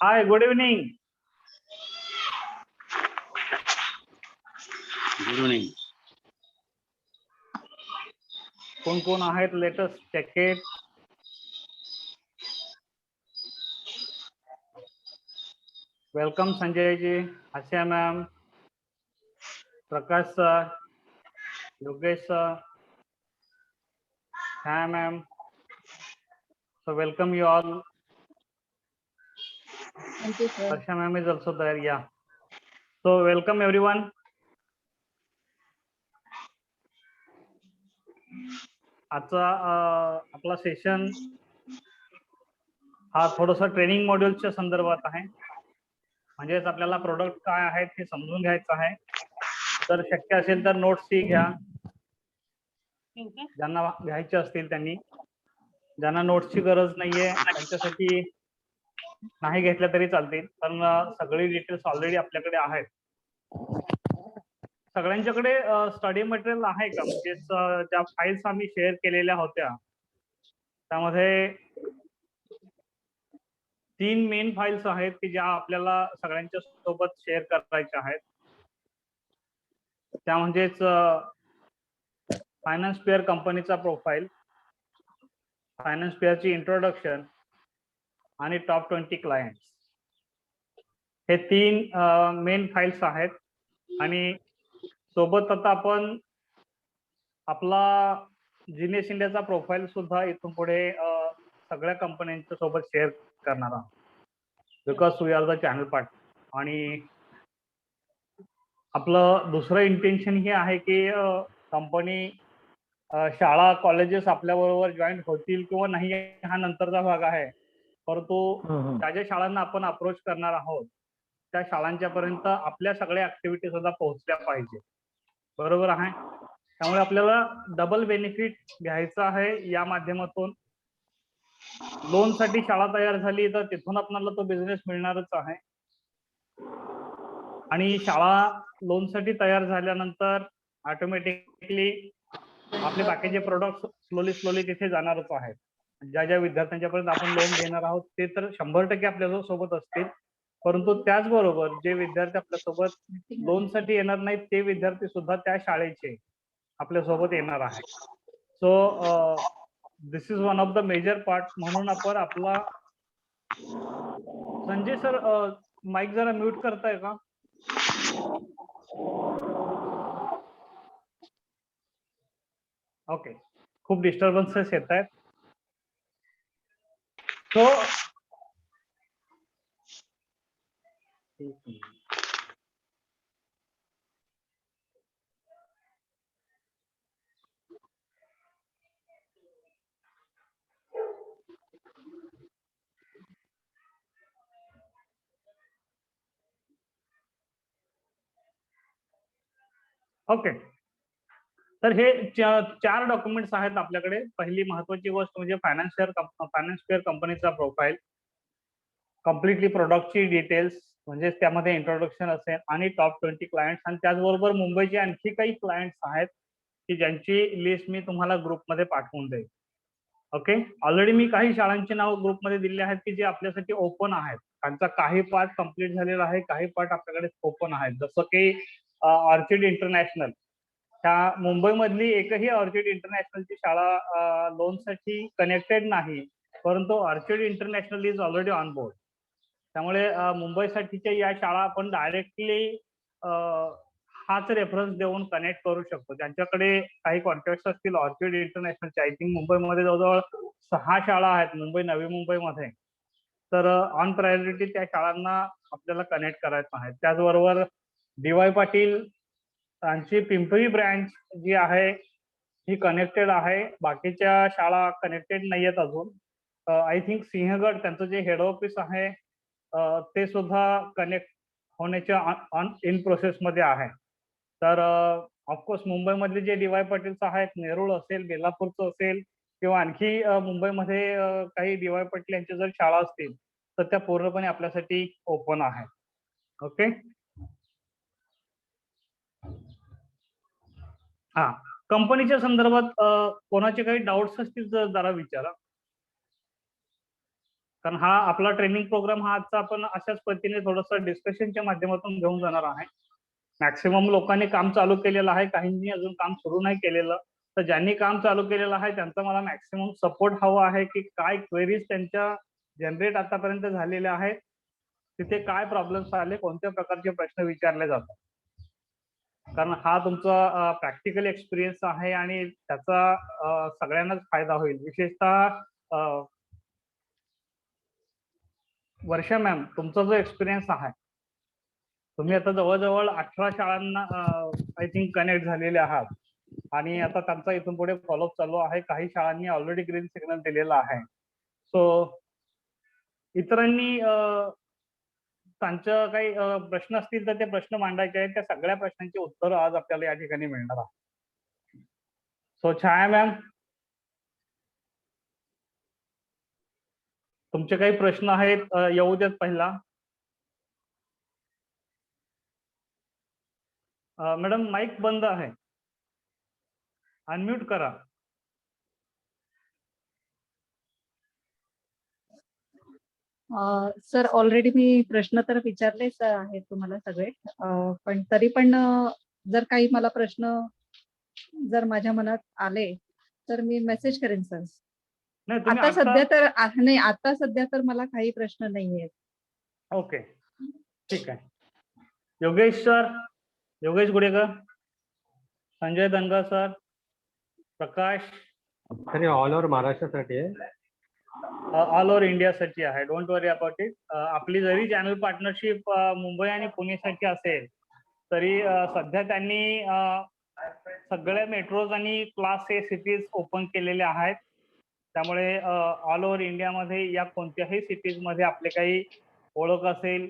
हाय, good evening. Good evening. कोण कोण आहेत latest check it. Welcome Sanjay ji, Asiya ma'am, Prakash sir, Yogesh sir, हाँ ma'am. So welcome you all. Thank you, sir. Harsha ma'am is also there. Yeah. So welcome everyone. आजचा आपला session हा थोडासा training मॉड्यूलच्या संदर्भात आहे. म्हणजेच आपल्याला प्रोडक्ट काय आहेत हे समजून घ्यायचं आहे. जर शक्य असेल तर नोट्सही घ्या, ज्यांना घ्यायचे असतील त्यांनी. ज्यांना नोट्सची गरज नाहीये त्यांच्यासाठी नाही घेतल्या तरी चालतील, पण सगळी डिटेल्स ऑलरेडी आपल्याकडे आहेत. सगळ्यांच्याकडे स्टडी मटेरियल आहे का? म्हणजे ज्या फाईल्स आम्ही शेअर केलेल्या होत्या त्यामध्ये 3 मेन फाईल्स आहेत की ज्या आपल्याला सगळ्यांच्या सोबत शेअर करायच्या आहेत. त्या म्हणजेच फायनान्स पेअर कंपनीचा प्रोफाईल, फायनान्स पेअरची इंट्रोडक्शन आणि टॉप 20 क्लायंट्स. हे 3 मेन फाईल्स आहेत. आणि सोबत आता आपण आपला जीनियस इंडियाचा प्रोफाईल सुद्धा इथून पुढे सगळ्या कंपन्यांच्या सोबत शेअर करणार आहोत, because we are the channel partner. आणि आपलं दुसरं इंटेन्शन हे आहे की कंपनी, शाळा, कॉलेजेस आपल्या बरोबर जॉईन होतील किंवा नाही हा नंतरचा भाग आहे, परंतु ज्या ज्या शाळांना आपण अप्रोच करणार आहोत त्या शाळांच्या पर्यंत आपल्या सगळ्या ऍक्टिव्हिटी सुद्धा पोहोचल्या पाहिजे. बरोबर आहे. त्यामुळे आपल्याला डबल बेनिफिट घ्यायचं आहे या माध्यमातून. लोन साठी शाळा तयार झाली तर तिथून आपल्याला तो बिझनेस मिळणारच आहे. आणि शाळा लोन साठी तयार झाल्यानंतर ऑटोमॅटिकली आपले बाकीचे प्रोडक्ट स्लोली तिथे जाणारच आहेत. ज्या ज्या विद्यार्थ्यांच्यापर्यंत आपण लोन देणार आहोत ते तर 100% आपल्या सोबत असतील, परंतु त्याचबरोबर जे विद्यार्थी आपल्यासोबत लोन साठी येणार नाहीत ते विद्यार्थी सुद्धा त्या शाळेचे आपल्यासोबत येणार आहे. So this is one of the major part. म्हणून आपण आपला संजय सर माईक जरा म्यूट करताय का? ओके, खूप डिस्टर्बन्सेस येत आहेत. सो ओके, तर हे 4 डॉक्युमेंट्स आहेत आपल्याकडे. पहिली महत्वाची गोष्ट म्हणजे फायनान्स पेअर कंपनीचा प्रोफाईल, कम्प्लिटली प्रोडक्टची डिटेल्स म्हणजे त्यामध्ये इंट्रोडक्शन असेल आणि टॉप 20 क्लायंट्स. आणि त्याचबरोबर मुंबईचे आणखी काही क्लायंट्स आहेत की ज्यांची लिस्ट मी तुम्हाला ग्रुपमध्ये पाठवून देईल. ओके, ऑलरेडी मी काही शाळांची नाव ग्रुपमध्ये दिली आहेत की जे आपल्यासाठी ओपन आहेत. त्यांचा काही पार्ट कम्प्लीट झालेला आहे, काही पार्ट आपल्याकडे ओपन आहेत. जसं की ऑर्चिड इंटरनॅशनल, त्या मुंबईमधली एकही ऑर्चिड इंटरनॅशनलची शाळा लोनसाठी कनेक्टेड नाही, परंतु orchid international is already on board. त्यामुळे मुंबईसाठीच्या या शाळा आपण डायरेक्टली हाच रेफरन्स देऊन कनेक्ट करू शकतो. ज्यांच्याकडे काही कॉन्टॅक्ट असतील ऑर्चिड इंटरनॅशनलचे, आय थिंक मुंबईमध्ये जवळजवळ 6 शाळा आहेत नवी मुंबईमध्ये, तर ऑन प्रायोरिटी त्या शाळांना आपल्याला कनेक्ट करायचं आहे. त्याचबरोबर DY पाटील यांची पिंपरी ब्रँच जी आहे ही कनेक्टेड आहे, बाकीच्या शाळा कनेक्टेड नाही आहेत अजून. आय थिंक सिंहगड त्यांचं जे हेड ऑफिस आहे ते सुद्धा कनेक्ट होण्याच्या इन प्रोसेस मध्ये आहे. तर ऑफकोर्स मुंबईमधले जे DY पाटीलचं आहेत, नेरूळ असेल, बेलापूरचं असेल किंवा आणखी मुंबईमध्ये काही DY पाटील यांच्या जर शाळा असतील तर त्या पूर्णपणे आपल्यासाठी ओपन आहे. ओके, हा, कंपनीच्या संदर्भात कोणाचे काही डाऊट्स असतील तर जरा विचारा. कारण हा आपला ट्रेनिंग प्रोग्राम हा आजचा आपण अशाच पद्धतीने थोडंसं डिस्कशनच्या माध्यमातून घेऊन जाणार आहे. मॅक्सिमम लोकांनी काम चालू केलेलं आहे, काहींनी अजून काम सुरू नाही केलेलं. तर ज्यांनी काम चालू केलेलं आहे त्यांचा मला मॅक्सिमम सपोर्ट हवा आहे की काय क्वेरीज त्यांच्या जनरेट आतापर्यंत झालेल्या आहेत, तिथे काय प्रॉब्लेम्स आले, कोणत्या प्रकारचे प्रश्न विचारले जातात. कारण हा तुमचा प्रॅक्टिकल एक्सपिरियन्स आहे आणि त्याचा सगळ्यांनाच फायदा होईल. विशेषतः वर्षा मॅम, तुमचा जो एक्सपिरियन्स आहे, तुम्ही आता जवळजवळ 18 शाळांना आय थिंक कनेक्ट झालेले आहात आणि आता त्यांचा इथून पुढे फॉलोअप चालू आहे. काही शाळांनी ऑलरेडी ग्रीन सिग्नल दिलेला आहे. सो इतरांनी त्यांच्या काही प्रश्न असतील तर ते प्रश्न मांडायचे आहेत. त्या सगळ्या प्रश्नांची उत्तरं आज आपल्याला या ठिकाणी मिळणार आहे. सो छाया मॅम, तुमचे काही प्रश्न आहेत येऊ देत पहिला. मॅडम माईक बंद आहे, अनम्यूट करा. सर ऑलरेडी मी प्रश्न तर विचारलेच आहेत तुम्हाला सगळे, पण तरी पण जर काही मला प्रश्न जर माझ्या मनात आले तर मी मेसेज करेन सर. नाही तुम्ही आता सध्या तर नाही, आता सध्या तर मला काही प्रश्न नाहीये. ओके, ठीक आहे. योगेश सर, योगेश गुडेकर, संजय दंगा सर, प्रकाश. सर ऑल ओव्हर महाराष्ट्रासाठी आहे, ऑल ओव्हर इंडियासाठी आहे. Don't worry about it. आपली जरी चॅनल पार्टनरशिप मुंबई आणि पुणेसाठी असेल तरी सध्या त्यांनी सगळ्या मेट्रोज आणि क्लास ए सिटीज ओपन केलेले आहेत. त्यामुळे ऑल ओव्हर इंडियामध्ये या कोणत्याही सिटीजमध्ये आपले काही ओळख असेल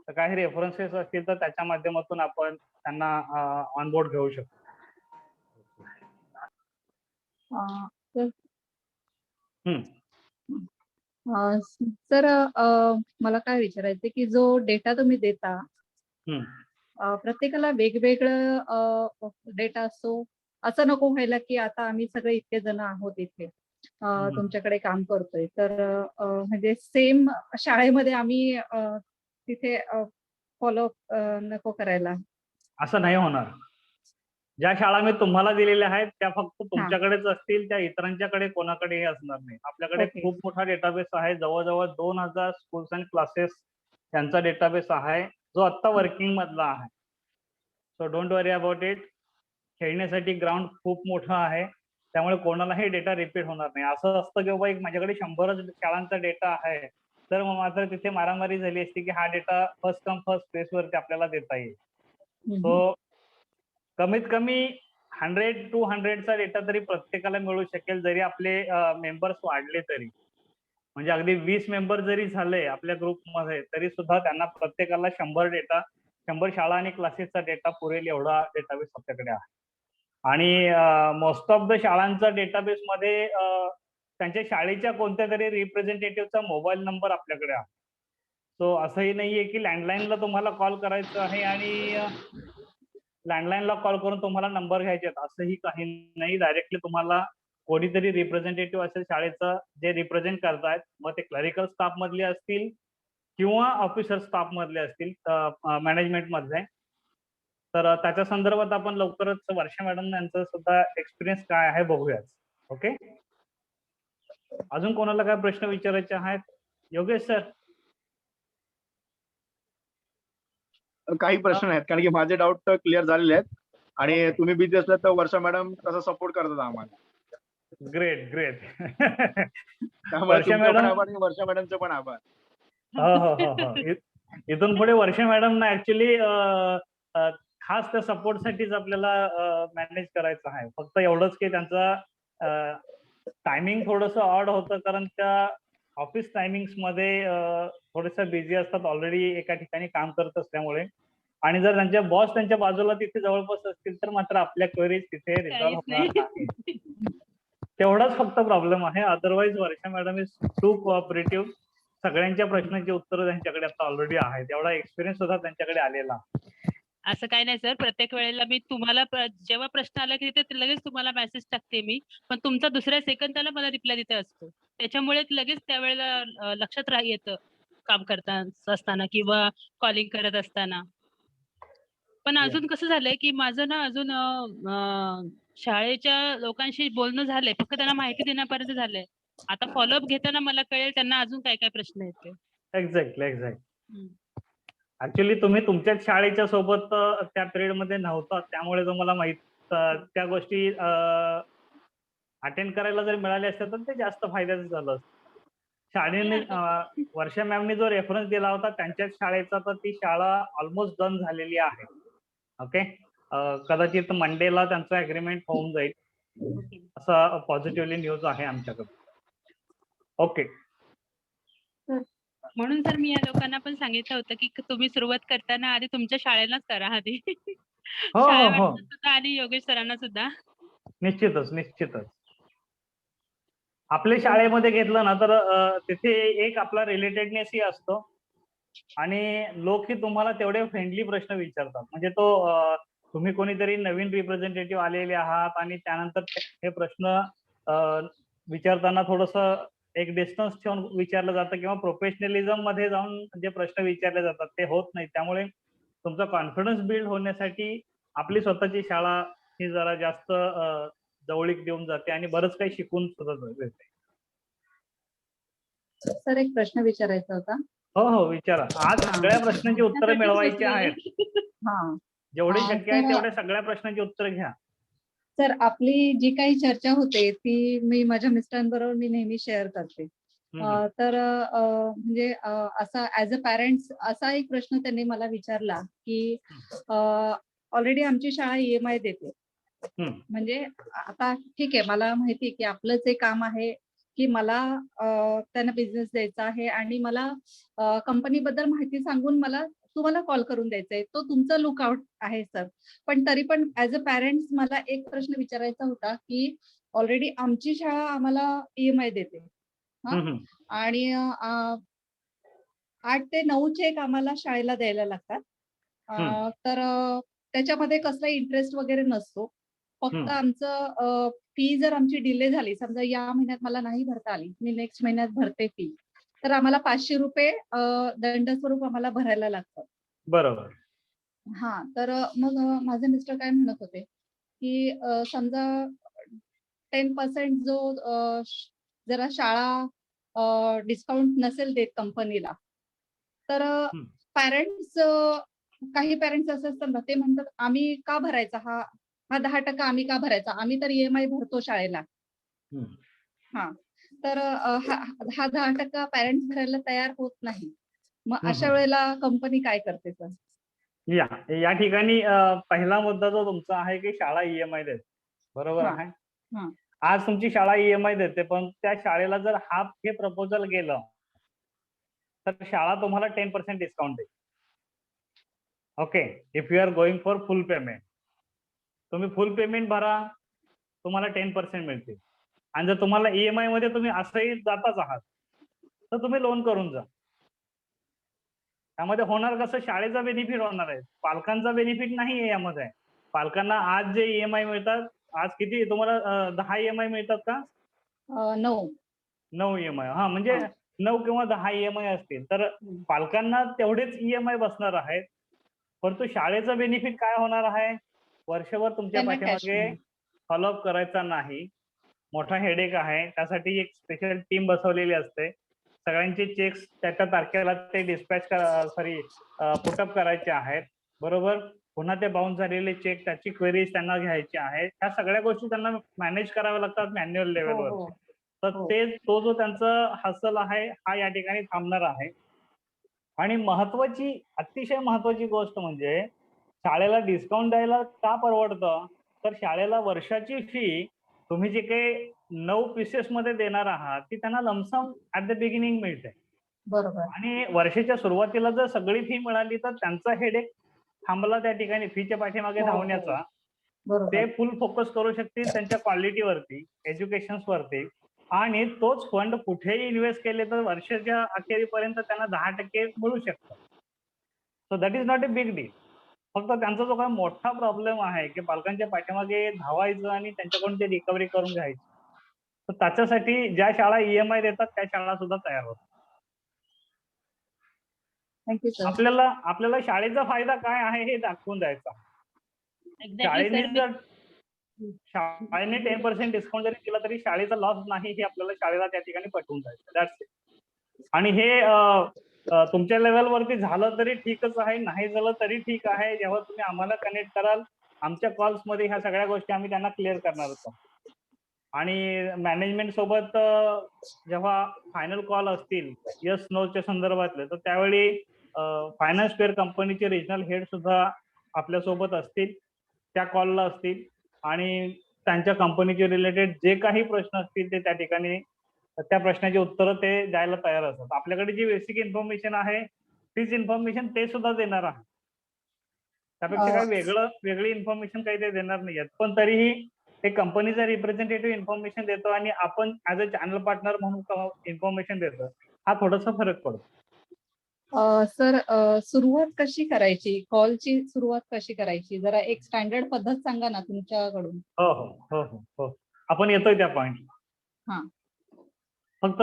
तर काही रेफरन्सेस असतील तर त्याच्या माध्यमातून आपण त्यांना ऑनबोर्ड घेऊ शकतो. सर मला काय विचारायचं की जो डेटा तुम्ही देता प्रत्येकाला वेगवेगळं डेटा असतो, असं नको व्हायला की आता आम्ही सगळे इतके जण आहोत इथे तुमच्याकडे काम करतोय तर म्हणजे सेम शाळेमध्ये आम्ही तिथे फॉलोअप नको करायला. असं नाही होणार. ज्या शाळा मी तुम्हाला दिलेल्या आहेत त्या फक्त तुमच्याकडेच असतील, त्या इतरांच्याकडे कोणाकडेही असणार नाही. आपल्याकडे खूप मोठा डेटाबेस आहे, जवळजवळ 2000 स्कूल्स अँड क्लासेस त्यांचा डेटाबेस आहे जो आता वर्किंग मधला आहे. So don't worry about it. खेळण्यासाठी ग्राउंड खूप मोठं आहे, त्यामुळे कोणालाही डेटा रिपीट होणार नाही. असं असतं की बाबा एक माझ्याकडे 100 शाळांचा डेटा आहे तर मग मात्र तिथे मारामारी झाली असती की हा data first come first base वरती आपल्याला देता येईल. सो कमीत कमी 100-200चा डेटा तरी प्रत्येकाला मिळू शकेल, जरी आपले मेंबर्स वाढले तरी. म्हणजे अगदी 20 मेंबर जरी झाले आपल्या ग्रुपमध्ये तरी सुद्धा त्यांना प्रत्येकाला 100 शाळा आणि क्लासेसचा डेटा पुरेल एवढा डेटाबेस आपल्याकडे आहे. आणि मोस्ट ऑफ द शाळांचा डेटाबेस मध्ये त्यांच्या शाळेच्या कोणत्या तरी रिप्रेझेंटेटिव्हचा मोबाईल नंबर आपल्याकडे आहे. सो असंही नाहीये की लँडलाईनला तुम्हाला कॉल करायचं आहे आणि लँडलाईनला कॉल करून तुम्हाला नंबर घ्यायचे आहेत असंही काही नाही. डायरेक्टली तुम्हाला कोणीतरी रिप्रेझेंटेटिव्ह असेल शाळेचं जे रिप्रेझेंट करतायत, मग ते क्लरिकल स्टाफ मधले असतील किंवा ऑफिसर स्टाफ मधले असतील मॅनेजमेंट मधले, तर त्याच्या संदर्भात आपण लवकरच वर्षा मॅडम यांचा सुद्धा एक्सपिरियन्स काय आहे बघूयाच. ओके, अजून कोणाला काय प्रश्न विचारायचे आहेत? योगेश सर. काही प्रश्न आहेत कारण की माझे डाऊट तर क्लिअर झालेले आहेत आणि तुम्ही बिझी असलात तर वर्षा मॅडम तसा सपोर्ट करतात आम्हाला. Great great. वर्षा मॅडमचं पण आभार. हो. इथून पुढे वर्षा मॅडम ना ऍक्च्युली खास त्या सपोर्टसाठीच आपल्याला मॅनेज करायचं आहे. फक्त एवढंच की त्यांचा टायमिंग थोडंसं ऑड होतं कारण त्या ऑफिस टायमिंग्स मध्ये थोडंसं बिझी असतात, ऑलरेडी एका ठिकाणी काम करत असल्यामुळे. आणि जर त्यांच्या बॉस त्यांच्या बाजूला तिथे जवळपास असतील तर मात्र आपल्या क्वेरीज तिथे रिझॉल्व्ह होणार नाही. तेवढाच फक्त प्रॉब्लेम आहे. Otherwise Varsha madam is too cooperative. सगळ्यांच्या प्रश्नांची उत्तरं त्यांच्याकडे आता ऑलरेडी आहेत, एवढा एक्सपिरियन्स सुद्धा त्यांच्याकडे आलेला. असं काही नाही सर. प्रत्येक वेळेला मी तुम्हाला जेव्हा प्रश्न आला की ते लगेच तुम्हाला मेसेज टाकते मी. पण तुमचा दुसऱ्या सेकंदाला मला रिप्लाय देत असतो. त्याच्यामुळे लगेच त्यावेळेला लक्षात येतं काम असताना किंवा कॉलिंग करत असताना. पण Yeah. अजून कसं झालंय की माझं ना अजून शाळेच्या लोकांशी बोलणं झालंय. फक्त त्यांना माहिती देण्यापर्यंत झालंय. आता फॉलोअप घेताना मला कळेल त्यांना अजून काय प्रश्न आहेत ते. एक्झॅक्टली. ऍक्च्युली तुम्ही तुमच्याच शाळेच्या सोबत त्या पिरियड मध्ये नव्हता, त्यामुळे तुम्हाला माहित त्या गोष्टी अटेंड करायला जर मिळाल्या असत्या तर ते जास्त फायद्याचं झालं असतं. शाळेने वर्षा मॅमने जो रेफरन्स दिला होता त्यांच्याच शाळेचा, तर ती शाळा ऑलमोस्ट डन झालेली आहे. ओके. कदाचित मंडेला त्यांचं अग्रीमेंट होऊन जाईल, असं पॉझिटिव्हली न्यूज आहे आमच्याकडे. ओके. म्हणून तर मी या लोकांना पण सांगितलं होतं की तुम्ही सुरुवात करताना आधी तुमच्या शाळेलाच करा आधी. हो हो शाळा हो, सुद्धा आणि योगेश सरांना सुद्धा. निश्चितच. आपल्या शाळेमध्ये घेतलं ना तर तिथे एक आपला रिलेटेडनेसही असतो आणि लोकही तुम्हाला तेवढे फ्रेंडली प्रश्न विचारतात. म्हणजे तो तुम्ही कोणीतरी नवीन रिप्रेझेंटेटिव्ह आलेले आहात आणि त्यानंतर हे प्रश्न विचारताना थोडस एक डिस्टन्स ठेवून विचारलं जातं किंवा प्रोफेशनलिझम मध्ये जाऊन जे प्रश्न विचारले जातात ते होत नाही. त्यामुळे तुमचा कॉन्फिडन्स बिल्ड होण्यासाठी आपली स्वतःची शाळा ही जरा जास्त जवळीक देऊन जाते आणि बरंच काही शिकून सुद्धा देते. सर एक प्रश्न विचारायचा होता. हो विचारा. आज सगळ्या प्रश्नांची उत्तरं मिळवायची आहेत. हा, जेवढी शक्य आहे तर तेवढ्या सगळ्या प्रश्नांची उत्तर घ्या. सर आपली जी काही चर्चा होते ती मी माझ्या मिस्टरांबरोबर मी नेहमी शेअर करते. तर म्हणजे असा ऍज अ पॅरेंट्स असा एक प्रश्न त्यांनी मला विचारला की ऑलरेडी आमची शाळा EMI देते. म्हणजे आता ठीक आहे, मला माहिती आहे की आपलं जे काम आहे की मला त्यांना बिझनेस द्यायचा आहे आणि मला कंपनीबद्दल माहिती सांगून मला तुम्हाला कॉल करून द्यायचा आहे. तो तुमचा लुकआउट आहे सर. पण तरी पण ऍज अ पॅरेंट्स मला एक प्रश्न विचारायचा होता की ऑलरेडी आमची शाळा आम्हाला EMI देते. आणि 8 ते 9 चेक आम्हाला शाळेला द्यायला लागतात. तर त्याच्यामध्ये कसला इंटरेस्ट वगैरे नसतो. फक्त आमचं फी जर आमची डिले झाली, समजा या महिन्यात मला नाही भरता आली, मी नेक्स्ट महिन्यात भरते फी, तर आम्हाला ₹500 दंड स्वरूप आम्हाला भरायला लागतात. बरोबर. तर मग माझे मिस्टर काय म्हणत होते की समजा 10% जो जरा शाळा डिस्काउंट नसेल देत कंपनीला, तर पॅरेंट्स काही पॅरेंट्स असं असतात ना, ते म्हणतात आम्ही का भरायचा हा 10% आम्ही का भरायचा, आम्ही तर EMI भरतो शाळेला. तर हा 10% पॅरेंट्स भरायला तयार होत नाही. मग अशा वेळेला कंपनी काय करते सर? या ठिकाणी पहिला मुद्दा जो तुमचा आहे की शाळा EMI देते, बरोबर आहे. आज तुमची शाळा EMI देते, पण त्या शाळेला जर हाफ हे प्रपोजल गेलं तर शाळा तुम्हाला 10% डिस्काउंट देईल. Okay. If you are going for full payment, तुम्ही फुल पेमेंट भरा, तुम्हाला 10% मिळतील. आणि जर तुम्हाला EMI मध्ये तुम्ही असंही जाताच आहात तर तुम्ही लोन करून जा. त्यामध्ये होणार कसं, शाळेचा बेनिफिट होणार आहे, पालकांचा बेनिफिट नाही आहे यामध्ये. पालकांना आज जे EMI मिळतात, आज किती तुम्हाला 10 EMI मिळतात का? 9 EMI. म्हणजे 9 किंवा 10 EMI असतील तर पालकांना तेवढेच EMI बसणार आहेत. परंतु शाळेचा बेनिफिट काय होणार आहे, वर्षभर तुमच्या पाठीमागे फॉलोअप करायचा नाही. मोठा हेडेक आहे. त्यासाठी एक स्पेशल टीम बसवलेली असते. सगळ्यांचे चेक्स त्या तारखेला ते पुटअप करायचे आहेत, बरोबर. पुन्हा ते बाउन्स झालेले चेक, त्याची क्वेरीज त्यांना घ्यायची आहे. ह्या सगळ्या गोष्टी त्यांना मॅनेज कराव्या लागतात मॅन्युअल लेवलवर. तर तो जो त्यांचा हसल आहे हा या ठिकाणी थांबणार आहे. आणि अतिशय महत्वाची गोष्ट म्हणजे शाळेला डिस्काउंट द्यायला का परवडतं, तर शाळेला वर्षाची फी तुम्ही जे काही 9 पीसेस मध्ये देणार आहात ती त्यांना लमसम ऍट द बिगिनिंग मिळते. बरोबर. आणि वर्षाच्या सुरुवातीला जर सगळी फी मिळाली तर त्यांचा हेडेक थांबला त्या ठिकाणी फीच्या पाठीमागे धावण्याचा. ते फुल फोकस करू शकतील त्यांच्या क्वालिटीवरती, एज्युकेशन्सवरती. आणि तोच फंड कुठेही इन्व्हेस्ट केले तर वर्षाच्या अखेरीपर्यंत त्यांना 10% मिळू शकतात. So that is not a big deal. फक्त त्यांचा जो काही मोठा प्रॉब्लेम आहे की पालकांच्या पाठीमागे धावायचं आणि त्यांच्याकडून ते रिकव्हरी करून घ्यायची, तर त्याच्यासाठी ज्या शाळा EMI देतात त्या शाळा सुद्धा तयार होतात. Thank you sir. आपल्याला शाळेचा फायदा काय आहे हे दाखवून द्यायचा. Exactly sir. शाळेने 10% डिस्काउंट जरी केला तरी शाळेचा लॉस नाही हे आपल्याला शाळेला त्या ठिकाणी पटवून जायचं. That's it. आणि हे तुमच्या लेवलवरती झालं तरी ठीकच आहे, नाही झालं तरी ठीक आहे. जेव्हा तुम्ही आम्हाला कनेक्ट कराल आमच्या कॉल्समध्ये ह्या सगळ्या गोष्टी आम्ही त्यांना क्लिअर करणार आहोत. आणि मॅनेजमेंट सोबत जेव्हा फायनल कॉल असतील येस नोच्या संदर्भातले, तर त्यावेळी फायनान्स फेअर कंपनीचे रिजनल हेड सुद्धा आपल्यासोबत असतील, त्या कॉलला असतील आणि त्यांच्या कंपनीचे रिलेटेड जे काही प्रश्न असतील ते त्या ठिकाणी त्या प्रश्नाची उत्तरं ते द्यायला तयार असतात. आपल्याकडे जी बेसिक इन्फॉर्मेशन आहे तीच इन्फॉर्मेशन ते सुद्धा देणार आहे. त्यापेक्षा काही वेगळी इन्फॉर्मेशन काही ते देणार नाही आहेत. पण तरीही ते कंपनीचा रिप्रेझेंटेटिव्ह इन्फॉर्मेशन देतो आणि आपण ऍज अ चॅनल पार्टनर म्हणून इन्फॉर्मेशन देतो. हा थोडासा फरक पडतो. सर सुरुवात कशी करायची? कॉलची सुरुवात कशी करायची? जरा एक स्टँडर्ड पद्धत सांगा ना तुमच्याकडून. हो हो हो हो हो आपण येतोय त्या पॉइंटला. हा. फक्त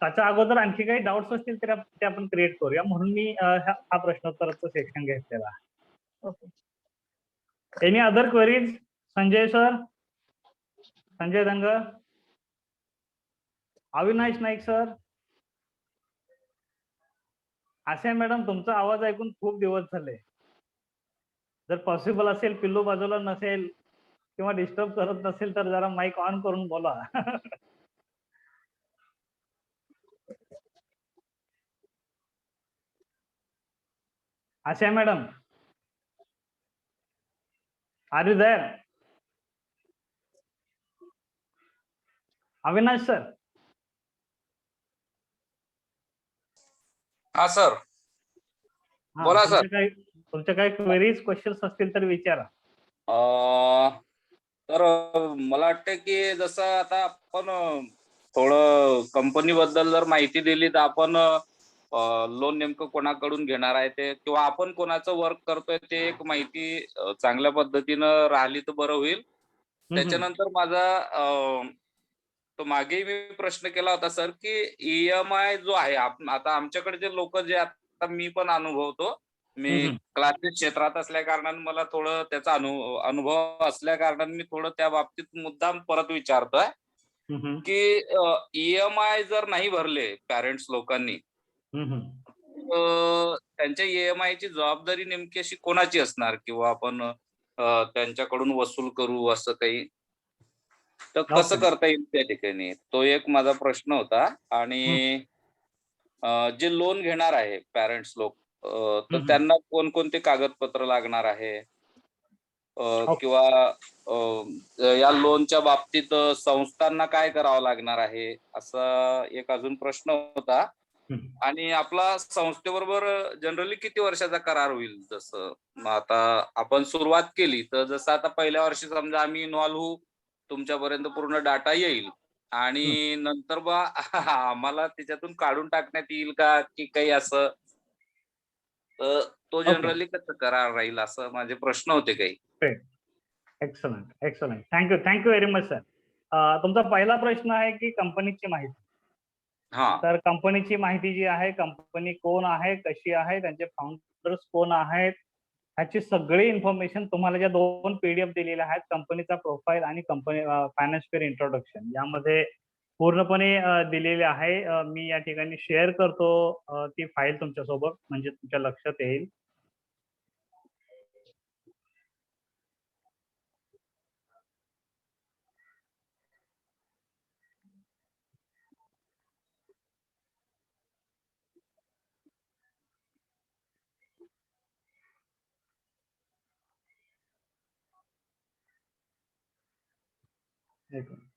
त्याच्या अगोदर आणखी काही डाऊट्स असतील तर ते आपण क्रिएट करूया, म्हणून मी हा प्रश्नोत्तराचं सेक्शन घेतलेला आहे. Okay. Any other queries? Sanjay sir, Sanjay Dhangar, Avinash Naik sir, Asha madam तुमचा आवाज ऐकून खूप दिवस झाले. जर पॉसिबल असेल, पिल्लू बाजूला नसेल किंवा डिस्टर्ब करत नसेल तर जरा माईक ऑन करून बोला. Asha madam, are you there? Avinash sir. हा सर, बोला सर. तुमच्या काही क्वेरीज क्वेश्चन्स असतील तर विचारा. तर मला वाटतं की जसं आता आपण थोडं कंपनी बद्दल जर माहिती दिली तर आपण लोन नेमकं कोणाकडून घेणार आहे ते, किंवा आपण कोणाचं वर्क करतोय ते एक माहिती चांगल्या पद्धतीनं राहिली तर बरं होईल. त्याच्यानंतर माझा तो मागेही मी प्रश्न केला होता सर की EMI जो आहे, आता आमच्याकडे जे लोक जे आता मी पण अनुभवतो, मी क्लासेस क्षेत्रात असल्या कारणाने मला थोडं त्याचा अनुभव असल्या कारणाने मी थोडं त्या बाबतीत मुद्दाम परत विचारतोय की EMI जर नाही भरले पॅरेंट्स लोकांनी, त्यांच्या EMI ची जबाबदारी नेमकी अशी कोणाची असणार, किंवा आपण त्यांच्याकडून वसूल करू असं काही, तर कसं करता येईल त्या ठिकाणी, तो एक माझा प्रश्न होता. आणि जे लोन घेणार आहे पॅरेंट्स लोक, तर त्यांना कोणकोणते कागदपत्र लागणार आहे, किंवा या लोनच्या बाबतीत संस्थांना काय करावं लागणार आहे, असा एक अजून प्रश्न होता. आणि आपला संस्थेबरोबर जनरली किती वर्षाचा करार होईल? जसं आता आपण सुरुवात केली तर जसं आता पहिल्या वर्षी समजा आम्ही इन्व्हॉल्व्ह होऊ, तुमच्यापर्यंत पूर्ण डाटा येईल आणि नंतर बा आम्हाला त्याच्यातून काढून टाकण्यात येईल का, की काही असं, तो जनरली कसं करार राहील, असं माझे प्रश्न होते काही. Excellent excellent, thank you very much sir. तुमचा पहिला प्रश्न आहे की कंपनीची माहिती. तर कंपनीची माहिती जी आहे, कंपनी कोण आहे, कशी आहे, त्यांचे फाउंडर्स कोण आहेत, ह्याची सगळी इन्फॉर्मेशन तुम्हाला ज्या 2 PDF दिलेल्या आहेत, कंपनीचा प्रोफाईल आणि कंपनी फायनान्स फेअर इंट्रोडक्शन, यामध्ये पूर्णपणे दिलेले आहे. मी या ठिकाणी शेअर करतो ती फाईल तुमच्यासोबत, म्हणजे तुमच्या लक्षात येईल.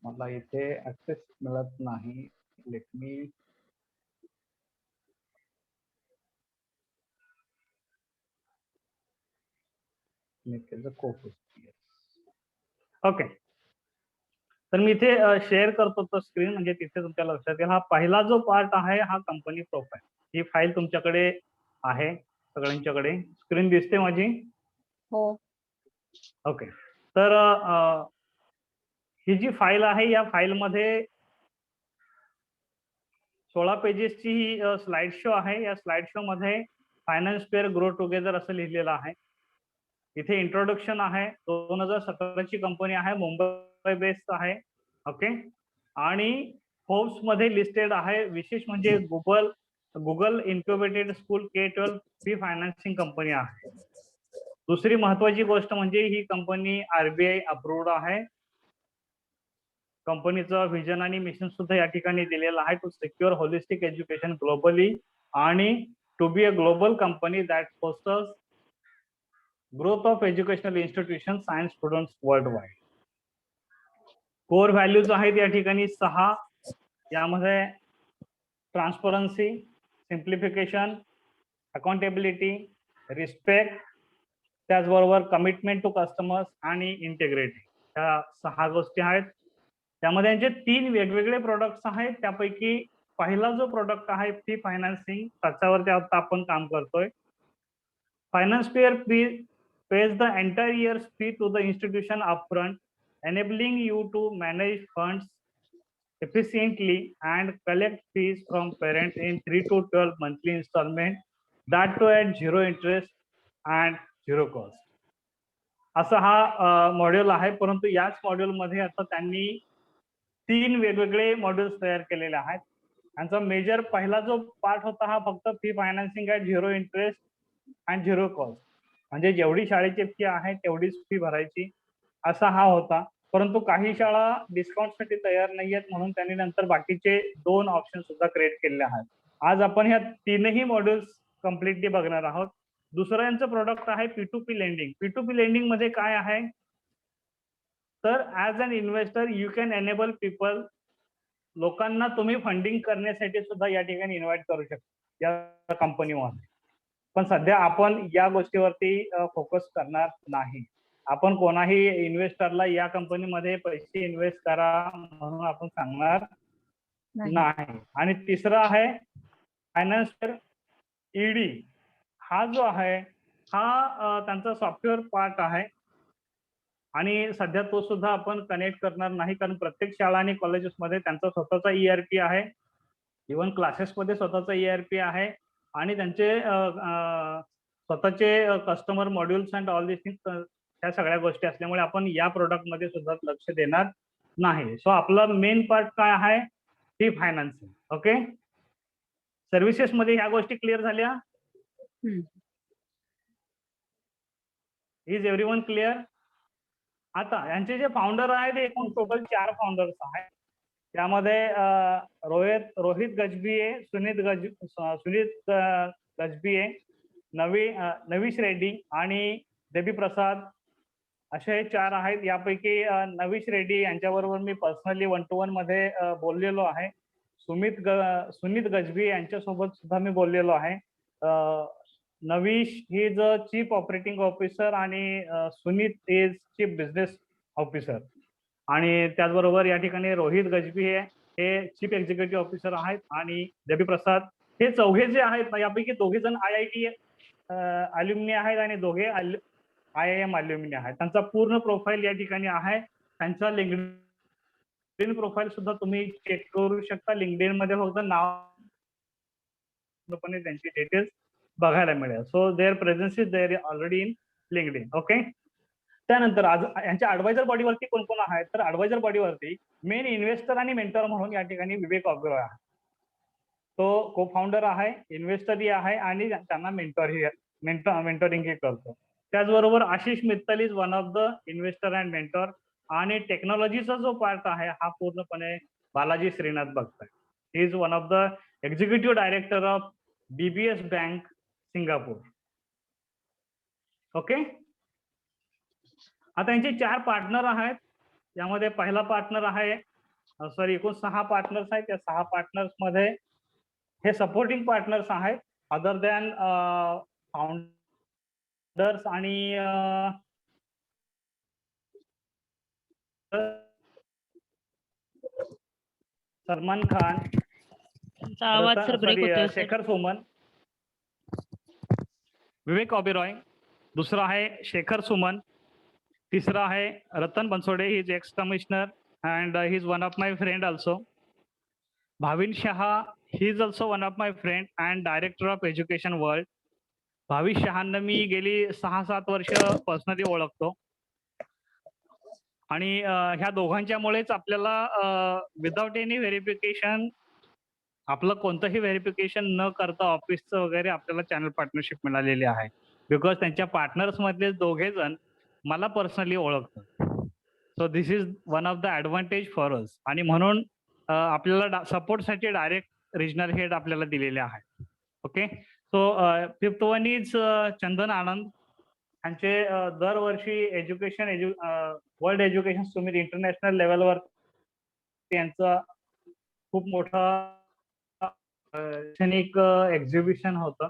मला इथे ऍक्सेस मिळत नाही. Let me okay. तर मी इथे शेअर करतो तो स्क्रीन, म्हणजे तिथे तुमच्या लक्षात येईल. हा पहिला जो पार्ट आहे हा कंपनी प्रोफाईल, ही फाईल तुमच्याकडे आहे. सगळ्यांच्याकडे स्क्रीन दिसते माझी? हो. ओके. तर ही जी फाईल आहे या फाईलमध्ये 16 पेजेसची ही स्लाइड शो आहे. या स्लाइड शो मध्ये फायनान्स पेअर ग्रो टुगेदर असं लिहिलेलं आहे. इथे इंट्रोडक्शन आहे. 2017ची कंपनी आहे, मुंबई बेस्ड आहे. ओके. आणि फोर्ब्स मध्ये लिस्टेड आहे. विशेष म्हणजे Google incubated school K-12 fee financing company आहे. दुसरी महत्वाची गोष्ट म्हणजे ही कंपनी RBI अप्रूव्ड आहे. कंपनीचं व्हिजन आणि मिशन सुद्धा या ठिकाणी दिलेलं आहे, to secure holistic education globally आणि to be a global company that fosters growth of educational institution science students world wide. Core values आहेत या ठिकाणी 6. यामध्ये ट्रान्सपरन्सी, सिम्प्लिफिकेशन, अकाउंटेबिलिटी, रिस्पेक्ट, त्याचबरोबर कमिटमेंट टू कस्टमर्स आणि इंटेग्रिटी, ह्या 6 गोष्टी आहेत. त्यामध्ये यांचे 3 वेगवेगळे प्रोडक्ट्स आहेत. त्यापैकी पहिला जो प्रोडक्ट आहे फी फायनान्सिंग, त्याच्यावरती आता आपण काम करतोय. Finance pair pays the entire year's fee to the institution upfront, enabling you to manage funds efficiently and collect fees from parents in 3 to 12 monthly installment, that too at zero interest and zero cost. असा हा module आहे. परंतु याच module मध्ये आता त्यांनी 3 वेगवेगळे modules तयार केलेले आहेत. यांचा मेजर पहिला जो पार्ट होता हा फक्त fee financing at zero interest and zero cost, म्हणजे जेवढी शाळेची फी आहे तेवढीच फी भरायची, असा हा होता. परंतु काही शाळा डिस्काउंटसाठी तयार नाही आहेत, म्हणून त्यांनी नंतर बाकीचे 2 ऑप्शन सुद्धा क्रिएट केलेले आहेत. आज आपण ह्या 3ही मॉड्यूल्स कम्प्लिटली बघणार आहोत. दुसरं यांचं प्रोडक्ट आहे P2P लेंडिंग. P2P लेंडिंग मध्ये काय आहे, तर as an investor you can enable people, लोकांना तुम्ही फंडिंग करण्यासाठी सुद्धा या ठिकाणी इन्व्हाइट करू शकता या कंपनीमध्ये. पण सध्या आपण या गोष्टीवरती फोकस करणार नाही. आपण कोणाही इन्व्हेस्टरला या कंपनीमध्ये पैसे इन्व्हेस्ट करा म्हणून आपण सांगणार नाही. आणि तिसरं आहे फायनान्स ED. हा जो आहे हा त्यांचा सॉफ्टवेअर पार्ट आहे आणि सध्या तो सुद्धा आपण कनेक्ट करणार नाही, कारण प्रत्येक शाळा आणि कॉलेजेसमध्ये त्यांचा स्वतःचा ERP आहे. इव्हन क्लासेसमध्ये स्वतःचा ERP आहे आणि त्यांचे स्वतःचे customer modules and all this things, ह्या सगळ्या गोष्टी असल्यामुळे आपण या प्रोडक्टमध्ये सुद्धा लक्ष देणार नाही. सो आपला मेन पार्ट काय आहे, फी फायनान्सिंग. ओके. सर्व्हिसेस मध्ये ह्या गोष्टी क्लिअर झाल्या? Is everyone clear? आता यांचे जे फाउंडर आहेत ते एकूण टोटल 4 फाउंडर्स आहेत. त्यामध्ये रोहित गजभिये, सुनीत गजभिये, नवीश रेड्डी आणि देबी प्रसाद, असे हे 4 आहेत. यापैकी नवीश रेड्डी यांच्याबरोबर मी पर्सनली 1-to-1 मध्ये बोललेलो आहे. सुनीत गजभिये यांच्यासोबत सुद्धा मी बोललेलो आहे. Navish he is chief operating officer आणि सुनीत इज चीफ बिझनेस ऑफिसर. आणि त्याचबरोबर या ठिकाणी रोहित गजभिये हे चीफ एक्झिक्युटिव्ह ऑफिसर आहेत आणि देबी प्रसाद, हे चौघे जे आहेत यापैकी 2 जण IIT अल्युमिनी आहेत आणि 2 IIM अल्युमिनी आहेत. त्यांचा पूर्ण प्रोफाईल या ठिकाणी आहे. त्यांचा लिंक्डइन प्रोफाईल सुद्धा तुम्ही चेक करू शकता. लिंक्डइन मध्ये फक्त नाव त्यांची डिटेल्स बघायला मिळेल. So their presence is there already in LinkedIn. Okay. त्यानंतर आज यांच्या ऍडवायझर बॉडीवरती कोण कोण आहेत, तर ऍडवायझर बॉडीवरती मेन इन्व्हेस्टर आणि मेंटर म्हणून या ठिकाणी विवेक ओबेरॉय आहे. तो को फाउंडर आहे, इन्व्हेस्टरही आहे आणि त्यांना मेंटरिंग करतो. त्याचबरोबर Ashish Mittal is one of the investor and mentor. आणि टेक्नॉलॉजीचा जो पार्ट आहे हा पूर्णपणे बालाजी श्रीनाथ बघताय. He is one of the executive director of DBS bank Singapore. Okay. आता यांचे 4 पार्टनर आहेत. यामध्ये पहिला पार्टनर आहे, एकूण 6 पार्टनर्स आहेत. या 6 पार्टनर्स मध्ये हे सपोर्टिंग पार्टनर्स आहेत, अदर दॅन फाउंडर्स आणि सलमान खान, आवाज सर ब्रेक होतोय. शेखर सुमन, विवेक ओबेरॉय, दूसरा है शेखर सुमन, तीसरा है Ratan Bansode, he is x commissioner and he is one of my friend also. Bhavin Shah, he is also one of my friend and director of education world. Bhavish शहांना मी गेली 6-7 वर्ष पर्सनली ओळखतो आणि ह्या दोघांच्यामुळेच आपल्याला विदाउट एनी व्हेरिफिकेशन आपलं कोणतंही व्हेरिफिकेशन न करता ऑफिसचं वगैरे आपल्याला चॅनल पार्टनरशिप मिळालेली आहे. बिकॉज त्यांच्या पार्टनर्स मधले दोघे जण मला पर्सनली ओळखतात. So this is one of the advantage for us. आणि म्हणून आपल्याला सपोर्टसाठी डायरेक्ट रिजनल हेड आपल्याला दिलेले आहेत. Okay, so fifth one is Chandan Anand. यांचे दरवर्षी वर्ल्ड एज्युकेशन सुमित इंटरनॅशनल लेवलवर यांचं खूप मोठं शैक्षणिक एक्झिबिशन होतं.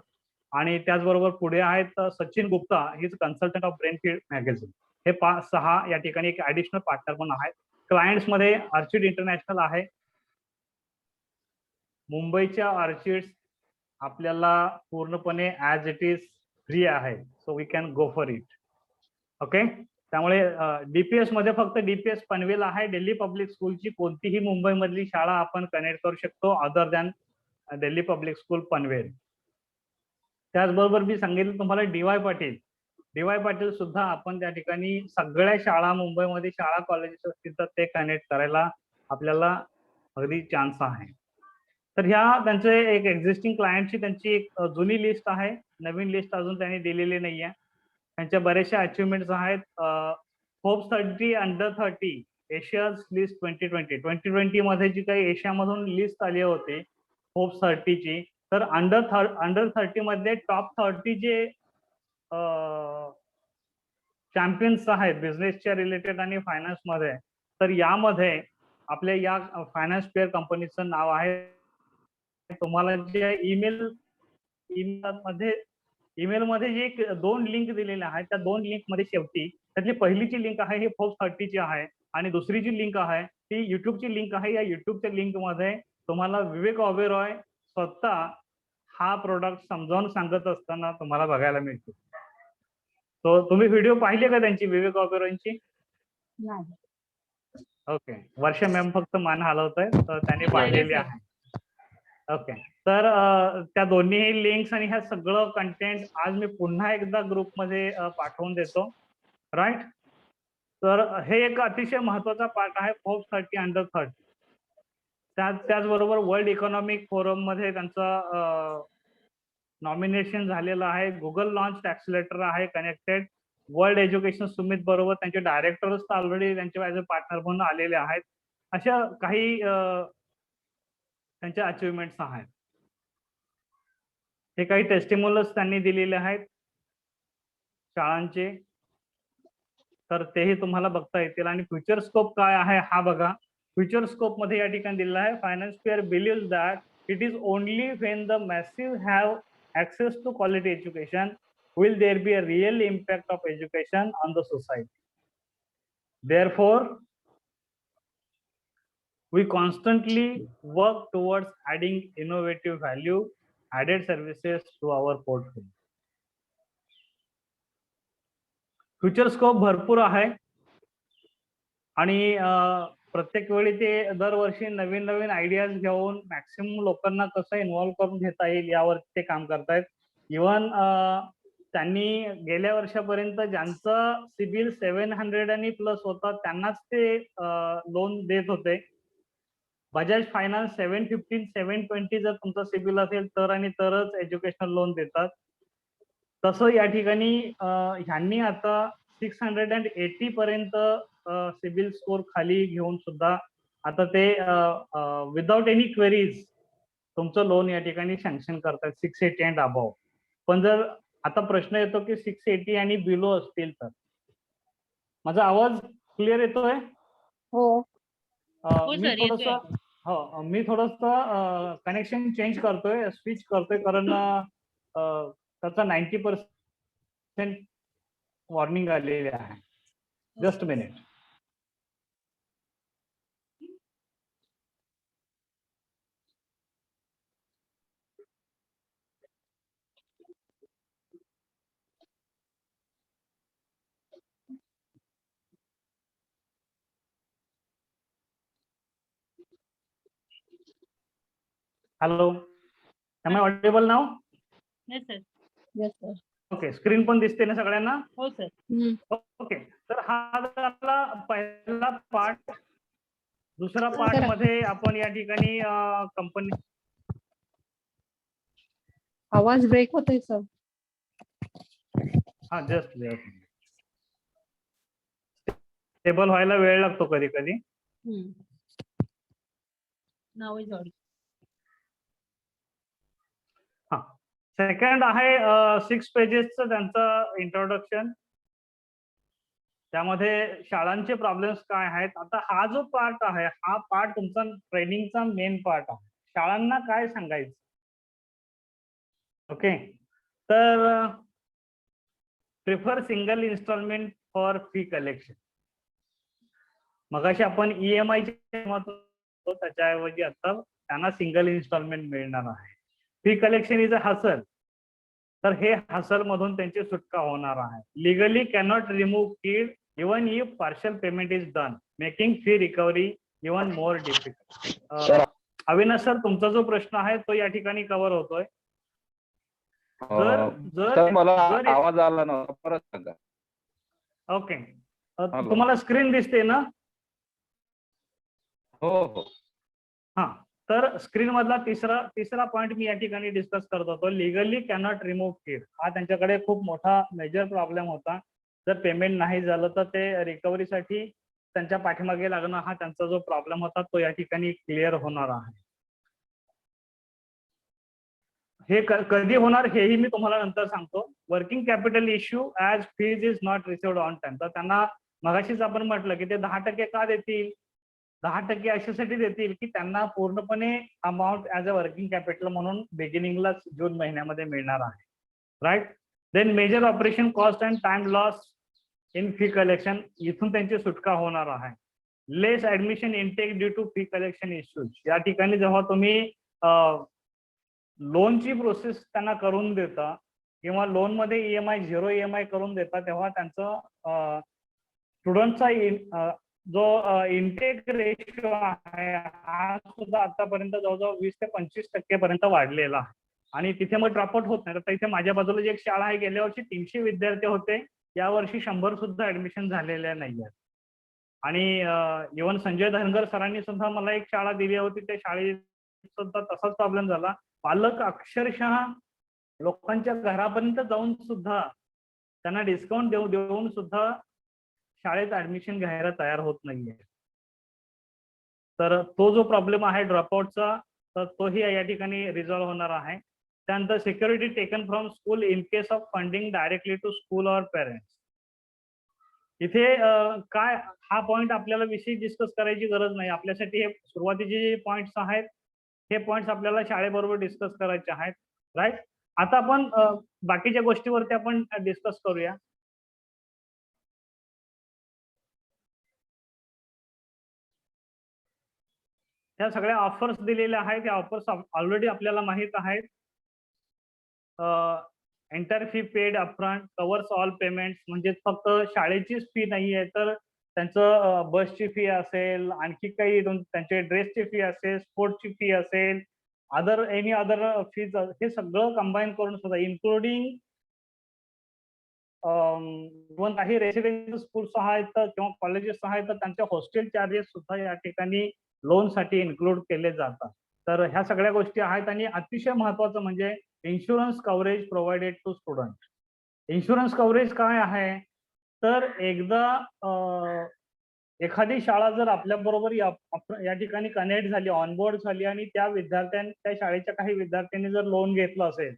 आणि त्याचबरोबर पुढे आहेत Sachin Gupta, he is consultant of Brainfield magazine. हे 5-6 या ठिकाणी एक ऍडिशनल पार्टनर पण आहेत. क्लायंट्स मध्ये आर्चिड इंटरनॅशनल आहे. मुंबईच्या आर्चिड्स आपल्याला पूर्णपणे ऍज इट इज फ्री आहे. So we can go for it. Okay, त्यामुळे डीपीएस मध्ये फक्त डीपीएस पनवेल आहे. दिल्ली पब्लिक स्कूलची कोणतीही मुंबईमधली शाळा आपण कनेक्ट करू शकतो other than Delhi public school Panvel. त्याचबरोबर मी सांगितलं तुम्हाला DY पाटील सुद्धा आपण त्या ठिकाणी सगळ्या शाळा मुंबईमध्ये शाळा कॉलेजेस असतील तर ते कनेक्ट करायला आपल्याला अगदी चान्स आहे. तर ह्या त्यांचे एक एक्झिस्टिंग क्लायंटची त्यांची एक जुनी लिस्ट आहे. नवीन लिस्ट अजून त्यांनी दिलेली नाहीये. त्यांच्या बऱ्याचशा अचिव्हमेंट्स आहेत. फोर्ब्स 30 अंडर 30 एशियाज लिस्ट 2020 मध्ये जी काही एशियामधून लिस्ट आली होती फोर्ब्स 30 ची, तर अंडर 30 मध्ये टॉप 30 जे चॅम्पियन्स आहेत बिझनेसच्या रिलेटेड आणि फायनान्स मध्ये, तर यामध्ये आपल्या या फायनान्स पेअर कंपनीचं नाव आहे. तुम्हाला जे ईमेल मध्ये जे 2 लिंक दिलेल्या आहेत त्या 2 लिंक मध्ये शेवटी त्यातली पहिलीची लिंक आहे ही फोर्ब्स 30 ची आहे आणि दुसरी जी लिंक आहे ती युट्यूबची लिंक आहे. या युट्यूबच्या लिंक मध्ये तुम्हाला विवेक ओबेरॉय स्वतः हा प्रोडक्ट समजावून सांगत असताना तुम्हाला बघायला मिळतो. तो तुम्ही व्हिडिओ पाहिले का त्यांची विवेक ओबेरॉयची? नाही. ओके, वर्षा मॅम फक्त मान हलवत आहे तर त्यांनी पाहिलेली आहे. ओके, तर त्या दोन्ही लिंक्स आणि ह्या सगळं कंटेंट आज मी पुन्हा एकदा ग्रुपमध्ये पाठवून देतो. राईट, तर हे एक अतिशय महत्वाचा पार्ट आहे फोर्ब्स 30 अंडर 30. त्याचबरोबर वर्ल्ड इकॉनॉमिक फोरम मध्ये त्यांचं नॉमिनेशन झालेलं आहे. गुगल लॉन्च ऍक्सिलेटर आहे कनेक्टेड. वर्ल्ड एज्युकेशन सुमित बरोबर त्यांचे डायरेक्टर्स ऑलरेडी त्यांचे ऍज अ पार्टनर म्हणून आलेले आहेत. अशा काही त्यांच्या अचिव्हमेंट्स आहेत. हे काही टेस्टिमोनियल्स त्यांनी दिलेले आहेत शाळांचे, तर तेही तुम्हाला बघता येतील. आणि फ्युचर स्कोप काय आहे हा बघा. फ्युचर स्कोप मध्ये या ठिकाणी दिलेला आहे finance peer believes that it is only when the massive have access to quality education will there be a real impact of education on the society. Therefore, we constantly work towards adding innovative value added services to our portfolio. Future scope भरपूर आहे आणि प्रत्येक वेळी ते दरवर्षी नवीन नवीन ideas घेऊन maximum लोकांना कसं इन्व्हॉल्व्ह करून घेता येईल यावर ते काम करतायत. इव्हन त्यांनी गेल्या वर्षापर्यंत ज्यांचं सिबिल 700 आणि प्लस होता त्यांनाच ते लोन देत होते. बजाज फायनान्स 715, 720 जर तुमचा सिबिल असेल तर आणि तरच एज्युकेशनल लोन देतात. तसं या ठिकाणी ह्यांनी आता 680 पर्यंत सिबिल स्कोर खाली घेऊन सुद्धा आता ते विदाउट एनी क्वेरीज तुमचं लोन या ठिकाणी सँक्शन करतात 680 अँड अबव्ह. पण जर आता प्रश्न येतो की 680 आणि बिलो असतील तर. माझा आवाज क्लिअर येतोय? हो. मी थोडस कनेक्शन चेंज करतोय, स्विच करतोय, कारण त्याचा 90% वॉर्निंग आलेली आहे. Just minute. Hello, am I audible now? नाही sir. Yes sir. Okay, screen पण दिसते ना सगळ्यांना? हो सर. ओके, तर हा झाला पहिला पार्ट. दुसरा पार्ट सर. मध्ये आपण या ठिकाणी कंपनी, आवाज ब्रेक होतोय सर. हा जस्ट स्टेबल व्हायला वेळ लागतो कधी कधी. नाव इज ऑडिओ. हा, सेकंड आहे 6 पेजेसचं त्यांचं इंट्रोडक्शन. त्यामध्ये शाळांचे प्रॉब्लेम्स काय आहेत. आता हा जो पार्ट आहे, हा पार्ट तुमचा ट्रेनिंगचा मेन पार्ट आहे. शाळांना काय सांगायचं. ओके, तर prefer single instalment for fee collection. मगाशी आपण EMI त्याच्याऐवजी आता त्यांना सिंगल इन्स्टॉलमेंट मिळणार आहे. Fee collection is a hustle. तर हे हसल मधून त्यांची सुटका होणार आहे. Legally cannot remove kid even if partial payment is done, making fee recovery even more difficult. Avinash sir, तुमचा जो प्रश्न आहे तो या ठिकाणी कव्हर होतोय. सर मला आवाज आला नव्हता, परत सांगा. ओके, तुम्हाला स्क्रीन दिसते ना? हो हो. हा, तर स्क्रीन मधला तिसरा पॉइंट मी या ठिकाणी डिस्कस करत होतो. लिगली कॅनॉट रिमूव्ह किड. हा त्यांच्याकडे खूप मोठा मेजर प्रॉब्लेम होता. जर पेमेंट नाही झालं तर ते रिकव्हरीसाठी त्यांच्या पाठीमागे लागणं, हा त्यांचा जो प्रॉब्लेम होता तो या ठिकाणी क्लिअर होणार आहे. हे कधी होणार हेही मी तुम्हाला नंतर सांगतो. Working capital issue as fees is not received on time. तर त्यांना मगाशीच आपण म्हटलं की ते 10% का देतील. 10% अशासाठी देतील की त्यांना पूर्णपणे amount as a working capital म्हणून बिगिनिंगला जून महिन्यामध्ये मिळणार आहे. Right. Then major operation cost and time loss in fee collection. इथून त्यांची सुटका होणार आहे. Less admission intake due to fee collection issues. या ठिकाणी जेव्हा तुम्ही लोनची प्रोसेस त्यांना करून देता किंवा लोन मध्ये EMI 0 EMI करून देता, तेव्हा त्यांचं स्टुडंटचा जो इनटेक रेशो आहे हा सुद्धा आतापर्यंत जवळजवळ 20 ते 25% पर्यंत वाढलेला आहे. आणि तिथे मग ड्रॉपआउट होत नाही. तर इथे माझ्या बाजूला जी एक शाळा आहे, गेल्या वर्षी 300 विद्यार्थी होते, यावर्षी 100 सुद्धा ऍडमिशन झालेल्या नाही आहेत. आणि इव्हन संजय धनगर सरांनी सुद्धा मला एक शाळा दिली होती, त्या शाळेत सुद्धा तसाच प्रॉब्लेम झाला. पालक अक्षरशः लोकांच्या घरापर्यंत जाऊन सुद्धा त्यांना डिस्काउंट देऊन सुद्धा शाळेत ऍडमिशन घ्यायला तयार होत नाहीये. तर तो जो प्रॉब्लेम आहे ड्रॉपआउटचा, तर तोही या ठिकाणी रिझॉल्व्ह होणार आहे. त्यानंतर security taken from school in case of funding directly to school or parents. इथे काय हा पॉइंट आपल्याला विशेष डिस्कस करायची गरज नाही. आपल्यासाठी हे सुरुवातीचे जे पॉइंट्स आहेत हे पॉइंट्स आपल्याला शाळेबरोबर डिस्कस करायचे आहेत. राईट. आता आपण बाकीच्या गोष्टीवरती आपण डिस्कस करूया. ह्या सगळ्या ऑफर्स दिलेल्या आहेत. या ऑफर्स ऑलरेडी आपल्याला माहित आहेत. Entire fee paid upfront covers all payments. म्हणजे फक्त शाळेचीच फी नाही आहे, तर त्यांचं बसची फी असेल, आणखी काही त्यांचे ड्रेसची फी असेल, स्पोर्टची फी असेल, एनी अदर फीज, हे सगळं कंबाईन करून सुद्धा इन्क्लुडिंग इव्हन काही रेसिडेन्शियल स्कूल्स आहेत किंवा कॉलेजेस आहेत तर त्यांचे हॉस्टेल चार्जेस सुद्धा या ठिकाणी लोन साठी इन्क्लूड केले जातात. तर ह्या सगळ्या गोष्टी आहेत. आणि अतिशय महत्वाचं म्हणजे insurance coverage provided to student. Insurance coverage काय आहे, तर एकदा एखादी शाळा जर आपल्या बरोबर या ठिकाणी कनेक्ट झाली, ऑनबोर्ड झाली आणि त्या शाळेच्या काही विद्यार्थ्यांनी जर लोन घेतलं असेल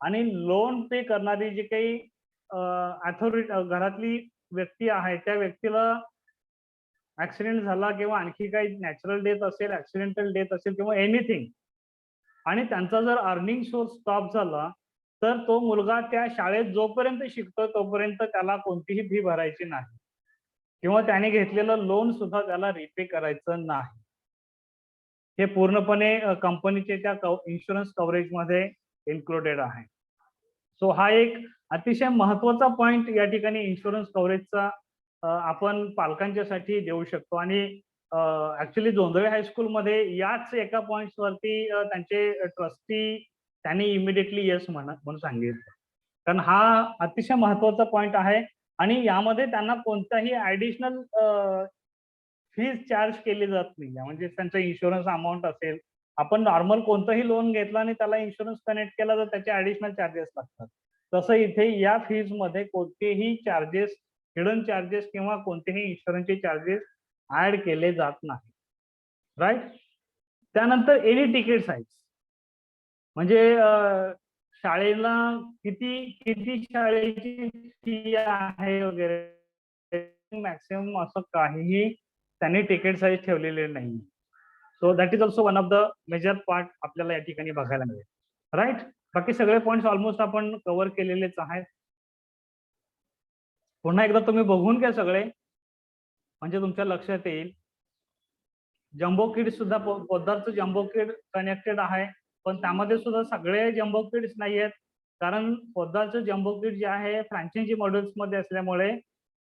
आणि लोन पे करणारी जी काही अथॉरिटी घरातली व्यक्ती आहे, त्या व्यक्तीला ऍक्सिडेंट झाला किंवा आणखी काही नॅचरल डेथ असेल, ऍक्सिडेंटल डेथ असेल किंवा एनिथिंग, आणि त्यांचा जर अर्निंग सोर्स स्टॉप झाला, तर तो मुलगा त्या शाळेत जोपर्यंत शिकतो तोपर्यंत त्याला कोणतीही फी भरायची नाही किंवा त्याने घेतलेलं लोन सुद्धा त्याला रिपे करायचं नाही. हे पूर्णपणे कंपनीचे त्या इन्शुरन्स कव्हरेज मध्ये इन्क्लुडेड आहे. सो हा एक अतिशय महत्वाचा पॉइंट या ठिकाणी इन्शुरन्स कव्हरेजचा आपण पालकांच्यासाठी देऊ शकतो. आणि ऍक्च्युली जोंधळे हायस्कूलमध्ये याच एका पॉइंट्स वरती त्यांचे ट्रस्टी त्यांनी इमिडिएटली येस म्हणून सांगितलं, कारण हा अतिशय महत्वाचा पॉइंट आहे आणि यामध्ये त्यांना कोणताही ऍडिशनल फीज चार्ज केली जात नाही. म्हणजे त्यांचा इन्शुरन्स अमाऊंट असेल, आपण नॉर्मल कोणतंही लोन घेतला आणि त्याला इन्शुरन्स कनेक्ट केला तर त्याचे ऍडिशनल चार्जेस लागतात. तसं इथे या फीज मध्ये कोणतेही चार्जेस, हिडन चार्जेस किंवा कोणतेही इन्शुरन्सचे चार्जेस ऍड केले जात नाही. राईट. त्यानंतर एनी तिकीट साईज, म्हणजे शाळेला किती शाळेची फी आहे वगैरे, मॅक्सिमम असं काहीही त्यांनी तिकीट साईज ठेवलेले नाही. So that is also one of the major part आपल्याला या ठिकाणी बघायला मिळेल. राईट. बाकी सगळे पॉइंट्स ऑलमोस्ट आपण कव्हर केलेलेच आहेत. पुन्हा एकदा तुम्ही बघून घ्या सगळे, म्हणजे तुमच्या लक्षात येईल. जम्बो किड्स सुद्धा पोद्दारचं जम्बो किड कनेक्टेड आहे, पण त्यामध्ये सुद्धा सगळे जम्बो किड्स नाही आहेत, कारण पोद्दारचं जम्बो किड जे आहे फ्रँचायझी मॉडेल्स मध्ये असल्यामुळे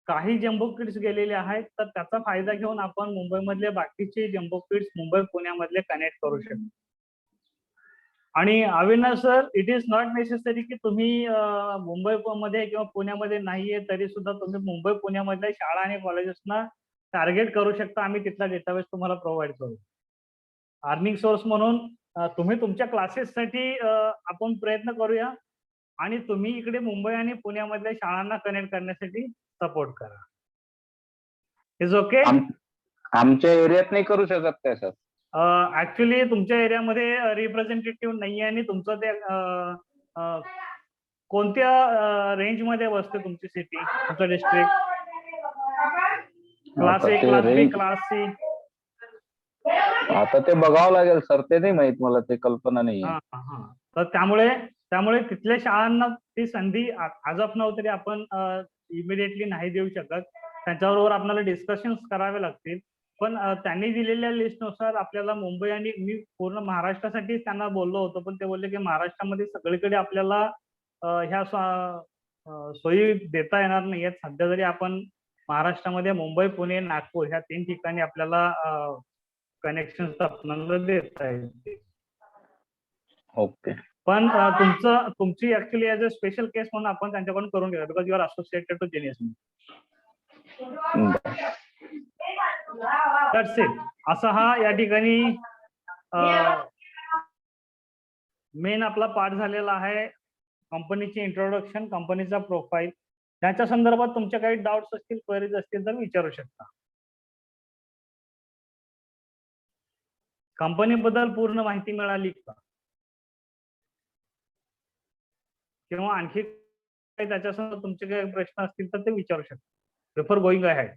काही जम्बो किड्स गेलेले आहेत, तर त्याचा फायदा घेऊन आपण मुंबईमधले बाकीचे जम्बो किड्स मुंबई पुण्यामधले कनेक्ट करू शकतो. आणि Avinash sir, it is not necessary की तुम्ही मुंबईमध्ये किंवा पुण्यामध्ये नाहीये तरी सुद्धा तुम्ही मुंबई पुण्यामधल्या शाळा आणि कॉलेजेसना टार्गेट करू शकता. आम्ही तिथला डेटाबेस तुम्हाला प्रोव्हाइड करू. अर्निंग सोर्स म्हणून तुम्ही तुमच्या क्लासेससाठी आपण प्रयत्न करूया आणि तुम्ही इकडे मुंबई आणि पुण्यामधल्या शाळांना कनेक्ट करण्यासाठी सपोर्ट करा. Is okay. आमच्या एरियात नाही करू शकत काय सर? ऍक्च्युली तुमच्या एरियामध्ये रिप्रेझेंटेटिव्ह नाहीये आणि तुमचं ते कोणत्या रेंज मध्ये बसते तुमची सिटी, तुमचं district? Class A, class B, class C? आता ते बघावं लागेल सर, ते नाही माहित मला, ते कल्पना नाही. तर त्यामुळे तिथल्या शाळांना ती संधी आज ऑफ नाव तरी आपण इमिडिएटली नाही देऊ शकत. त्यांच्याबरोबर आपल्याला डिस्कशन्स करावे लागतील. पण त्यांनी दिलेल्या लिस्टनुसार आपल्याला मुंबई आणि मी पूर्ण महाराष्ट्रासाठी त्यांना बोललो होतो, पण ते बोलले की महाराष्ट्रामध्ये सगळीकडे आपल्याला ह्या सोयी देता येणार नाहीयेत. सध्या जरी आपण महाराष्ट्रामध्ये मुंबई, पुणे, नागपूर ह्या 3 ठिकाणी आपल्याला कनेक्शन आपल्याला देता येते. ओके. पण तुमची actually as a special case म्हणून आपण त्यांच्याकडून करून घेऊया, because you are associated to Genius. That's it. असा हा या ठिकाणी मेन आपला पार्ट झालेला आहे. कंपनीची इंट्रोडक्शन, कंपनीचा प्रोफाईल. त्याच्या संदर्भात तुमच्या काही डाऊट्स असतील, क्वेरीज असतील तर विचारू शकता. कंपनीबद्दल पूर्ण माहिती मिळाली का, किंवा आणखी काही त्याच्यासंदर्भात तुमचे काही प्रश्न असतील तर ते विचारू शकता. Before going ahead.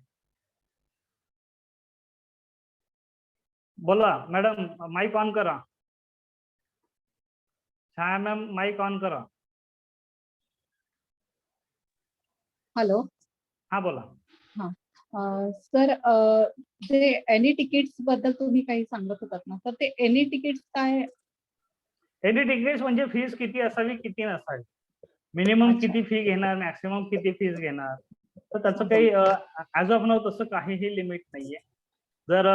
बोला मॅडम, माईक ऑन करा. छाया मॅम, माईक ऑन करा. हॅलो. हा बोला. सर, जे एनी तिकीट्स बद्दल तुम्ही काही सांगत होतात ना, तर ते एनी तिकीट्स काय? एनी तिकीट्स म्हणजे फीस किती असावी, किती नसावी, मिनिमम किती फी घेणार, मॅक्सिमम किती फीस घेणार, तर त्याचं काही ऍज ऑफ नाव तसं काहीही लिमिट नाहीये. जर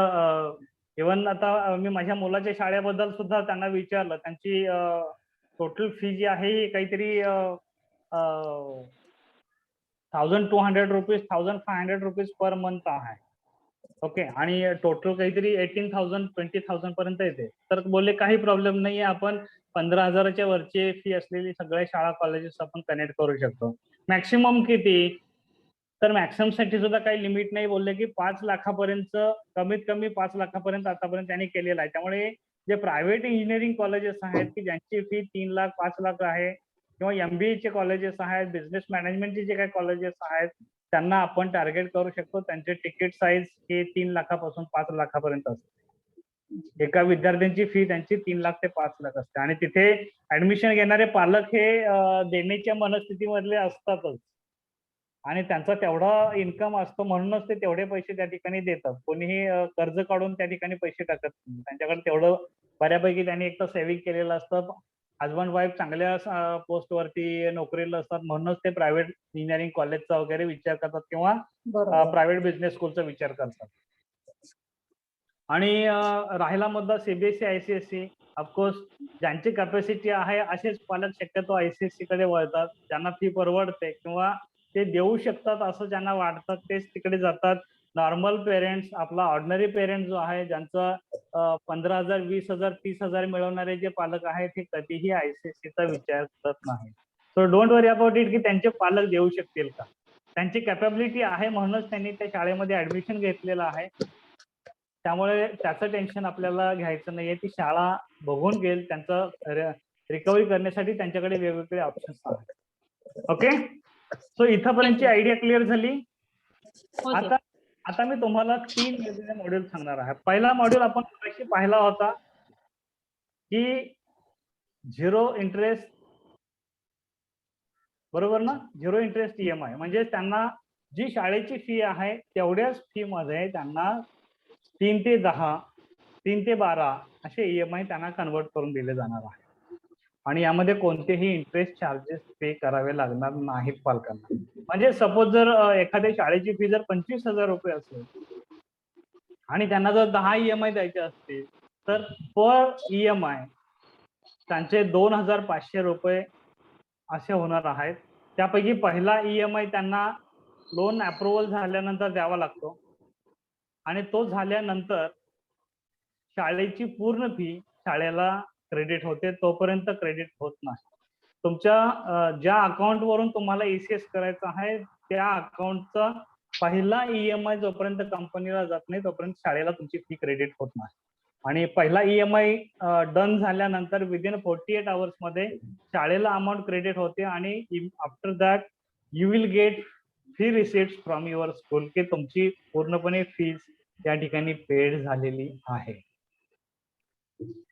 इव्हन आता मी माझ्या मुलाच्या शाळेबद्दल सुद्धा त्यांना विचारलं, त्यांची टोटल फी जी आहे काहीतरी 1200 रुपीज, 1500 रुपीज पर मंथ आहे. ओके. आणि टोटल काहीतरी 18,000 20,000 पर्यंत येते. तर बोलले काही प्रॉब्लेम नाहीये, आपण 15,000च्या वरची फी असलेली सगळ्या शाळा कॉलेजेस आपण कनेक्ट करू शकतो. मॅक्सिमम किती, तर मॅक्सिमम साठी सुद्धा काही लिमिट नाही. बोलले की 5 लाखापर्यंत, कमीत कमी 5 लाखापर्यंत आतापर्यंत त्यांनी केलेलं आहे. त्यामुळे जे प्रायव्हेट इंजिनिअरिंग कॉलेजेस आहेत की ज्यांची फी 3 लाख 5 लाख आहे, किंवा MBA चे कॉलेजेस आहेत, बिझनेस मॅनेजमेंटचे जे काही कॉलेजेस आहेत, त्यांना आपण टार्गेट करू शकतो. त्यांचे तिकीट साईज हे 3 लाखापासून 5 लाखापर्यंत असते. एका विद्यार्थ्यांची फी त्यांची 3 लाख ते 5 लाख असते. आणि तिथे ऍडमिशन घेणारे पालक हे देण्याच्या मनस्थितीमधले असतातच, आणि त्यांचा तेवढा इन्कम असतो, म्हणूनच ते तेवढे पैसे त्या ठिकाणी देतात. कोणीही कर्ज काढून त्या ठिकाणी पैसे टाकत नाही. त्यांच्याकडे तेवढं बऱ्यापैकी त्यांनी एक तर सेव्हिंग केलेलं असतं. हजबंड वाईफ चांगल्या पोस्ट वरती नोकरीला असतात, म्हणूनच ते प्रायव्हेट इंजिनिअरिंग कॉलेजचा वगैरे विचार करतात, किंवा प्रायव्हेट बिझनेस स्कूलचा विचार करतात. आणि राहिला मुद्दा सीबीएसई आयसीएसई, ऑफकोर्स ज्यांची कॅपॅसिटी आहे असेच पालक शक्यतो आयसीएसई कडे वळतात, ज्यांना फी परवडते किंवा ते देऊ शकतात असं ज्यांना वाटतात तेच तिकडे जातात. नॉर्मल पेरेंट्स, आपला ऑर्डिनरी पेरेंट जो आहे, ज्यांचं 15,000, 20,000, 30,000 मिळवणारे जे पालक आहेत हे कधीही आयसीएसईचा विचार करत नाही. So don't worry about it की त्यांचे पालक देऊ शकतील का. त्यांची कॅपॅबिलिटी आहे म्हणूनच त्यांनी त्या शाळेमध्ये ऍडमिशन घेतलेलं आहे. त्यामुळे त्याचं टेन्शन आपल्याला घ्यायचं नाहीये. ती शाळा बघून घेईल, त्यांचं रिकव्हरी करण्यासाठी त्यांच्याकडे वेगवेगळे ऑप्शन्स आहेत. ओके, सो इथपर्यंतची आयडिया क्लिअर झाली. हो सर. आता मी तुम्हाला 3 वेगवेगळे मॉड्यूल सांगणार आहे. पहिला मॉड्यूल आपण मगाशी पाहिला होता की 0 इंटरेस्ट, बरोबर ना, 0 इंटरेस्ट ईएमआय, म्हणजे त्यांना जी शाळेची फी आहे तेवढ्याच फी मध्ये त्यांना 3 ते 10, 3 ते 12 असे ईएमआय त्यांना कन्वर्ट करून दिले जाणार आहे. आणि यामध्ये कोणतेही इंटरेस्ट चार्जेस पे करावे लागणार नाहीत पालकांना. म्हणजे सपोज जर एखाद्या शाळेची फी जर 25,000 रुपये असेल आणि त्यांना जर 10 ईएमआय द्यायचे असतील तर पर ईएमआय त्यांचे 2,500 रुपये असे होणार आहेत. त्यापैकी पहिला ईएमआय त्यांना लोन अप्रुव्हल झाल्यानंतर द्यावा लागतो आणि तो झाल्यानंतर शाळेची पूर्ण फी शाळेला क्रेडिट होते, तोपर्यंत क्रेडिट होत नाही. तुमच्या ज्या अकाउंट वरून तुम्हाला ईसीएस करायचं आहे त्या अकाउंटचा पहिला ईएमआय जोपर्यंत कंपनीला जात नाही तोपर्यंत शाळेला तुमची फी क्रेडिट होत नाही. आणि पहिला ईएमआय डन झाल्यानंतर विदिन 48 आवर्स मध्ये शाळेला अमाऊंट क्रेडिट होते आणि after that you will get fee receipts from your school की तुमची पूर्णपणे फीज त्या ठिकाणी पेड झालेली आहे.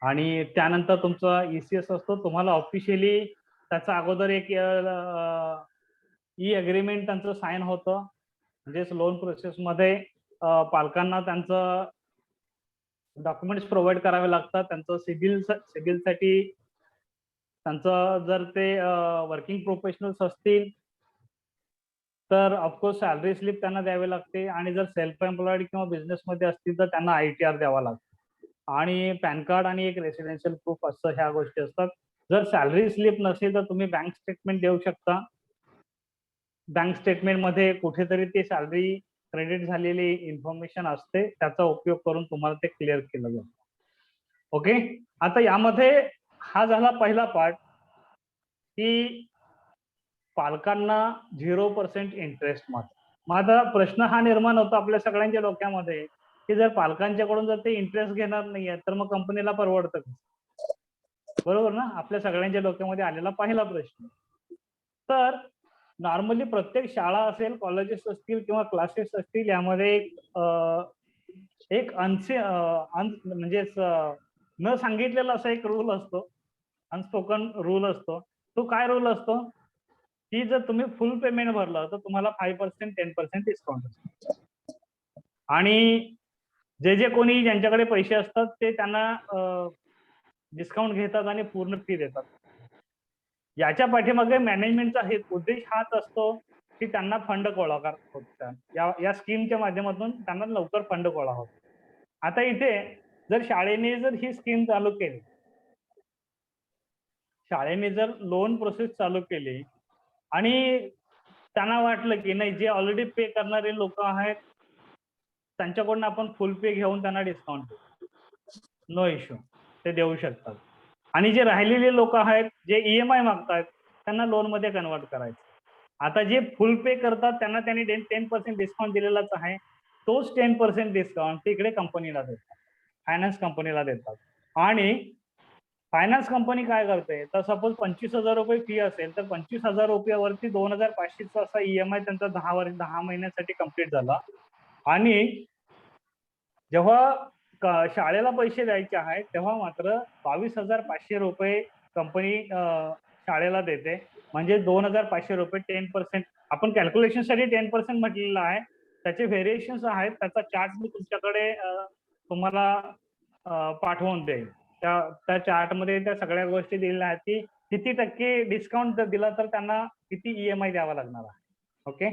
आणि त्यानंतर तुमचा ईसीएस असतो. तुम्हाला ऑफिशियली त्याचा अगोदर एक ई अग्रीमेंट त्यांचं साइन होतं, म्हणजेच लोन प्रोसेस मध्ये पालकांना त्यांचं डॉक्युमेंट्स प्रोव्हाइड करावे लागतात. त्यांचं सिबिलसाठी त्यांचं जर ते वर्किंग प्रोफेशनल्स असतील तर ऑफकोर्स सॅलरी स्लिप त्यांना द्यावी लागते आणि जर सेल्फ एम्प्लॉईड किंवा बिझनेसमध्ये असतील तर त्यांना ITR द्यावा लागतो आणि पॅन कार्ड आणि एक रेसिडेन्शियल प्रूफ असं ह्या गोष्टी असतात. जर सॅलरी स्लिप नसेल तर तुम्ही बँक स्टेटमेंट देऊ शकता. बँक स्टेटमेंट मध्ये कुठेतरी ती सॅलरी क्रेडिट झालेली इन्फॉर्मेशन असते, त्याचा उपयोग करून तुम्हाला ते क्लिअर केलं जातं. ओके, आता यामध्ये हा झाला पहिला पार्ट की पालकांना 0% इंटरेस्ट मध्ये. माझा प्रश्न हा निर्माण होतो आपल्या सगळ्यांच्या डोक्यामध्ये की जर पालकांच्याकडून जर ते इंटरेस्ट घेणार नाहीये तर मग कंपनीला परवडतं का, बरोबर ना. आपल्या सगळ्यांच्या डोक्यामध्ये आलेला पहिला प्रश्न. तर नॉर्मली प्रत्येक शाळा असेल, कॉलेजेस असतील किंवा क्लासेस असतील यामध्ये एक म्हणजेच न सांगितलेला असा एक रूल असतो, अनस्पोकन रूल असतो. तो काय रूल असतो की जर तुम्ही फुल पेमेंट भरलं तर तुम्हाला 5%, 10% डिस्काउंट असतो. आणि जे कोणी ज्यांच्याकडे पैसे असतात ते त्यांना डिस्काउंट घेतात आणि पूर्ण फी देतात. याच्या पाठीमागे मॅनेजमेंटचा उद्देश हाच असतो की त्यांना फंड गोळा होतात. या स्कीमच्या माध्यमातून त्यांना लवकर फंड गोळा होतो. आता इथे जर शाळेने जर ही स्कीम चालू केली, शाळेने जर लोन प्रोसेस चालू केली आणि त्यांना वाटलं की नाही जे ऑलरेडी पे करणारे लोक आहेत त्यांच्याकडून आपण फुल पे घेऊन त्यांना डिस्काउंट देऊ, नो इश्यू, ते देऊ शकतात. आणि जे राहिलेले लोक आहेत जे EMI मागतात त्यांना लोन मध्ये कन्वर्ट करायचं. आता जे फुल पे करतात त्यांना त्यांनी 10% डिस्काउंट दिलेलाच आहे. तोच 10% डिस्काउंट तिकडे कंपनीला देतात, फायनान्स कंपनीला देतात. आणि फायनान्स कंपनी काय करते तर सपोज 25,000 रुपये फी असेल तर 25,000 रुपयावरती 2,500चा असा EMI त्यांचा 10 महिन्यासाठी कम्प्लीट झाला. आणि जेव्हा शाळेला पैसे द्यायचे आहेत तेव्हा मात्र 22,500 रुपये कंपनी शाळेला देते. म्हणजे 2,500 रुपये 10%. आपण कॅल्क्युलेशनसाठी 10% म्हटलेलं आहे, त्याचे व्हेरिएशन्स आहेत, त्याचा चार्ट मी तुमच्याकडे तुम्हाला पाठवून देईल. त्या चार्टमध्ये त्या सगळ्या गोष्टी दिलेल्या आहेत की किती टक्के डिस्काउंट जर दिला तर त्यांना किती EMI द्यावा लागणार आहे. ओके,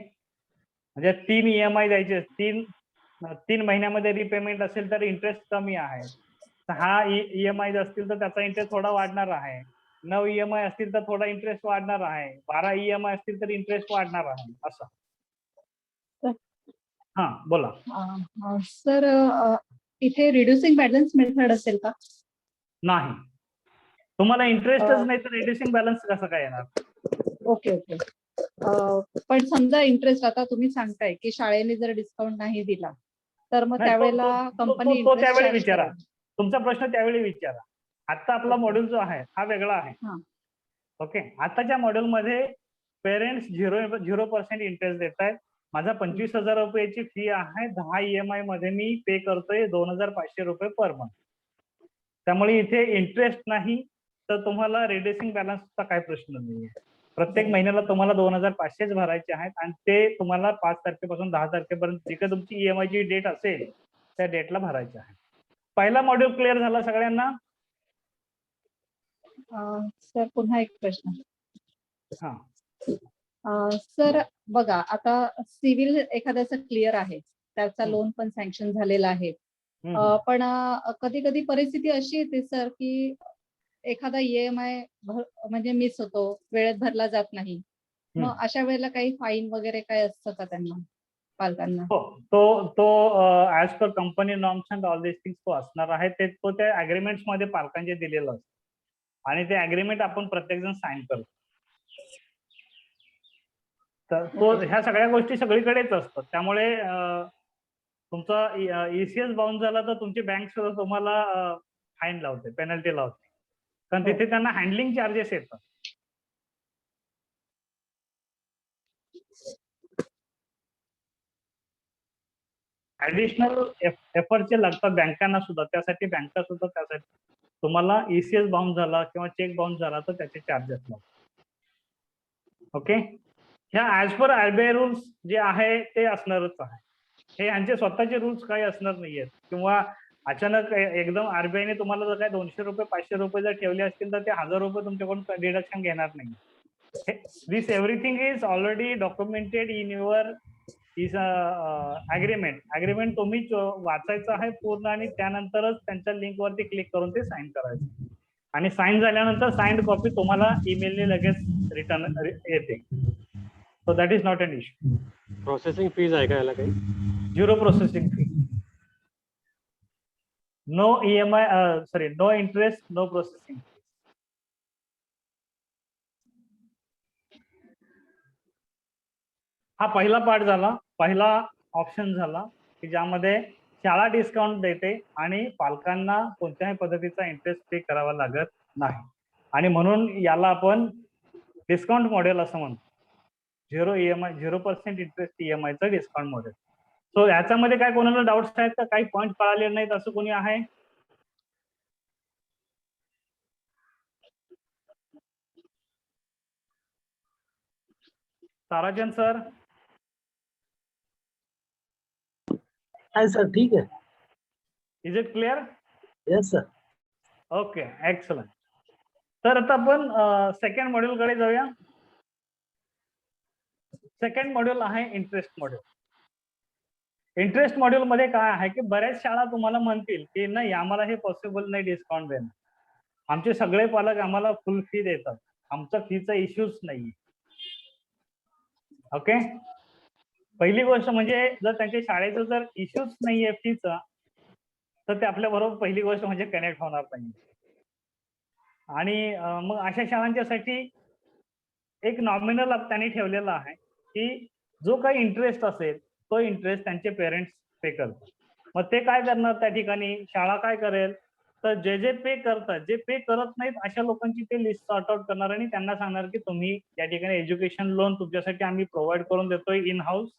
म्हणजे 3 EMI द्यायचे, 3 3 महिन्यामध्ये रिपेमेंट असेल तर इंटरेस्ट कमी आहे. 6 EMI असतील तर त्याचा इंटरेस्ट थोडा वाढणार आहे. 9 EMI असतील तर थोडा इंटरेस्ट वाढणार आहे. 12 EMI असतील तर इंटरेस्ट वाढणार आहे असं. हा बोला. सर इथे रिड्युसिंग बॅलन्स मेथड असेल का? नाही, तुम्हाला इंटरेस्टच नाही तर रिड्युसिंग बॅलन्स कसं काय येणार? Okay okay. पण समजा इंटरेस्ट आता तुम्ही सांगताय की शाळेने जर डिस्काउंट नाही दिला तर मग नाही, त्यावेळेला कंपनी तो त्यावेळी विचारा. तुमचा प्रश्न त्यावेळी विचारा. आता आपला मॉड्यूल जो आहे हा वेगळा आहे. ओके, आताच्या मॉड्यूल मध्ये पेरेंट्स 0% इंटरेस्ट देत आहेत. माझा 25,000 रुपयाची फी आहे. 10 EMI मध्ये मी पे करतोय 2,500 रुपये पर मंथ. त्यामुळे इथे इंटरेस्ट नाही तर तुम्हाला रिड्युसिंग बॅलन्सचा काय प्रश्न नाहीये. प्रत्येक महिन्याला तुम्हाला 2,500 भरायचे आहेत आणि ते तुम्हाला 5 तारखेपासून 10 तारखेपर्यंत जी काही तुमची EMI ची डेट असेल त्या डेटला भरायचे आहे. पहिला मॉड्यूल क्लिअर झाला सगळ्यांना? सर पुन्हा एक प्रश्न. हा सर बघा आता सिव्हिल एखाद्याचं क्लिअर आहे, त्याचा लोन पण सँक्शन झालेला आहे. पण कधी कधी परिस्थिती अशी येते सर की एखादा EMI म्हणजे मिस होतो, वेळेत भरला जात नाही. मग अशा वेळेला काही फाईन वगैरे काय असतं का त्यांना, पालकांना? तो as per company norms and all this things तो असणार आहे. ते तो त्या अग्रीमेंट्स मध्ये पालकांचे दिलेलं असतं आणि ते अग्रीमेंट आपण प्रत्येक जण साईन करतो. तर तो ह्या सगळ्या गोष्टी सगळीकडेच असतात. त्यामुळे तुमचा ECS बाउन्स झाला तर तुमची बँक सुद्धा तुम्हाला फाईन लावते, पेनल्टी लावते, कारण तिथे त्यांना हँडलिंग चार्जेस येतात. ऍडिशनल एफर्टचे लागतात बँकांना सुद्धा. त्यासाठी बँका सुद्धा त्यासाठी तुम्हाला ECS बाउन्स झाला किंवा चेक बाउन्स झाला तर त्याचे चार्जेस लागतात. ओके, ह्या ऍज पर RBI रूल्स जे आहे ते असणारच आहे. हे यांचे स्वतःचे रूल्स काही असणार नाहीयेत किंवा अचानक एकदम RBI ने तुम्हाला जर काय 200 रुपये 500 रुपये जर ठेवले असतील तर ते 1000 रुपये तुमच्याकडून डिडक्शन घेणार नाही. This everything is already documented in your is agreement तुम्ही वाचायचं आहे पूर्ण आणि त्यानंतरच त्यांच्या लिंक वरती क्लिक करून ते साईन करायचं आणि साईन झाल्यानंतर साइंड कॉपी तुम्हाला ईमेलने लगेच रिटर्न येते. So that is not an issue. Processing fees आहे का याला काही? 0 processing fee, no EMI, sorry, no interest, no processing. हा पहिला पार्ट झाला, पहिला ऑप्शन झाला की ज्यामध्ये शाळा डिस्काउंट देते आणि पालकांना कोणत्याही पद्धतीचा इंटरेस्ट पे करावा लागत नाही आणि म्हणून याला आपण डिस्काउंट मॉडेल असं म्हणतो. 0% इंटरेस्ट EMI चं डिस्काउंट मॉडेल. सो याच्यामध्ये काय कोणाला डाऊट्स आहेत का? काही पॉईंट कळाले नाहीत असं कोणी आहे? ताराचंद सर? हाय सर, ठीक है. Is it clear? Yes sir. Okay, excellent. तर आता आपण सेकंड मॉड्यूल कडे जाऊया. सेकंड मॉड्यूल आहे इंटरेस्ट मॉड्यूल. इंटरेस्ट मॉड्यूल मध्ये काय आहे की बऱ्याच शाळा तुम्हाला म्हणतील की नाही आम्हाला हे पॉसिबल नाही डिस्काउंट देणं, आमचे सगळे पालक आम्हाला फुल फी देतात, आमचा फीचा इश्यूच नाही. ओके, पहिली गोष्ट म्हणजे जर त्यांच्या शाळेचं जर इश्यूच नाहीये फीचा तर ते आपल्या बरोबर पहिली गोष्ट म्हणजे कनेक्ट होणार नाही. आणि मग अशा शाळांच्यासाठी एक नॉमिनल त्यांनी ठेवलेला आहे की जो काही इंटरेस्ट असेल तो इंटरेस्ट त्यांचे पेरेंट्स पे करतात. मग ते काय करणार त्या ठिकाणी, शाळा काय करेल तर जे जे पे करतात, जे पे करत नाहीत अशा लोकांची ते लिस्ट सॉर्ट आउट करणार आणि त्यांना सांगणार की तुम्ही या ठिकाणी एज्युकेशन लोन तुमच्यासाठी आम्ही प्रोव्हाइड करून देतोय इन हाऊस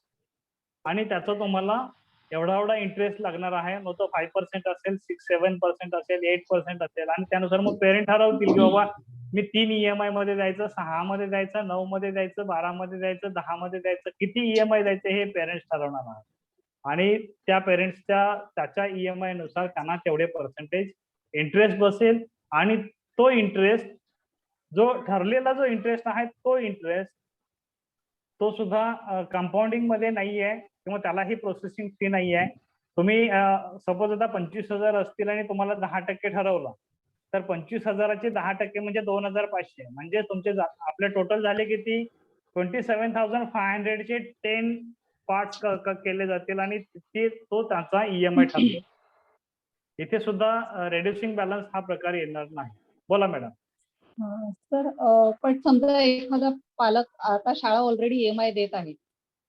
आणि त्याचा तुम्हाला एवढा एवढा इंटरेस्ट लागणार आहे. मग तो 5% असेल, 6-7% असेल, 8% असेल आणि त्यानुसार मग पेरेंट ठरवतील की बाबा मी 3 EMI मध्ये द्यायचं, 6 मध्ये द्यायचं, 9 मध्ये द्यायचं, 12 मध्ये द्यायचं, 10 मध्ये द्यायचं, किती EMI द्यायचे हे पेरेंट्स ठरवणार आहेत आणि त्या पेरेंट्सच्या त्याच्या EMI नुसार त्यांना तेवढे पर्सेंटेज इंटरेस्ट बसेल आणि तो इंटरेस्ट जो ठरलेला जो इंटरेस्ट आहे तो इंटरेस्ट तो सुद्धा कंपाऊंडिंग मध्ये नाहीये किंवा त्यालाही प्रोसेसिंग फी नाहीये. तुम्ही सपोज आता 25,000 असतील आणि तुम्हाला 10% ठरवलं, तर 25,000चे 10% म्हणजे 2,500, म्हणजे तुमचे आपले टोटल झाले किती? 27,500चे 10 पार्ट्स केले जातील आणि तो त्याचा EMI ठरतो. इथे सुद्धा रेड्युसिंग बॅलन्स हा प्रकार येणार नाही. बोला मॅडम. सर पण समजा एखादा पालक आता शाळा ऑलरेडी EMI देत आहे,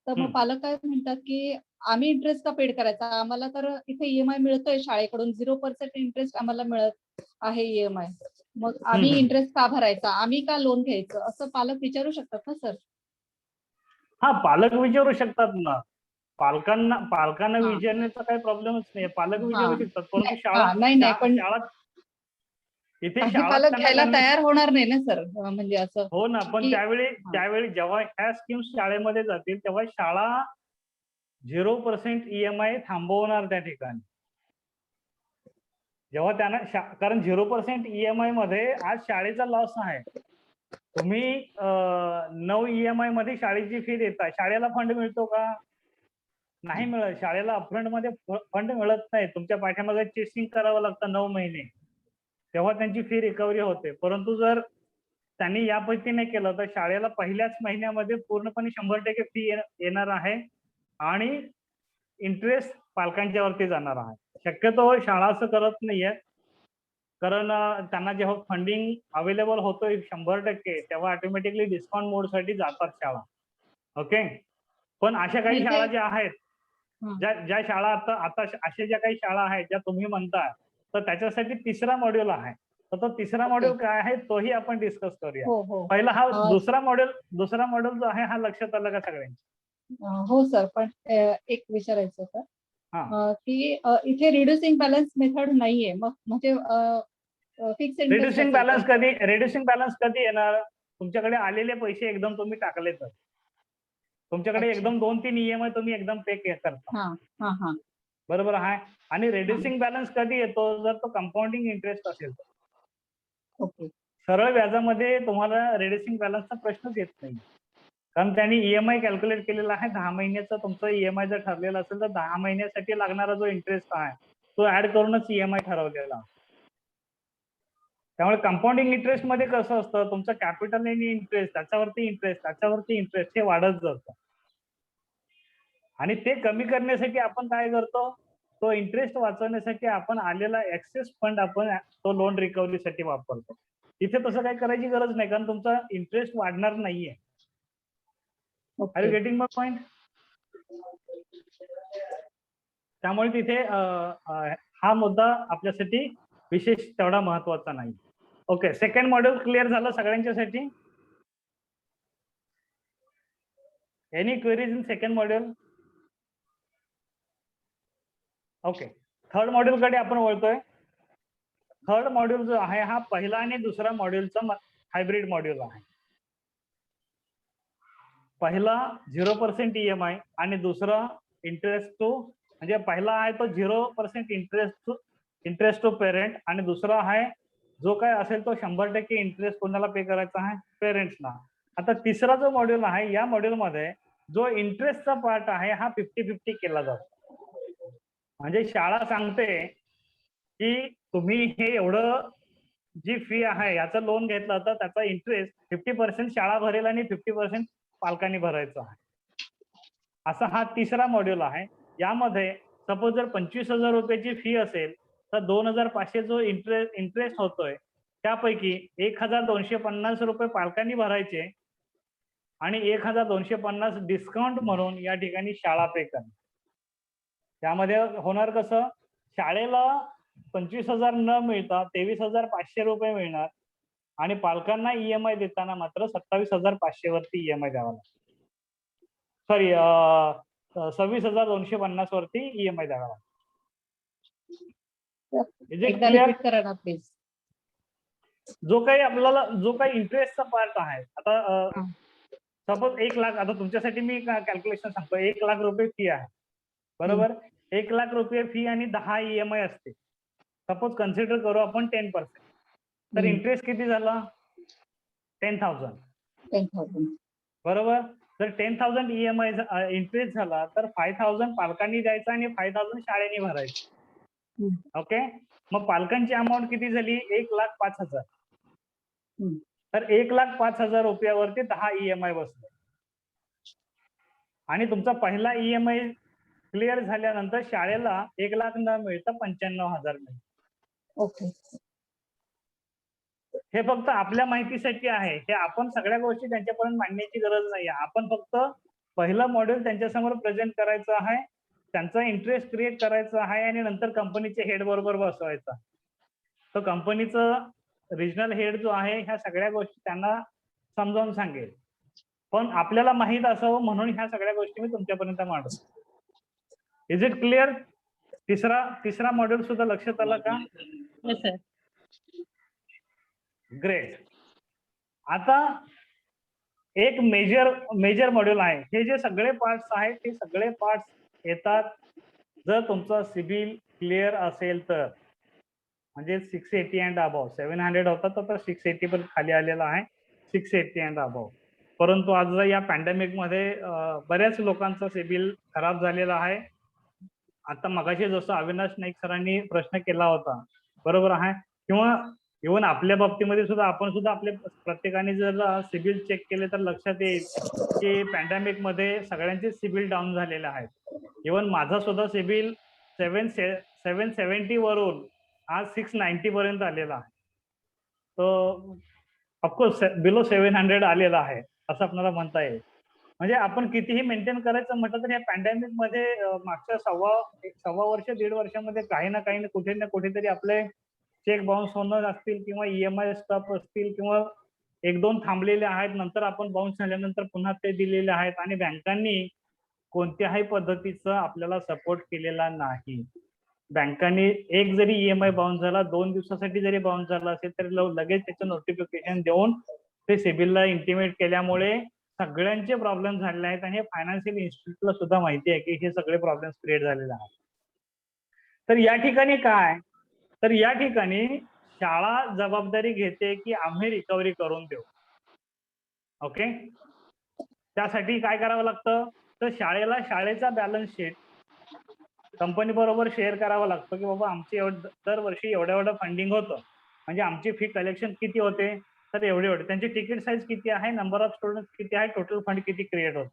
तर मग पालक काय म्हणतात की आम्ही इंटरेस्ट का पेड करायचा, आम्हाला तर इथे EMI मिळतोय शाळेकडून, 0% इंटरेस्ट आम्हाला मिळत आहे EMI, मग आम्ही इंटरेस्ट का भरायचा, आम्ही का लोन घ्यायचं, असं पालक विचारू शकतात ना सर? हा, पालक विचारू शकतात ना. पालकांना विचारण्याचा काही प्रॉब्लेमच नाही, पालक विचारू शकतात. परंतु नाही पण शाळा इथे काही शाळा पालक त्यांना घ्यायला convince- तयार होणार नाही ना सर, म्हणजे असं. हो ना, पण की- त्यावेळी जेव्हा ह्या स्कीम्स शाळेमध्ये जातील तेव्हा शाळा 0% EMI थांबवणार त्या ठिकाणी. जेव्हा त्यांना कारण 0% EMI मध्ये आज शाळेचा लॉस आहे. तुम्ही 9 EMI मध्ये शाळेची फी देताय, शाळेला फंड मिळतो का? नाही मिळत. शाळेला अपफ्रंट मध्ये फंड मिळत नाही. तुमच्या पाठीमागे चेसिंग करावं लागतं 9 महिने, तेव्हा त्यांची फी रिकव्हरी होते. परंतु जर त्यांनी या पद्धतीने केलं तर शाळेला पहिल्याच महिन्यामध्ये पूर्णपणे 100% फी येणार आहे आणि इंटरेस्ट पालकांच्या वरती जाणार आहे. शक्यतो शाळा असं करत नाहीये, कारण त्यांना जेव्हा फंडिंग अवेलेबल होतोय 100%, तेव्हा ऑटोमॅटिकली डिस्काउंट मोड साठी जातात शाळा. ओके, पण अशा काही शाळा ज्या आहेत, ज्या शाळा आता अशा ज्या काही शाळा आहेत ज्या तुम्ही म्हणता, तर त्याच्यासाठी तिसरा मॉड्यूल आहे. तर तो तिसरा मॉड्यूल काय आहे तोही आपण डिस्कस करूया. पहिला हा दुसरा मॉड्यूल जो आहे हा लक्षात आला का सगळ्यांच्या? हो सर, पण एक विचारायचं होतं की इथे रिड्युसिंग बॅलन्स मेथड नाहीये, मग म्हणजे फिक्स रिड्युसिंग बॅलन्स कधी येणार? तुमच्याकडे आलेले पैसे एकदम तुम्ही टाकले तर, तुमच्याकडे एकदम 2-3 EMI तुम्ही एकदम पे करता, बरोबर आहे. आणि रिड्युसिंग बॅलन्स कधी येतो? जर तो कंपाऊंडिंग इंटरेस्ट असेल तर. ओके. सरळ व्याजामध्ये तुम्हाला रिड्युसिंग बॅलन्सचा प्रश्नच येत नाही, कारण त्यांनी EMI कॅल्क्युलेट केलेला आहे. 10 महिन्याचा तुमचा EMI जर ठरलेला असेल तर 10 महिन्यासाठी लागणारा जो इंटरेस्ट आहे तो ऍड करूनच EMI ठरवलेला. त्यामुळे कंपाऊंडिंग इंटरेस्ट मध्ये कसं असतं, तुमचं कॅपिटल आणि इंटरेस्ट, त्याच्यावरती इंटरेस्ट हे वाढत जातं. आणि ते कमी करण्यासाठी आपण काय करतो, तो इंटरेस्ट वाचवण्यासाठी आपण आलेला एक्सेस फंड आपण तो लोन रिकव्हरीसाठी वापरतो. इथे तसं काही करायची गरज नाही, कारण तुमचा इंटरेस्ट वाढणार नाहीये. Are you getting my point? त्यामुळे तिथे हा मुद्दा आपल्यासाठी विशेष तेवढा महत्वाचा नाही. ओके, सेकंड मॉड्यूल क्लिअर झालं सगळ्यांच्यासाठी? Any queries in second module? Okay, third module कडे आपण वळतोय. थर्ड मॉड्यूल जो आहे हा पहिला आणि दुसरा मॉड्यूलचा हायब्रिड मॉड्यूल आहे. पहिला 0% EMI आणि दुसरा इंटरेस्ट टू, म्हणजे पहिला आहे तो 0% इंटरेस्ट टू पेरेंट, आणि दुसरा आहे जो काय असेल तो 100% इंटरेस्ट कोणाला पे करायचा आहे? पेरेंट्सला. आता तिसरा जो मॉड्यूल आहे, या मॉड्यूल मध्ये जो इंटरेस्टचा पार्ट आहे हा 50-50 केला जातो. म्हणजे शाळा सांगते की तुम्ही हे एवढं जी फी आहे याचं लोन घेतलं तर त्याचा इंटरेस्ट 50% शाळा भरेल आणि 50% पालकांनी भरायचा आहे. असा हा तिसरा मॉड्यूल आहे. यामध्ये सपोज जर 25,000 रुपयाची फी असेल तर 2,500 जो इंटरेस्ट होतोय त्यापैकी 1,250 रुपये पालकांनी भरायचे आणि 1,250 डिस्काउंट म्हणून या ठिकाणी शाळा पे करणार. त्यामध्ये होणार कसं, शाळेला 25,000 न मिळता 23,500 रुपये मिळणार आणि पालकांना EMI देताना मात्र 27,500 वरती EMI द्यावा लागतो. सॉरी, 26,250 वरती EMI द्यावा लागतो. जो काही इंटरेस्टचा पार्ट आहे, आता सपोज 1 लाख, आता तुमच्यासाठी मी कॅल्क्युलेशन सांगतो. 1 लाख रुपये फी आहे, बरोबर. 1 लाख रुपये फी आणि 10 EMI असते. सपोज कन्सिडर करू आपण 10%, तर इंटरेस्ट किती झाला? 10,000, बरोबर. जर 10,000 EMI इंटरेस्ट झाला तर 5,000 पालकांनी द्यायचा आणि 5,000 शाळेने भरायचं. ओके, मग पालकांची अमाऊंट किती झाली? 1,05,000. तर 1,05,000 रुपयावरती 10 EMI बसले आणि तुमचा पहिला EMI क्लिअर झाल्यानंतर शाळेला 1,00,000 न मिळता 95,000 मिळते. ओके. हे फक्त आपल्या माहितीसाठी आहे. हे आपण सगळ्या गोष्टी त्यांच्यापर्यंत मांडण्याची गरज नाही. आपण फक्त पहिलं मॉड्यूल त्यांच्यासमोर प्रेझेंट करायचं आहे, त्यांचा इंटरेस्ट क्रिएट करायचा आहे आणि नंतर कंपनीचे हेड बरोबर बसवायचा. तो कंपनीचं रिजनल हेड जो आहे ह्या सगळ्या गोष्टी त्यांना समजावून सांगेल. पण आपल्याला माहित असावं म्हणून ह्या सगळ्या गोष्टी मी तुमच्यापर्यंत मांडतो. Is it clear? तिसरा मॉड्यूल सुद्धा लक्षात आला का? हो सर. ग्रेट. आता एक मेजर मॉड्यूल आहे. हे जे सगळे पार्ट्स आहेत ते सगळे पार्ट्स येतात जर तुमचा सिबिल क्लिअर असेल तर, म्हणजे 680 अँड अबाव. 700 होता तर 680 पण खाली आलेला आहे, 680 अँड अबाव. परंतु आज या पॅन्डेमिक मध्ये बऱ्याच लोकांचा सिबिल खराब झालेला आहे. आता मगाशी जसं अविनाश नाईक सरांनी प्रश्न केला होता, बरोबर आहे, किंवा इव्हन आपल्या बाबतीमध्ये सुद्धा आपण सुद्धा आपल्या प्रत्येकाने जर सिबिल चेक केले तर लक्षात येईल की पॅन्डेमिक मध्ये सगळ्यांचे सिबिल डाऊन झालेले आहेत. इव्हन माझा सुद्धा सिबिल 770 वरून आज 690 पर्यंत आलेला आहे. तो ऑफकोर्स बिलो 700 आलेला आहे असं आपल्याला म्हणता येईल. म्हणजे आपण कितीही मेंटेन करायचं म्हटलं तर या पॅन्डेमिक मध्ये मागच्या सव्वा वर्ष 1.5 वर्षामध्ये काही ना काही कुठे ना कुठेतरी आपले चेक बाउन्स होणं असतील किंवा EMI स्टॉप असतील किंवा 1-2 थांबलेले आहेत, नंतर आपण बाउन्स झाल्यानंतर पुन्हा ते दिलेले आहेत आणि बँकांनी कोणत्याही पद्धतीचा आपल्याला सपोर्ट केलेला नाही. बँकांनी एक जरी EMI बाउन्स झाला, 2 दिवसासाठी जरी बाउन्स झाला असेल तरी लगेच त्याचं नोटिफिकेशन देऊन ते सिबिलला इंटिमेट केल्यामुळे सगळ्यांचे प्रॉब्लेम झालेले आहेत आणि फायनान्शियल इन्स्टिट्यूटला सुद्धा माहिती आहे की हे सगळे प्रॉब्लेम्स क्रिएट झालेले आहेत. तर या ठिकाणी काय, तर या ठिकाणी शाळा जबाबदारी घेते की आम्ही रिकव्हरी करून देऊ. ओके, त्यासाठी काय करावं लागतं, तर शाळेला शाळेचा बॅलन्स शीट कंपनी बरोबर शेअर करावा लागतो की बाबा आमचे दरवर्षी एवढं फंडिंग होतं, म्हणजे आमची फी कलेक्शन किती होते, तर एवढे त्यांची तिकीट साईज किती आहे, नंबर ऑफ स्टुडंट किती आहे, टोटल फंड किती क्रिएट होतं,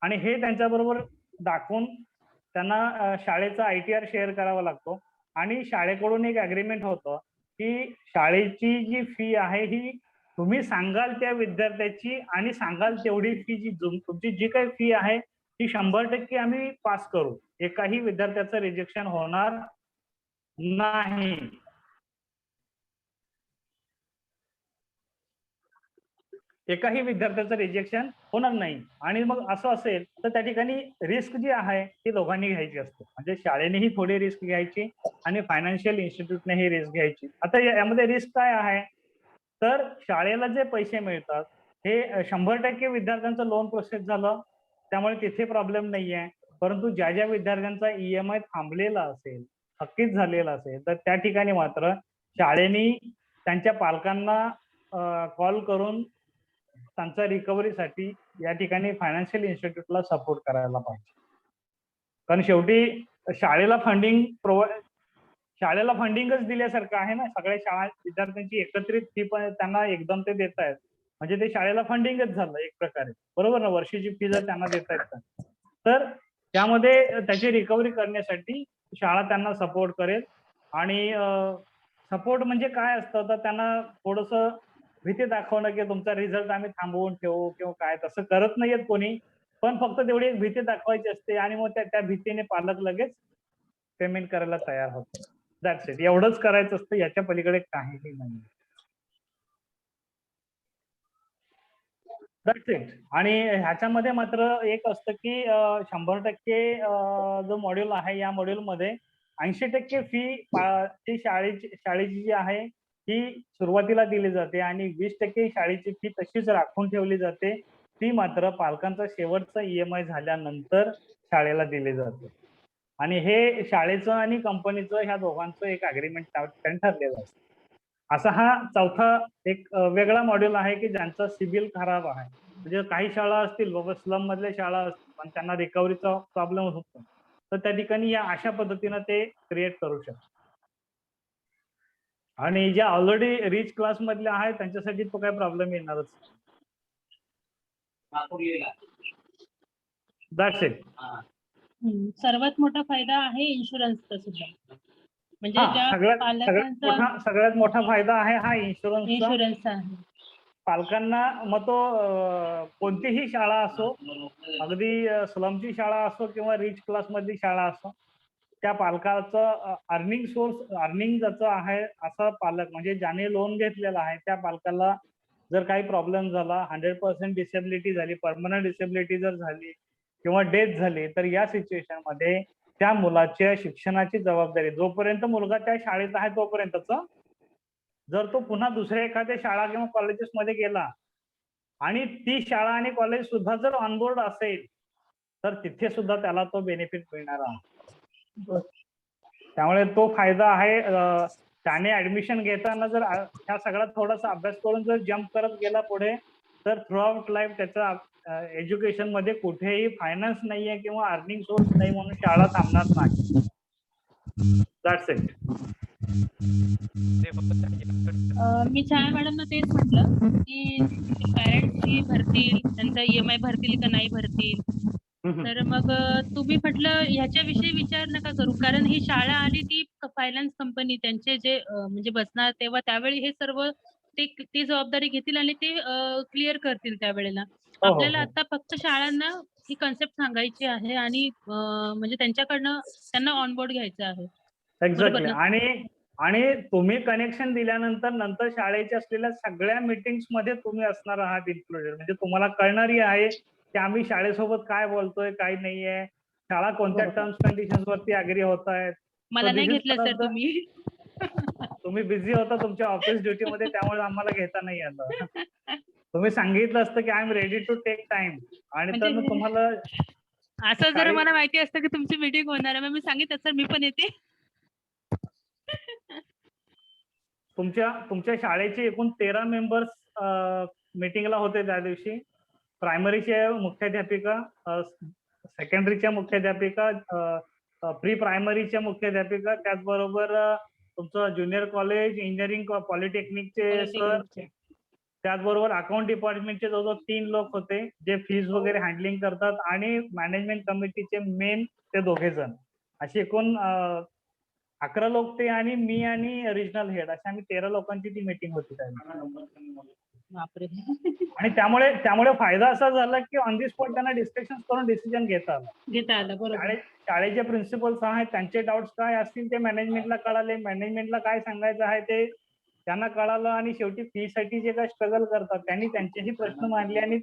आणि हे त्यांच्याबरोबर दाखवून त्यांना शाळेचा ITR शेअर करावा लागतो. आणि शाळेकडून एक अग्रीमेंट होतं की शाळेची जी फी आहे ही तुम्ही सांगाल त्या विद्यार्थ्याची आणि सांगाल तेवढी फी जी तुमची जी काही फी आहे ती 100% आम्ही पास करू. एकाही विद्यार्थ्याचं रिजेक्शन होणार नाही. एकाही विद्यार्थ्याचं रिजेक्शन होणार नाही. आणि मग असं असेल तर त्या ठिकाणी रिस्क जी आहे ती दोघांनी घ्यायची असते. म्हणजे शाळेनेही थोडी रिस्क घ्यायची आणि फायनान्शियल इन्स्टिट्यूटनेही रिस्क घ्यायची. आता यामध्ये रिस्क काय आहे, तर शाळेला जे पैसे मिळतात हे 100% विद्यार्थ्यांचं लोन प्रोसेस झालं त्यामुळे तिथे प्रॉब्लेम नाही आहे. परंतु ज्या ज्या विद्यार्थ्यांचा EMI थांबलेला असेल, थकीत झालेला असेल, तर त्या ठिकाणी मात्र शाळेने त्यांच्या पालकांना कॉल करून त्यांच्या रिकव्हरीसाठी या ठिकाणी फायनान्शियल इन्स्टिट्यूटला सपोर्ट करायला पाहिजे. कारण शेवटी शाळेला फंडिंगच दिल्यासारखं आहे ना. सगळ्या शाळा विद्यार्थ्यांची एकत्रित फी पण त्यांना एकदम ते देत आहेत, म्हणजे ते शाळेला फंडिंगच झालं एक प्रकारे, बरोबर ना. वर्षीची फी जर त्यांना देत आहेत तर त्यामध्ये त्याची रिकव्हरी करण्यासाठी शाळा त्यांना सपोर्ट करेल. आणि सपोर्ट म्हणजे काय असतं, तर त्यांना थोडंसं भीती दाखवणं की तुमचा रिझल्ट आम्ही थांबवून ठेवू किंवा काय, तसं करत नाहीयेत कोणी, पण फक्त तेवढी एक भीती दाखवायची असते आणि मग त्या भीतीने पालक लगेच पेमेंट करायला तयार होते. That's it. एवढंच करायचं असतं, याच्या पलीकडे काहीही नाही. That's it. आणि ह्याच्यामध्ये मात्र एक असतं की 100% जो मॉड्यूल आहे या मॉड्यूलमध्ये 80% फी शाळेची जी आहे ही सुरुवातीला दिली जाते आणि 20% शाळेची फी तशीच राखून ठेवली जाते. ती मात्र पालकांचा शेवटचा EMI झाल्यानंतर शाळेला दिली जाते. आणि हे शाळेचं आणि कंपनीचं ह्या दोघांचं एक अग्रीमेंट ठरलेलं असतं. असा हा चौथा एक वेगळा मॉड्यूल आहे की ज्यांचा सिबिल खराब आहे. म्हणजे काही शाळा असतील बाबा स्लम मधल्या शाळा असतील पण त्यांना रिकव्हरीचा प्रॉब्लेम होतो, तर त्या ठिकाणी या अशा पद्धतीनं ते क्रिएट करू शकतात. आणि ज्या ऑलरेडी रिच क्लास मधल्या आहेत त्यांच्यासाठी तो काही प्रॉब्लेम येणारच. That's it. सर्वात मोठा फायदा आहे इन्शुरन्सचा सुद्धा. म्हणजे हा ज्या पालकांचा सगळ्यात मोठा फायदा आहे हा इन्शुरन्सचा. इन्शुरन्सचा आहे. पालकांना मग तो कोणतीही शाळा असो, अगदी स्लमची शाळा असो किंवा रिच क्लास मधली शाळा असो, त्या पालकाचं अर्निंग ज्याचं आहे असा पालक म्हणजे ज्याने लोन घेतलेला आहे त्या पालकाला जर काही प्रॉब्लेम झाला, 100% डिसेबिलिटी झाली, परमनंट डिसेबिलिटी जर झाली किंवा डेथ झाली, तर या सिच्युएशन मध्ये त्या मुलाच्या शिक्षणाची जबाबदारी जोपर्यंत मुलगा त्या शाळेत आहे तोपर्यंतच. जर तो पुन्हा दुसऱ्या एखाद्या शाळा किंवा कॉलेजेस मध्ये गेला आणि ती शाळा आणि कॉलेज सुद्धा जर ऑनबोर्ड असेल तर तिथे सुद्धा त्याला तो बेनिफिट मिळणार आहे. त्यामुळे तो फायदा आहे. त्याने ऍडमिशन घेताना जर ह्या सगळ्यात थोडासा अभ्यास करून जर जम्प करत गेला पुढे तर थ्रू आउट लाईफ त्याचा एज्युकेशन मध्ये कुठेही फायनान्स नाहीये किंवा अर्निंग सोर्स नाही म्हणून शाळा थांबणार नाही. That's it. मी छाया मॅडमना तेच म्हटलं की पॅरेंट्स फी भरतील, त्यांचा EMI भरतील का नाही भरतील. तर मग तुम्ही म्हटलं ह्याच्याविषयी विचार नका करू, कारण ही शाळा आली ती फायनान्स कंपनी त्यांचे जे म्हणजे बसणार तेव्हा त्यावेळी हे सर्व ती जबाबदारी घेतील आणि ते क्लिअर करतील त्यावेळेला. आपल्याला आता फक्त शाळांना ही कन्सेप्ट सांगायची आहे आणि म्हणजे त्यांच्याकडनं त्यांना ऑनबोर्ड घ्यायचं आहे. एक्झॅक्टली. आणि तुम्ही कनेक्शन दिल्यानंतर शाळेच्या असलेल्या सगळ्या मीटिंग्स मध्ये तुम्ही असणार आहात इन्क्लुडेड. म्हणजे तुम्हाला कळणारी आहे की आम्ही शाळेसोबत काय बोलतोय काय नाहीये, शाळा कोणत्या टर्म्स कंडिशन्स वरती अग्री होत आहेत. मला नाही घेतलं सर तुम्ही. तुम्ही बिझी होता तुमच्या ऑफिस ड्युटी मध्ये त्यामुळे आम्हाला घेता नाही आलं. तुम्ही सांगितलं असतं की I am ready to take time आणि तर मग तुम्हाला असं जर मला माहिती असतं की तुमची मीटिंग होणार आहे मग मी सांगितलं सर मी पण येते. तुमच्या शाळेचे एकूण 13 मेंबर्स मीटिंगला होते त्या दिवशी. प्रायमरीचे मुख्याध्यापिका, सेकंडरीच्या मुख्याध्यापिका, प्री प्रायमरीच्या मुख्याध्यापिका, त्याचबरोबर तुमचं ज्युनियर कॉलेज, इंजिनिअरिंग, पॉलिटेक्निकचे सर, त्याचबरोबर अकाउंट डिपार्टमेंटचे जवळजवळ 3 लोक होते जे फीज वगैरे हँडलिंग करतात आणि मॅनेजमेंट कमिटीचे मेन ते 2 जण. अशी एकूण 11 लोक ते आणि मी आणि रिजनल हेड अशा आम्ही 13 लोकांची ती मीटिंग होती. आणि त्यामुळे फायदा असा झाला की ऑन दी स्पॉट त्यांना डिस्कशन करून डिसिजन घेता आलं. बरोबर. शाळेचे प्रिन्सिपल्स आहेत त्यांचे डाऊट्स काय असतील ते मॅनेजमेंटला कळाले, मॅनेजमेंटला काय सांगायचं आहे ते त्यांना कळालं आणि शेवटी फी साठी जे काय स्ट्रगल करतात त्यांनी त्यांचेही प्रश्न मांडले आणि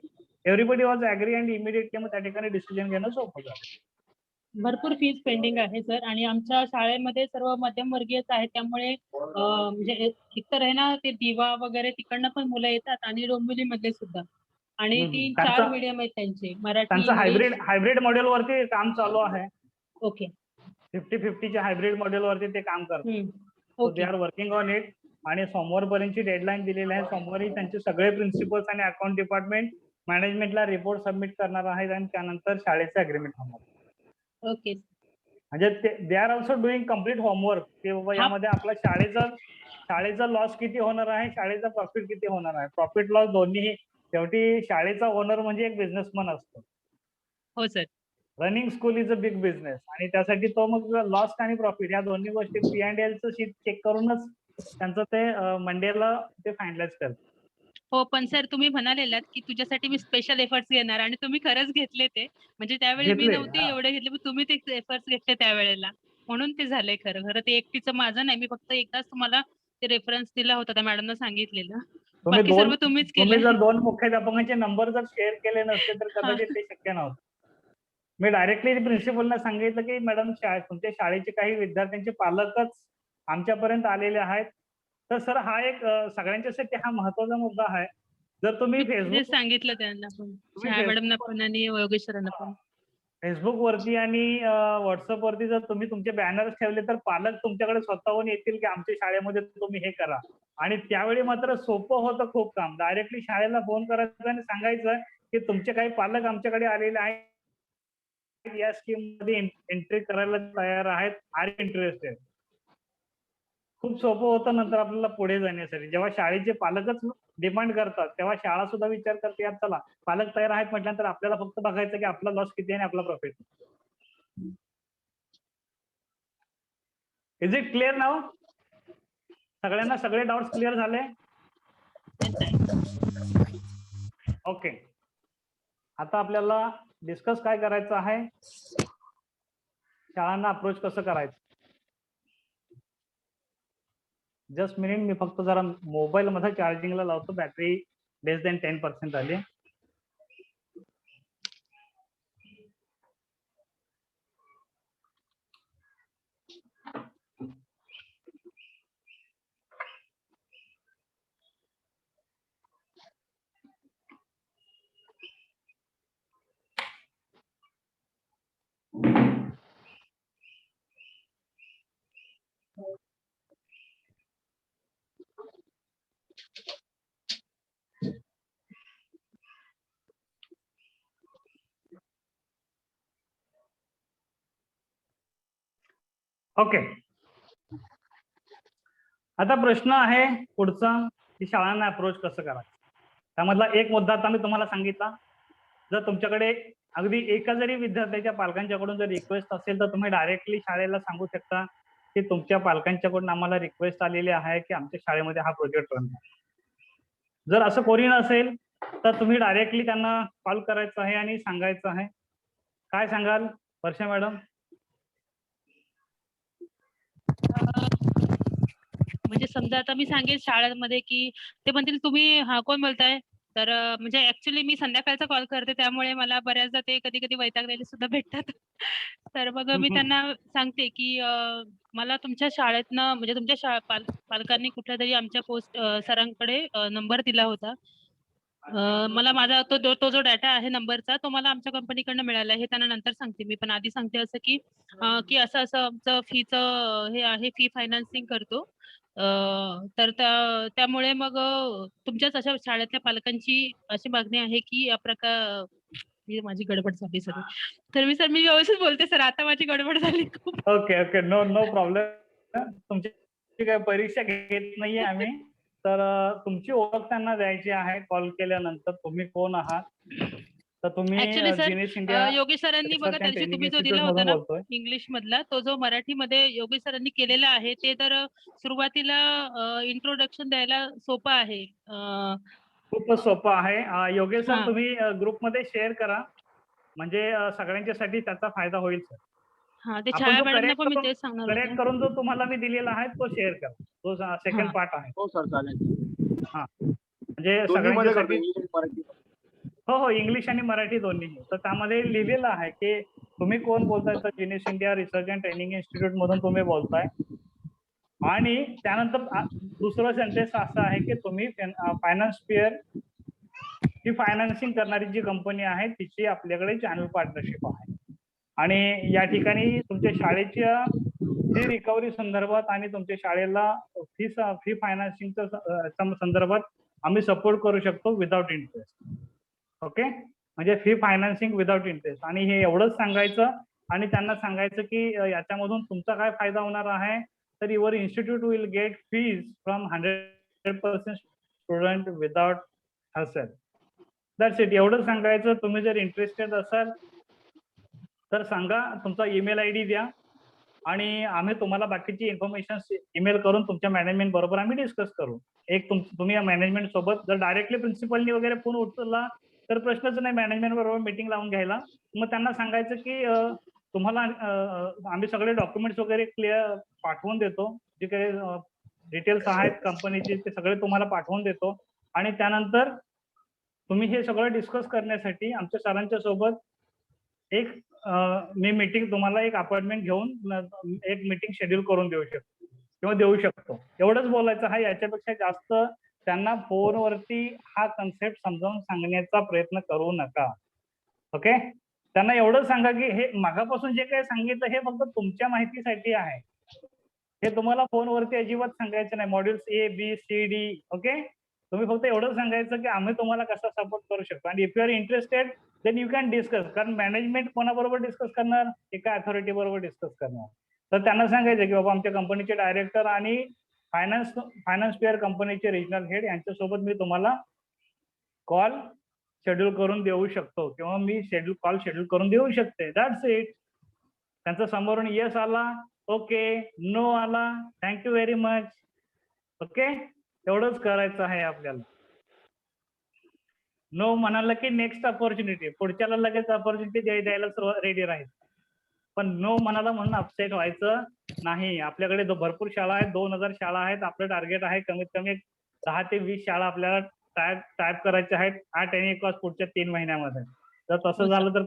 everybody was agree and immediately मग त्या ठिकाणी डिसिजन घेणं सोपं झालं. भरपूर फीज पेंडिंग आहे सर आणि आमच्या शाळेमध्ये सर्व मध्यमवर्गीयच आहेत त्यामुळे म्हणजे एकतर आहे ना ते दिवा वगैरे तिकडनं पण मुलं येतात आणि डोंबिवली मधले सुद्धा आणि 3-4 मीडियम आहेत त्यांचे मराठी. त्यांचं हायब्रिड मॉडेल वरती काम चालू आहे. ओके. 50-50च्या हायब्रिड मॉडेल वरती ते काम करतात. They are working on it आणि सोमवारपर्यंतची डेडलाईन दिलेली आहे. सोमवारी त्यांचे सगळे प्रिन्सिपल्स आणि अकाउंट डिपार्टमेंट मॅनेजमेंटला रिपोर्ट सबमिट करणार आहेत आणि त्यानंतर शाळेचे अग्रीमेंट होणार. ओके. म्हणजे they are also doing complete homework की बाबा यामध्ये आपला शाळेचा लॉस किती होणार आहे, शाळेचा प्रॉफिट किती होणार आहे. प्रॉफिट लॉस दोन्हीही शेवटी शाळेचा ओनर म्हणजे एक बिझनेसमन असतो. हो sir. Running school is a big business आणि त्यासाठी तो मग लॉस आणि प्रॉफिट या दोन्ही गोष्टी P&Lचं शीट चेक करूनच त्यांचं ते मंडेला ते फायनलाइज करतात. हो पण सर तुम्ही म्हणालेलात की तुझ्यासाठी मी स्पेशल एफर्ट्स घेणार आणि तुम्ही खरंच घेतले ते. म्हणजे त्यावेळी मी नव्हते एवढे घेतले पण तुम्ही ते एफर्ट्स घेतले त्यावेळेला म्हणून ते झालंय. खरं ते एकटीचं माझं नाही. मी फक्त एकदाच तुम्हाला ते रेफरन्स दिला होता त्या मॅडमना सांगितलेलं. बाकी सर्व तुम्हीच केलं. तुम्ही जर 2 मुख्याध्यापकांचे नंबर जर शेअर केले नसते तर कदाचित ते शक्य नव्हतं. मी डायरेक्टली प्रिन्सिपलला सांगितलं की मॅडम तुमच्या शाळेचे काही विद्यार्थ्यांचे पालकच आमच्यापर्यंत आलेले आहेत. तर सर हा एक सगळ्यांच्यासाठी हा महत्वाचा मुद्दा आहे. जर तुम्ही फेसबुक सांगितलं त्यांना पण मॅडमना पण आणि योगेश्वरांना पण फेसबुक वरती आणि व्हॉट्सअप वरती जर तुम्ही तुमचे बॅनर्स ठेवले तर पालक तुमच्याकडे स्वतःहून येतील की आमच्या शाळेमध्ये तुम्ही हे करा. आणि त्यावेळी मात्र सोपं होतं खूप काम. डायरेक्टली शाळेला फोन करायचं आणि सांगायचं की तुमचे काही पालक आमच्याकडे आलेले आहेत, या स्कीम मध्ये एंट्री करायला तयार आहेत, आर इंटरेस्टेड. खूप सोपं होतं नंतर आपल्याला पुढे जाण्यासाठी. जेव्हा शाळेचे पालकच डिमांड करतात तेव्हा शाळा सुद्धा विचार करते, यार चला पालक तयार आहेत म्हटल्यानंतर आपल्याला फक्त बघायचं की आपला लॉस किती आहे आणि आपला प्रॉफिट. इज इट क्लिअर नाव? सगळ्यांना सगळे डाऊट्स क्लिअर झाले? ओके. आता आपल्याला डिस्कस काय करायचं आहे, शाळांना अप्रोच कसं करायचं. जस्ट मिनिट, मी फक्त जरा मोबाईल मध्ये चार्जिंगला लावतो, बॅटरी लेस दॅन 10% झाली. ओके. आता प्रश्न आहे पुढचा की शाळांना अप्रोच कसं करायचं. त्यामधला एक मुद्दा आता मी तुम्हाला सांगितला. जर तुमच्याकडे अगदी एका जरी विद्यार्थ्याच्या पालकांच्याकडून जर रिक्वेस्ट असेल तर तुम्ही डायरेक्टली शाळेला सांगू शकता की तुमच्या पालकांच्याकडून आम्हाला रिक्वेस्ट आलेली आहे की आमच्या शाळेमध्ये हा प्रोजेक्ट रन करा. जर असं कोणी नसेल तर तुम्ही डायरेक्टली त्यांना कॉल करायचं आहे आणि सांगायचं आहे. काय सांगाल वर्षा मॅडम? म्हणजे समजा आता मी सांगेन शाळेमध्ये की ते म्हणतील तुम्ही हा कोण बोलताय, तर म्हणजे ऍक्च्युली मी संध्याकाळचा कॉल करते त्यामुळे मला बऱ्याचदा ते कधी कधी वैतागलेले सुद्धा भेटतात. तर मग मी त्यांना सांगते की मला तुमच्या शाळेतनं म्हणजे तुमच्या पालकांनी कुठल्या तरी आमच्या पोस्ट सरांकडे नंबर दिला होता. मला माझा तो जो डाटा आहे नंबरचा तो मला आमच्या कंपनीकडनं मिळाला हे त्यांना नंतर सांगते मी. पण आधी सांगते असं की की असं असं आमचं फीचं हे आहे, फी फायनान्सिंग करतो. तर त्यामुळे मग तुमच्याच अशा शाळेतल्या पालकांची अशी मागणी आहे की या प्रकार माझी गडबड झाली सर. तर मी व्यवस्थित बोलते सर, आता माझी गडबड झाली खूप. Okay okay, no no problem. तुमची काय परीक्षा घेत नाहीये आम्ही. तर तुमची ओळख त्यांना द्यायची आहे कॉल केल्यानंतर. तुम्ही कोण आहात? तर तुम्ही actually sir Jinesh India Yogesh सरांनी बघा त्या दिवशी तुम्ही जो दिला होता ना बोलतोय. इंग्लिश मधला, तो जो मराठीमध्ये योगेश सरांनी केलेला आहे ते तर सुरुवातीला इंट्रोडक्शन द्यायला सोपं आहे. खूपच सोपं आहे. योगेश सर हा. तुम्ही ग्रुपमध्ये शेअर करा म्हणजे सगळ्यांच्यासाठी त्याचा फायदा होईल सर. हा, ते आपण छाया जो मॅडमना पण मी तेच सांगणार करेक्ट होते. करून जो तुम्हाला मी दिलेला आहे तो शेअर करा. तो सेकंड पार्ट आहे. हो सर चालेल. हा, म्हणजे दोन्ही मध्ये करतो, सगळ्यांच्यासाठी. इंग्लिश आणि मराठी. हो हो, इंग्लिश आणि मराठी दोन्ही. तर त्यामध्ये लिहिलेलं आहे की तुम्ही कोण बोलताय, तर Jinesh India research and training institute मधून तुम्ही बोलताय. आणि त्यानंतर दुसरं सेंटेन्स असं आहे की तुम्ही फायनान्स पेअर ही फायनान्सिंग करणारी जी कंपनी आहे तिची आपल्याकडे चॅनल पार्टनरशिप आहे. आणि या ठिकाणी तुमच्या शाळेच्या फी रिकव्हरी संदर्भात आणि तुमच्या शाळेला फी फायनान्सिंगच्या संदर्भात आम्ही सपोर्ट करू शकतो विदाउट इंटरेस्ट. ओके, म्हणजे फी फायनान्सिंग विदाउट इंटरेस्ट. आणि हे एवढंच सांगायचं आणि त्यांना सांगायचं की याच्यामधून तुमचा काय फायदा होणार आहे, तर your institute will get fees from 100% student without hustle. That's it. एवढंच सांगायचं. तुम्ही जर इंटरेस्टेड असाल तर सांगा, तुमचा ईमेल आयडी द्या आणि आम्ही तुम्हाला बाकीची इन्फॉर्मेशन ईमेल करून तुमच्या मॅनेजमेंट बरोबर आम्ही डिस्कस करू. एक तुम्ही या मॅनेजमेंट सोबत जर डायरेक्टली प्रिन्सिपलनी वगैरे फोन उचलला तर प्रश्नच नाही, मॅनेजमेंट बरोबर मीटिंग लावून घ्यायला. मग त्यांना सांगायचं की तुम्हाला आम्ही सगळे डॉक्युमेंट्स वगैरे क्लिअर पाठवून देतो, जे काही डिटेल्स आहेत कंपनीचे ते सगळे तुम्हाला पाठवून देतो. आणि त्यानंतर तुम्ही हे सगळं डिस्कस करण्यासाठी आमच्या सरांच्या सोबत एक मी मीटिंग तुम्हाला एक अपॉइंटमेंट घेऊन एक मीटिंग शेड्यूल करून देऊ शकतो. एवढंच बोलायचं आहे. याच्यापेक्षा जास्त त्यांना फोनवरती हा कन्सेप्ट समजावून सांगण्याचा प्रयत्न करू नका. ओके, त्यांना एवढंच सांगा की हे मागापासून जे काही सांगितलं हे फक्त तुमच्या माहितीसाठी आहे. हे तुम्हाला फोनवरती अजिबात सांगायचं नाही. Modules A, B, C, D. Okay, तुम्ही फक्त एवढं सांगायचं की आम्ही तुम्हाला कसा सपोर्ट करू शकतो, आणि if you are interested then you can discuss. कारण मॅनेजमेंट कोणाबरोबर डिस्कस करणार, एका अथॉरिटी बरोबर डिस्कस करणार. तर त्यांना सांगायचं की बाबा आमच्या कंपनीचे डायरेक्टर आणि फायनान्स पेअर कंपनीचे रिजनल हेड यांच्यासोबत मी तुम्हाला कॉल शेड्यूल करून देऊ शकतो, किंवा मी कॉल शेड्यूल करून देऊ शकते. That's it. त्यांचा समोरून येस आला, ओके, नो आला, थँक्यू व्हेरी मच. ओके, एवढंच करायचं आहे आपल्याला. नो म्हणाला की नेक्स्ट अपॉर्च्युनिटी, पुढच्याला लगेच अपॉर्च्युनिटी द्यायला रेडी राहील. पण नो म्हणाला म्हणून अपसेट व्हायचं नाही. आपल्याकडे भरपूर शाळा आहेत, 2000 शाळा आहेत. आपलं टार्गेट आहे कमीत कमी 10 ते 20 शाळा आपल्याला टाईप करायच्या आहेत ॲट एनी कॉस्ट पुढच्या 3 महिन्यामध्ये. जर तसं झालं तर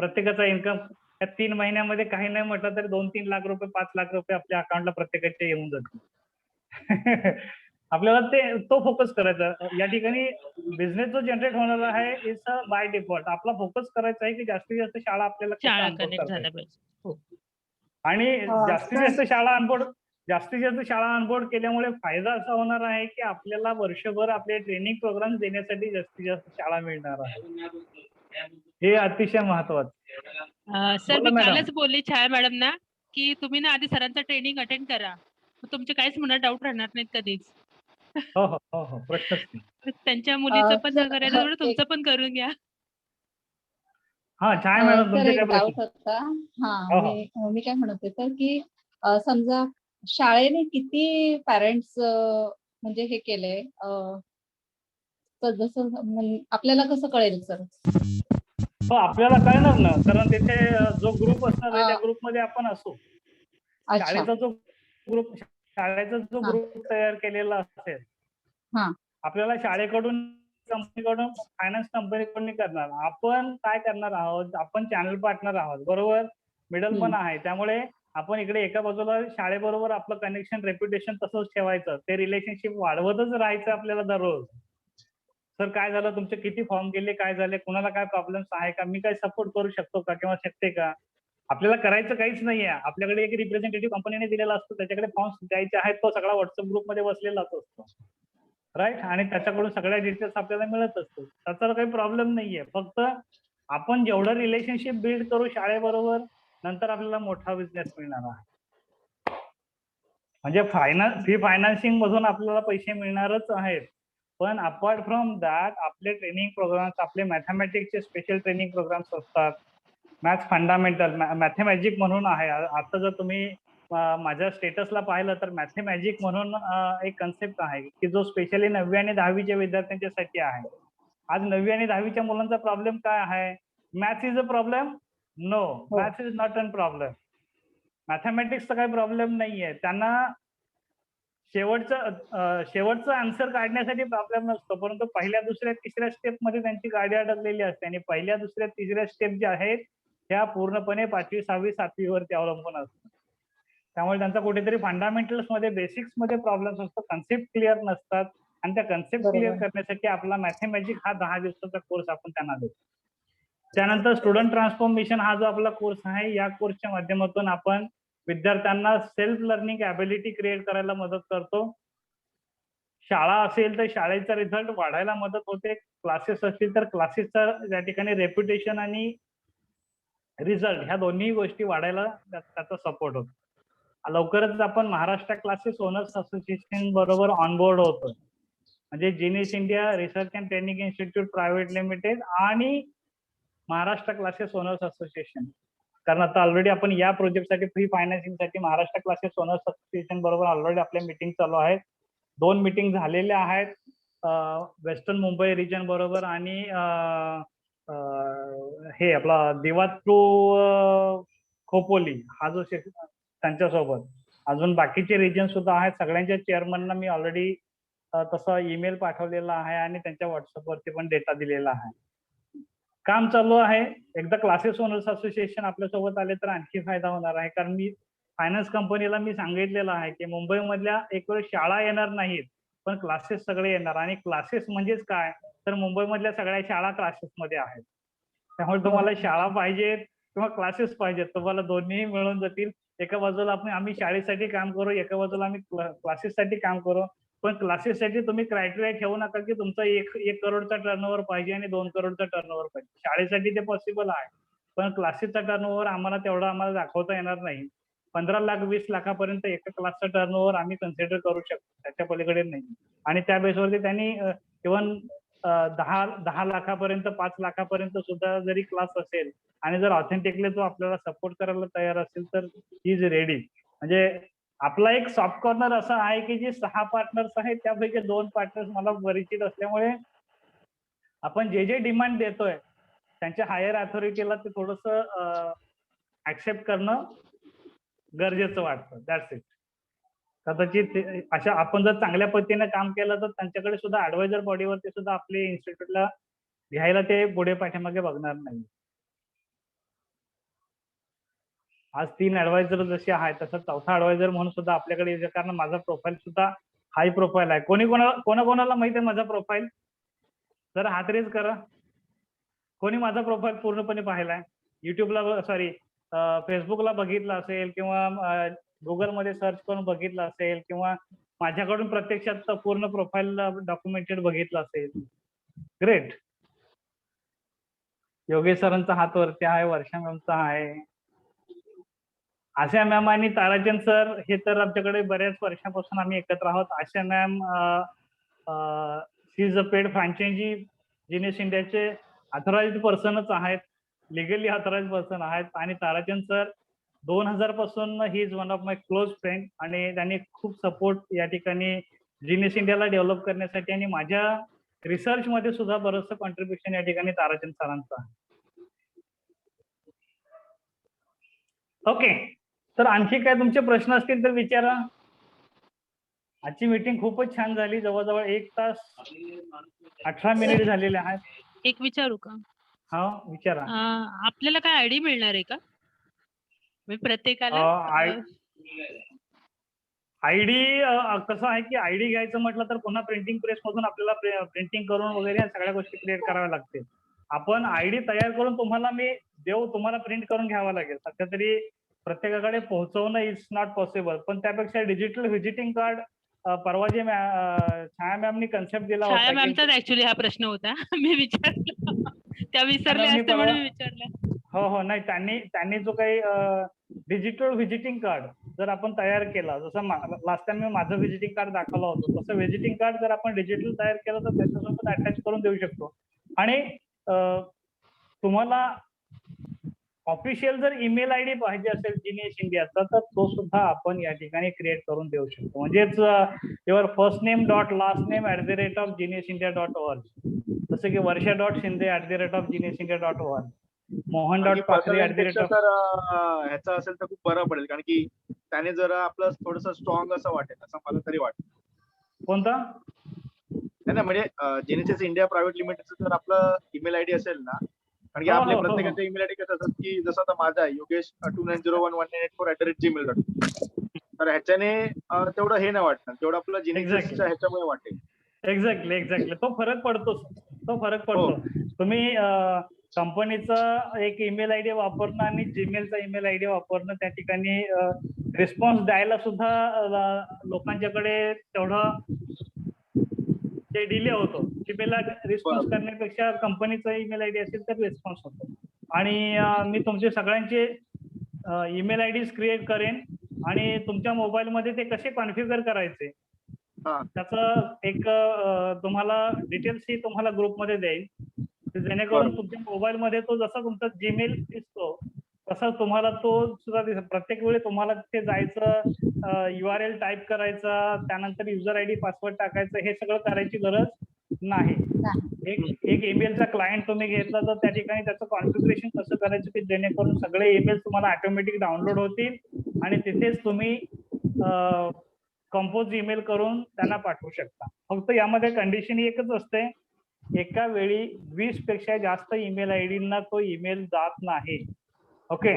प्रत्येकाचा इन्कम या 3 महिन्यामध्ये काही नाही म्हटलं तरी 2-3 लाख रुपये, 5 लाख रुपये आपल्या अकाउंटला प्रत्येकाचे येऊन जातील. आपल्याला तो फोकस करायचा. या ठिकाणी बिझनेस जो जनरेट होणार आहे इज बाय डिफॉल्ट. आपला फोकस करायचा आहे की जास्तीत जास्त शाळा आपल्याला शाळा onboard कनेक्ट करता झाल्या येतील. पाहिजे. हो. आणि जास्तीत सर, जास्त शाळा ऑनबोर्ड केल्यामुळे फायदा असा होणार आहे की आपल्याला वर्षभर आपले ट्रेनिंग प्रोग्राम देण्यासाठी जास्तीत जास्त शाळा मिळणार आहे. हे अतिशय महत्वाचं. सर, बोला मी मॅडम. कालच बोलली छाया मॅडमना की तुम्ही ना आधी सरांचा ट्रेनिंग अटेंड करा, मग तुमचे काहीच मनात डाऊट राहणार नाहीत कधीच. हो हो हो हो, प्रश्नच नाही. त्यांच्या मुलीचं पण सर, करायचं तेवढं तुमचं पण करून घ्या. हा, छान मॅडम, सर तुमचे एक काय डाऊट प्रश्न? होता. हा, हो हो. मी काय म्हणत होते की समजा शाळेने किती पॅरेंट्स म्हणजे हे केले, तर जसं आपल्याला कसं कळेल सर? हो, आपल्याला कळणार ना, कारण तिथे जो ग्रुप असणार आहे त्या अ, ग्रुपमध्ये आपण असू. अच्छा. शाळेचा जो हा. ग्रुप तयार केलेला असेल, हा. आपल्याला शाळेकडून, कंपनीकडून, फायनान्स कंपनीकडून करणार. आपण काय करणार आहोत, आपण चॅनल पार्टनर आहोत, बरोबर, मिडल पण आहे. त्यामुळे आपण इकडे एका बाजूला शाळेबरोबर आपलं कनेक्शन, रेप्युटेशन तसंच ठेवायचं. ते रिलेशनशिप वाढवतच राहायचं आपल्याला दररोज. सर काय झालं, तुमचे किती फॉर्म गेले, काय झाले, कुणाला काय प्रॉब्लेम्स आहे का, मी काय सपोर्ट करू शकतो का किंवा शकते का. आपल्याला करायचं काहीच नाहीये. आपल्याकडे एक रिप्रेझेंटेटिव्ह कंपनीने दिलेला असतो, त्याच्याकडे फॉर्म्स द्यायचे आहेत, तो सगळा व्हॉट्सअप ग्रुपमध्ये बसलेलाच असतो, राईट. आणि त्याच्याकडून सगळ्या डिटेल्स आपल्याला मिळत असतो. त्याचा काही प्रॉब्लेम नाहीये. फक्त आपण जेवढं रिलेशनशिप बिल्ड करू शाळेबरोबर, नंतर आपल्याला मोठा बिझनेस मिळणार आहे. म्हणजे फी फायनान्सिंग मधून आपल्याला पैसे मिळणारच आहेत. पण अपार्ट फ्रॉम दॅट आपले ट्रेनिंग प्रोग्राम्स, आपले मॅथमॅटिक्सचे स्पेशल ट्रेनिंग प्रोग्राम्स असतात. मॅथ्स फंडामेंटल, मॅथमॅजिक म्हणून आहे. आता जर तुम्ही माझ्या स्टेटसला पाहिलं तर मॅथमॅजिक म्हणून एक कन्सेप्ट आहे की जो स्पेशली 9वी आणि 10वीच्या विद्यार्थ्यांच्यासाठी आहे. आज 9वी आणि 10वीच्या मुलांचा प्रॉब्लेम काय आहे? Maths is a problem? No, maths is not an problem. मॅथमॅटिक्सचा काही प्रॉब्लेम नाहीये. त्यांना शेवटचं आन्सर काढण्यासाठी प्रॉब्लेम नसतो, परंतु पहिल्या, दुसऱ्या, तिसऱ्या स्टेप मध्ये त्यांची गाडी अडकलेली असते. आणि पहिल्या, दुसऱ्या, तिसऱ्या स्टेप ज्या आहेत त्या पूर्णपणे 5वी, 6वी, 7वी वरती अवलंबून असतात. त्यामुळे त्यांचा कुठेतरी फंडामेंटल्स मध्ये, बेसिक्स मध्ये प्रॉब्लेम्स असतो, कन्सेप्ट क्लिअर नसतात. आणि त्या कन्सेप्ट क्लिअर करण्यासाठी आपला मॅथमॅजिक हा 10 दिवसाचा कोर्स आपण त्यांना देतो. त्यानंतर स्टुडंट ट्रान्सफॉर्मेशन हा जो आपला कोर्स आहे, या कोर्सच्या माध्यमातून आपण विद्यार्थ्यांना सेल्फ लर्निंग ॲबिलिटी क्रिएट करायला मदत करतो. शाळा असेल तर शाळेचा रिझल्ट वाढायला मदत होते. क्लासेस असतील तर क्लासेसचा या ठिकाणी रेप्युटेशन आणि रिझल्ट ह्या दोन्ही गोष्टी वाढायला त्याचा सपोर्ट होतो. लवकरच आपण महाराष्ट्र क्लासेस ओनर्स असोसिएशन बरोबर ऑनबोर्ड होतो. म्हणजे जिनिस India research and training institute private limited आणि महाराष्ट्र क्लासेस ओनर्स असोसिएशन. कारण आता ऑलरेडी आपण या प्रोजेक्टसाठी फ्री फायनान्सिंगसाठी महाराष्ट्र क्लासेस ओनर्स असोसिएशन बरोबर ऑलरेडी आपल्या मीटिंग चालू आहेत. 2 मीटिंग झालेल्या आहेत वेस्टर्न मुंबई रिजन बरोबर आणि हे आपला दिवात टू खोपोली हा जो त्यांच्यासोबत. अजून बाकीचे रिजन सुद्धा आहेत. सगळ्यांच्या चेअरमनना मी ऑलरेडी तसा ईमेल पाठवलेला आहे आणि त्यांच्या व्हॉट्सअपवरती पण डेटा दिलेला आहे. काम चालू आहे. एकदा क्लासेस ओनर्स असोसिएशन आपल्यासोबत आले तर आणखी फायदा होणार आहे. कारण मी फायनान्स कंपनीला मी सांगितलेलं आहे की मुंबईमधल्या एक वेळ शाळा येणार नाहीत, पण क्लासेस सगळे येणार. आणि क्लासेस म्हणजेच काय, तर मुंबईमधल्या सगळ्या शाळा क्लासेसमध्ये आहेत. त्यामुळे तुम्हाला शाळा पाहिजेत किंवा क्लासेस पाहिजेत, तुम्हाला दोन्ही मिळून जातील. एका बाजूला आम्ही शाळेसाठी काम करू, एका बाजूला आम्ही क्लासेससाठी काम करू. पण क्लासेससाठी तुम्ही क्रायटेरिया ठेवू नका की तुमचा एक करोडचा टर्नओव्हर पाहिजे आणि 2 करोडचा टर्नओव्हर पाहिजे. शाळेसाठी ते पॉसिबल आहे, पण क्लासेसचा टर्नओव्हर आम्हाला दाखवता येणार नाही. 15 लाख 20 लाखापर्यंत एका क्लासचा टर्नओव्हर आम्ही कन्सिडर करू शकतो, त्याच्या पलीकडे नाही. आणि त्या बेसवरती त्यांनी इव्हन 10 लाखापर्यंत 5 लाखापर्यंत सुद्धा जरी क्लास असेल आणि जर ऑथेंटिकली तो आपल्याला सपोर्ट करायला तयार असेल तर ही इज रेडी. म्हणजे आपला एक सॉफ्ट कॉर्नर असा आहे की जे 6 पार्टनर्स आहेत त्यापैकी 2 पार्टनर्स मला परिचित असल्यामुळे आपण जे डिमांड देतोय त्यांच्या हायर अथॉरिटीला ते थोडंसं ऍक्सेप्ट करणं गरजेचं वाटतं. That's it. कदाचित अशा आपण जर चांगल्या पद्धतीने काम केलं तर त्यांच्याकडे सुद्धा ऍडवायझर बॉडीवरती सुद्धा आपले इन्स्टिट्यूटला घ्यायला ते पुढे पाठीमागे बघणार नाही. आज 3 ऍडवायझर जसे आहेत तसं 4था ऍडवायझर म्हणून सुद्धा आपल्याकडे येईल, कारण माझा प्रोफाईल सुद्धा हाय प्रोफाईल आहे. कोणाकोणाला माहिती आहे माझा प्रोफाईल? जरा हात रेज करा. कोणी माझा प्रोफाईल पूर्णपणे पाहिलाय? युट्यूबला सॉरी फेसबुकला बघितलं असेल किंवा गुगलमध्ये सर्च करून बघितलं असेल किंवा माझ्याकडून प्रत्यक्षात पूर्ण प्रोफाईल डॉक्युमेंटेड बघितलं असेल. ग्रेट. योगेश सरांचा हात वरती आहे, वर्षा मॅमचा आहे, आशा मॅम आणि ताराचंद सर हे तर आमच्याकडे बऱ्याच वर्षापासून आम्ही एकत्र आहोत. Asha ma'am she is a paid franchise genius इंडियाचे ऑथराइज्ड पर्सनच आहेत, लिगली ऑथराइज्ड पर्सन आहेत. आणि ताराचंद सर 2000 पासून he is one of my close friend आणि त्यांनी खूप सपोर्ट या ठिकाणी जिनियस इंडियाला डेव्हलप करण्यासाठी आणि माझ्या रिसर्च मध्ये सुद्धा बरंचसं कॉन्ट्रीब्युशन या ठिकाणी ताराचंद सरांचं आहे. ओके, तर आणखी काय तुमचे प्रश्न असतील तर विचारा. आजची मीटिंग खूपच छान झाली, जवळजवळ 1 तास 18 मिनिट झालेले आहेत. एक विचारू का? हा विचारा. आपल्याला काय आयडी मिळणार आहे का? प्रत्येकाला आयडी कसं आहे की आयडी घ्यायचं म्हटलं तर पुन्हा प्रिंटिंग प्रेस मधून आपल्याला प्रिंटिंग करून वगैरे या सगळ्या गोष्टी क्रिएट कराव्या लागतील. आपण आयडी तयार करून तुम्हाला मी देऊ, तुम्हाला प्रिंट करून घ्यावा लागेल. सध्या तरी प्रत्येकाकडे पोहोचवणं इज नॉट पॉसिबल, पण त्यापेक्षा डिजिटल व्हिजिटिंग कार्ड परवा जे छाया मॅमनी कन्सेप्ट दिला छाया होता. मॅमचाच ऍक्च्युली हा प्रश्न होता. मी विचारलं, त्या विसरल्या असते म्हणून विचारलं. हो नाही, त्यांनी जो काही डिजिटल व्हिजिटिंग कार्ड जर आपण तयार केला, जसं लास्ट टाइम मी माझं व्हिजिटिंग कार्ड दाखवलं होतं, तसं व्हिजिटिंग कार्ड जर आपण डिजिटल तयार केलं तर त्याच्यासोबत अटॅच करून देऊ शकतो. आणि तुम्हाला ऑफिशियल जर ईमेल आयडी पाहिजे असेल जिनियस इंडियाचा तर तो सुद्धा आपण या ठिकाणी क्रिएट करून देऊ शकतो. म्हणजेच your first name dot last name @geniusindia.org, जसं की वर्षा.शिंदे@geniusindia.org, मोहन.पाखरे तर ह्याचा असेल तर खूप बरं पडेल, कारण की त्याने जरा आपलं थोडंसं स्ट्रॉंग असं वाटेल, असं मला तरी वाटतं. कोणता? नाही म्हणजे जेनेसिस इंडिया प्रायव्हेट लिमिटेडचं जर आपलं ईमेल आयडी असेल ना, कारण की आपले प्रत्येकाचे ईमेल आयडी कसं असतात की जसं आता माझा आहे yogesh29011984@gmail.com, तर ह्याच्याने तेवढं हे नाही वाटणार जेवढं आपलं जेनेसिसच्या ह्याच्यामुळे वाटेल. एक्झॅक्टली तो फरक पडतो. तुम्ही कंपनीचा एक ईमेल आयडी वापरणं आणि जीमेलचा ईमेल आयडी वापरणं, त्या ठिकाणी रिस्पॉन्स द्यायला सुद्धा लोकांच्याकडे तेवढं ते डिले होतो. जीमेलला रिस्पॉन्स करण्यापेक्षा कंपनीचा ईमेल आयडी असेल तर रिस्पॉन्स होतो. आणि मी तुमचे सगळ्यांचे ईमेल आयडीज क्रिएट करेन आणि तुमच्या मोबाईलमध्ये ते कसे कॉन्फिगर करायचे त्याचं एक तुम्हाला डिटेल्स ही तुम्हाला ग्रुपमध्ये देईल, जेणेकरून तुमच्या मोबाईलमध्ये तो जसा तुमचा जीमेल दिसतो तसा तुम्हाला तो सुद्धा दिसतो. प्रत्येक वेळी तुम्हाला तिथे जायचं, URL टाईप करायचा, त्यानंतर युजर आयडी पासवर्ड टाकायचं, हे सगळं करायची गरज नाही. एक ईमेलचा क्लायंट तुम्ही घेतला तर त्या ठिकाणी त्याचं कॉन्फिगरेशन कसं करायचं की जेणेकरून सगळे ईमेल तुम्हाला ऑटोमॅटिक डाउनलोड होतील आणि तिथेच तुम्ही कंपोज ईमेल करून त्यांना पाठवू शकता. फक्त यामध्ये कंडिशन एकच असते, एका वेळी 20 पेक्षा जास्त ईमेल आयडींना तो ईमेल जात नाही. ओके,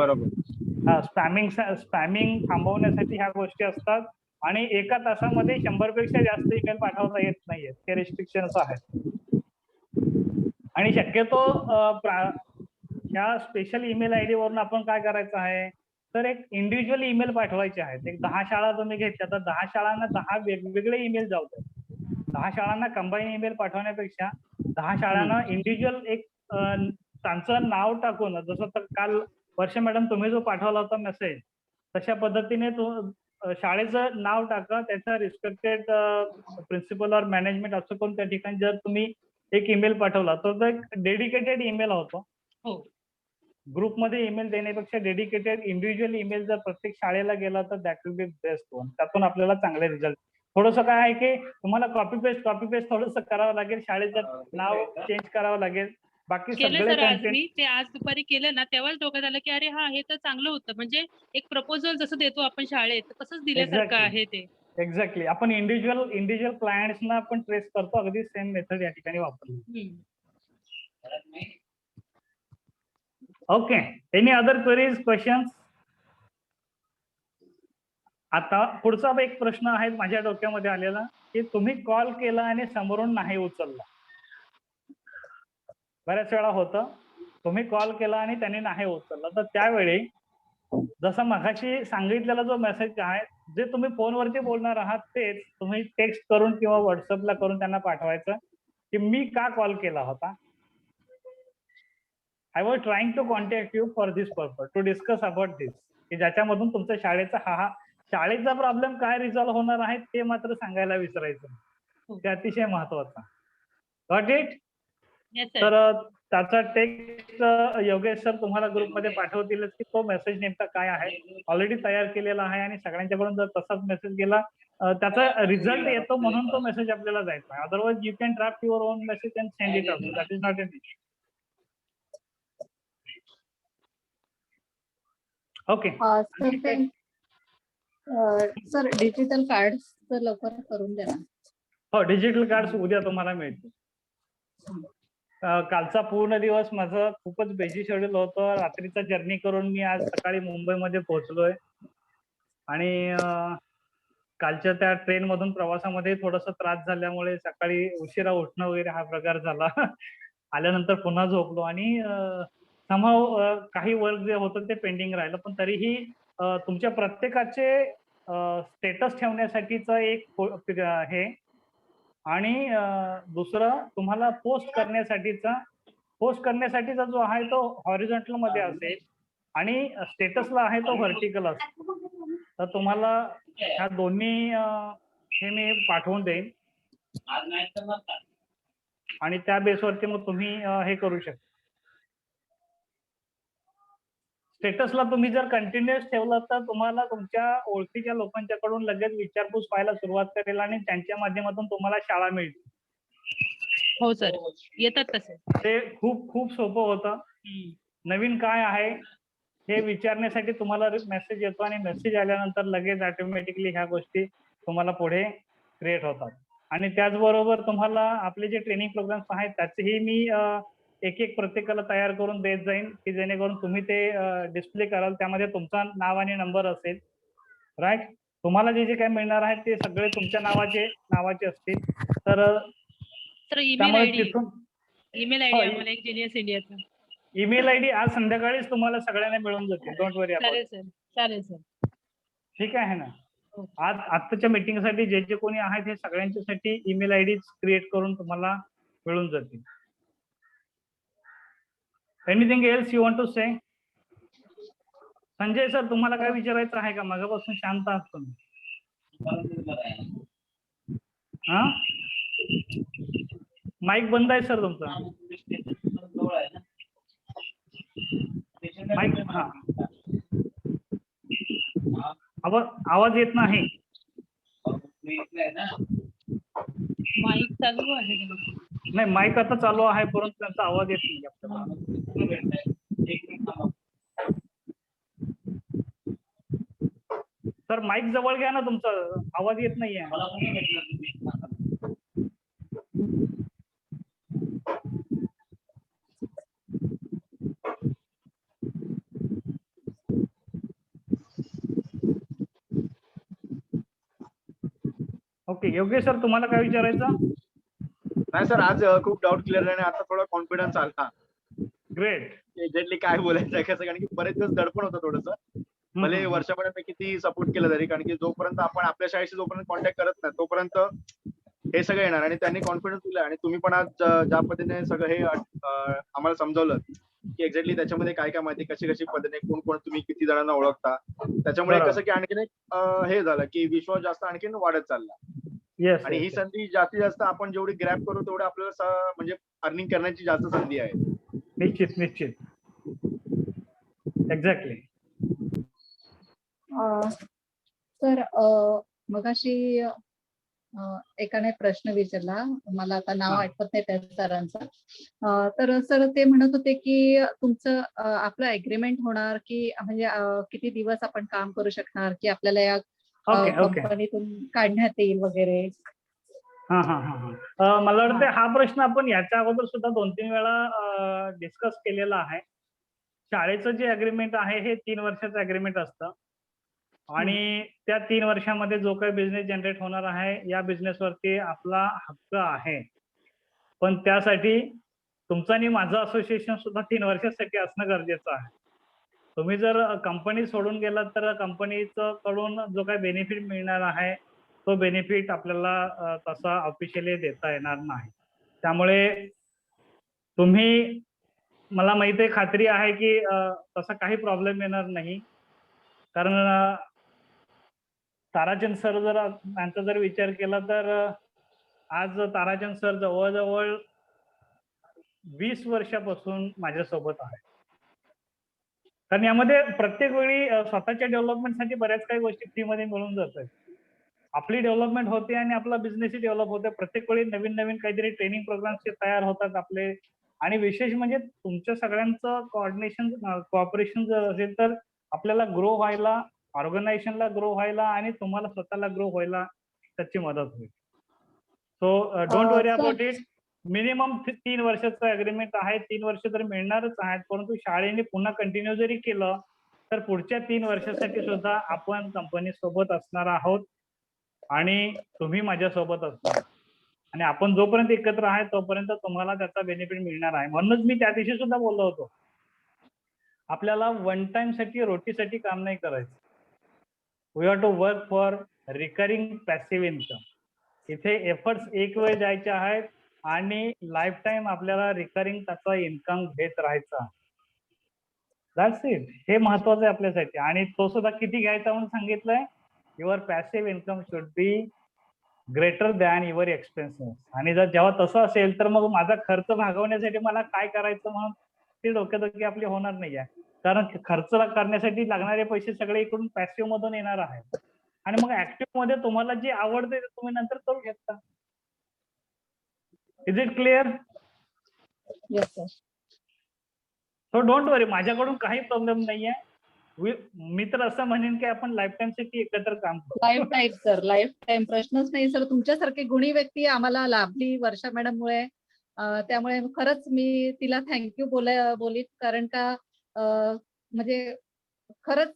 स्पॅमिंग थांबवण्यासाठी ह्या गोष्टी असतात आणि एका तासामध्ये 100 पेक्षा जास्त ईमेल पाठवता येत नाहीये, ते रिस्ट्रिक्शन्स आहेत. आणि शक्यतो ह्या स्पेशल ईमेल आयडी वरून आपण काय करायचं आहे तर एक इंडिव्हिज्युअल ईमेल पाठवायचे आहेत. एक 10 शाळा तुम्ही घेतल्या तर 10 शाळांना 10 वेगवेगळे ईमेल जाऊ द्या. 10 शाळांना कंबाईन ईमेल पाठवण्यापेक्षा 10 शाळांना इंडिव्हिज्युअल एक त्यांचं नाव टाकून, जसं तर काल वर्ष मॅडम तुम्ही जो पाठवला होता मेसेज, तशा पद्धतीने शाळेचं नाव टाका, त्याचा रिस्पेक्टेड प्रिन्सिपल और मॅनेजमेंट असं कोण त्या ठिकाणी जर तुम्ही एक ईमेल पाठवला तर तो एक डेडिकेटेड ईमेल होतो. हो. ग्रुपमध्ये ईमेल देण्यापेक्षा डेडिकेटेड इंडिव्हिज्युअल ईमेल जर प्रत्येक शाळेला गेला तर that will be best one. त्यातून आपल्याला चांगले रिझल्ट. थोडंसं काय आहे की तुम्हाला कॉपी पेस्ट थोडंसं करावं लागेल, शाळेचं नाव चेंज करावं लागेल, बाकी केलं सगळे सर आज कंटेंट. मी ते आज दुपारी केलं ना, तेव्हाच डोक्यात आलं की अरे हा हे तर चांगलं होतं. म्हणजे एक प्रपोजल जसं देतो आपण शाळेत तसंच दिल्यासारखं Exactly. आहे ते. एक्झॅक्टली. आपण इंडिव्हिज्युअल क्लायंट्सना आपण ट्रेस करतो, अगदी सेम मेथड या ठिकाणी वापरली. Okay, any other queries, questions? आता पुढचा एक प्रश्न आहे माझ्या डोक्यामध्ये आलेला की तुम्ही कॉल केला आणि समोरून नाही उचलला. बऱ्याच वेळा होतं तुम्ही कॉल केला आणि त्यांनी नाही उचलला, तर त्यावेळी जसं मगाशी सांगितलेला जो मेसेज आहे, जे तुम्ही फोनवरती बोलणार आहात तेच तुम्ही टेक्स्ट करून किंवा व्हॉट्सअपला करून त्यांना पाठवायचं की मी का कॉल केला होता. I was trying to contact you for this purpose to discuss about this, की ज्याच्यामधून तुमच्या शाळेचा प्रॉब्लेम काय रिझॉल्व्ह होणार आहे ते मात्र सांगायला विसरायचं. ते अतिशय महत्वाचं. Got it? Yes sir. तर त्याचा टेक्स्ट योगेश सर तुम्हाला ग्रुपमध्ये पाठवतीलच की तो मेसेज नेमका काय आहे. ऑलरेडी तयार केलेला आहे आणि सगळ्यांच्याकडून जर तसाच मेसेज गेला त्याचा रिझल्ट येतो म्हणून तो मेसेज आपल्याला जायचा आहे. Otherwise you can draft your on message and send it out. That is not an issue. Okay. Sir digital cards तर लवकर करून द्या ना. हो, डिजिटल कार्ड्स उद्या तुम्हाला मिळतील. कालचा पूर्ण दिवस माझं खूपच बिझी शेड्यूल होतं. रात्रीचा जर्नी करून मी आज सकाळी मुंबईमध्ये पोहोचलोय आणि कालच्या त्या ट्रेन मधून प्रवासामध्ये थोडासा त्रास झाल्यामुळे सकाळी उशिरा उठणं वगैरे हा प्रकार झाला. आल्यानंतर पुन्हा झोपलो आणि काही वर्क जे होतं ते पेंडिंग राहिलं. पण तरीही तुमच्या प्रत्येकाचे स्टेटस ठेवण्यासाठीचं एक हे आणि दुसरं तुम्हाला पोस्ट करण्यासाठीचा जो आहे तो हॉरिझॉन्टल मध्ये असेल आणि स्टेटसला आहे तो व्हर्टिकल असेल. तर तुम्हाला ह्या दोन्ही हे मी पाठवून देईन आणि त्या बेसवरती मग तुम्ही हे करू शकता. स्टेटसला तुम्ही जर कंटिन्युअस ठेवलं तर तुम्हाला तुमच्या ओळखीच्या लोकांच्याकडून लगेच विचारपूस व्हायला सुरुवात करेल आणि त्यांच्या माध्यमातून तुम्हाला शाळा मिळते. हो सर, येतात तसे. ते खूप सोपं होतं. नवीन काय आहे हे विचारण्यासाठी तुम्हाला मेसेज येतो आणि मेसेज आल्यानंतर लगेच ऑटोमॅटिकली ह्या गोष्टी तुम्हाला पुढे क्रिएट होतात. आणि त्याचबरोबर तुम्हाला आपले जे ट्रेनिंग प्रोग्राम्स आहेत त्याचेही मी एक प्रत्येकाला तयार करून देत जाईन की जेणेकरून तुम्ही ते डिस्प्ले कराल. त्यामध्ये तुमचा नाव आणि नंबर असेल. राईट. तुम्हाला जे काय मिळणार आहे ते सगळे तुमच्या नावाचे असतील. तर ईमेल आयडी हो, आम्हाला एक जीनियस इंडियाचा ईमेल आयडी आज संध्याकाळीच तुम्हाला सगळ्यांना मिळून जातील. Don't worry about. चालेल सर. ठीक आहे ना. आजच्या मीटिंगसाठी जे कोणी आहेत हे सगळ्यांच्यासाठी ईमेल आयडी क्रिएट करून तुम्हाला मिळून जातील. Anything else you want to say? Sanjay sir तुम्हाला काय विचारायचं आहे का? मागापासून शांत आहात तुम्ही. हा, माईक बंद आहे सर तुमचा. माईक हा, आवाज येत नाही. माईक चालू आहे. नाही, माईक आता चालू आहे परंतु त्यांचा आवाज येत नाही आपल्याला. सर माईक जवळ घ्या ना, तुमचा आवाज येत नाहीये. ओके, योगेश सर तुम्हाला काय विचारायचं? नाही सर, आज खूप डाऊट क्लिअर झाले. आता थोडा कॉन्फिडन्स आला. ग्रेट. एक्झॅक्टली काय बोलायचं आहे कसं, कारण की बरेच दिवस दडपण होतं थोडंसं. भले वर्षापर्यंत किती सपोर्ट केलं तरी, कारण की जोपर्यंत आपण आपल्या शाळेशी जोपर्यंत कॉन्टॅक्ट करत नाही तोपर्यंत हे सगळं येणार आणि त्यांनी कॉन्फिडन्स दिला आणि तुम्ही पण आज ज्या पद्धतीने सगळं हे आम्हाला समजावलं की एक्झॅक्टली त्याच्यामध्ये काय काय माहिती कशी कशी पद्धतीने कोण कोण तुम्ही किती जणांना ओळखता त्याच्यामुळे बरोबर. कसं की आणखीन एक हे झालं की विश्वास जास्त आणखीन वाढत चालला येस आणि ही संधी जास्तीत जास्त आपण जेवढी ग्रॅप करू तेवढे आपल्याला म्हणजे अर्निंग करण्याची जास्त संधी आहे. निश्चित निश्चित एक्झॅक्टली. तर मगाशी एकाने प्रश्न विचारला, मला आता नाव हा. आठवत नाही त्या सरांचं. तर सर ते म्हणत होते की तुमचं आपलं एग्रीमेंट होणार की म्हणजे किती दिवस आपण काम करू शकणार की आपल्याला या ओके ओके. कंपनीतून काढण्यात येईल वगैरे. हा हा हा हा. मला वाटतं हा प्रश्न आपण याच्या अगोदर सुद्धा 2-3 वेळा डिस्कस केलेला आहे. शाळेचं जे अग्रीमेंट आहे हे 3 वर्षाचं अग्रीमेंट असतं आणि त्या 3 वर्षामध्ये जो काही बिझनेस जनरेट होणार आहे या बिझनेसवरती आपला हक्क आहे. पण त्यासाठी तुमचं आणि माझं असोसिएशन सुद्धा 3 वर्षासाठी असणं गरजेचं आहे. तुम्ही जर कंपनी सोडून गेलात तर कंपनीचं कडून जो काही बेनिफिट मिळणार आहे तो बेनिफिट आपल्याला तसा ऑफिशियली देता येणार नाही. त्यामुळे तुम्ही मला माहिती आहे, खात्री आहे की तसा काही प्रॉब्लेम येणार नाही. कारण ताराचंद सर जर यांचा जर विचार केला तर आज ताराचंद सर जवळजवळ 20 वर्षापासून माझ्यासोबत आहे. कारण यामध्ये प्रत्येक वेळी स्वतःच्या डेव्हलपमेंटसाठी बऱ्याच काही गोष्टी फ्रीमध्ये मिळून जातात. आपली डेव्हलपमेंट होते आणि आपला बिझनेसही डेव्हलप होते. प्रत्येक वेळी नवीन नवीन काहीतरी ट्रेनिंग प्रोग्राम्स तयार होतात आपले आणि विशेष म्हणजे तुमच्या सगळ्यांचं कोऑर्डिनेशन कोऑपरेशन जर असेल तर आपल्याला ग्रो व्हायला, ऑर्गनायझेशनला ग्रो व्हायला आणि तुम्हाला स्वतःला ग्रो व्हायला त्याची मदत होईल. So don't worry about it. Minimum 3 वर्षाचं अग्रीमेंट आहे. 3 वर्ष तर मिळणारच आहेत, परंतु शाळेने पुन्हा कंटिन्यू जरी केलं तर पुढच्या 3 वर्षासाठी सुद्धा आपण कंपनी सोबत असणार आहोत आणि तुम्ही माझ्यासोबत असणार आणि आपण जोपर्यंत एकत्र आहे तोपर्यंत तुम्हाला त्याचा बेनिफिट मिळणार आहे. म्हणूनच मी त्या दिवशी सुद्धा बोललो होतो, आपल्याला वन टाइम साठी रोटीसाठी काम नाही करायचं. We have to work for recurring passive income. इथे एफर्ट्स एक वेळ द्यायचे आहेत आणि लाईफ टाइम आपल्याला रिकरिंग त्याचा इन्कम घेत राहायचा. That's it. हे महत्वाचं आहे आपल्यासाठी आणि तो सुद्धा किती घ्यायचा म्हणून सांगितलंय. Your passive income should be greater than your expenses. आणि जर जेव्हा तसं असेल तर मग माझा खर्च भागवण्यासाठी मला काय करायचं म्हणून ती डोक्यादोकी आपली होणार नाही आहे. कारण खर्च करण्यासाठी लागणारे पैसे सगळे इकडून पॅसिव्ह मधून येणार आहेत आणि मग ऍक्टिव्ह मध्ये तुम्हाला जे आवडते ते तुम्ही नंतर करू शकता. Is it clear? Yes sir. So don't worry, माझ्याकडून काही प्रॉब्लेम नाहीये. मी तर असं म्हणेन की आपण लाईफ टाइम साठी एकत्र काम करू. Life time sir, life time प्रश्नच नाही सर. तुमच्यासारखी गुणी व्यक्ती आम्हाला लाभली वर्षा मॅडम मुळे. त्यामुळे खरंच मी तिला थँक्यू बोलीत कारण का म्हणजे खरंच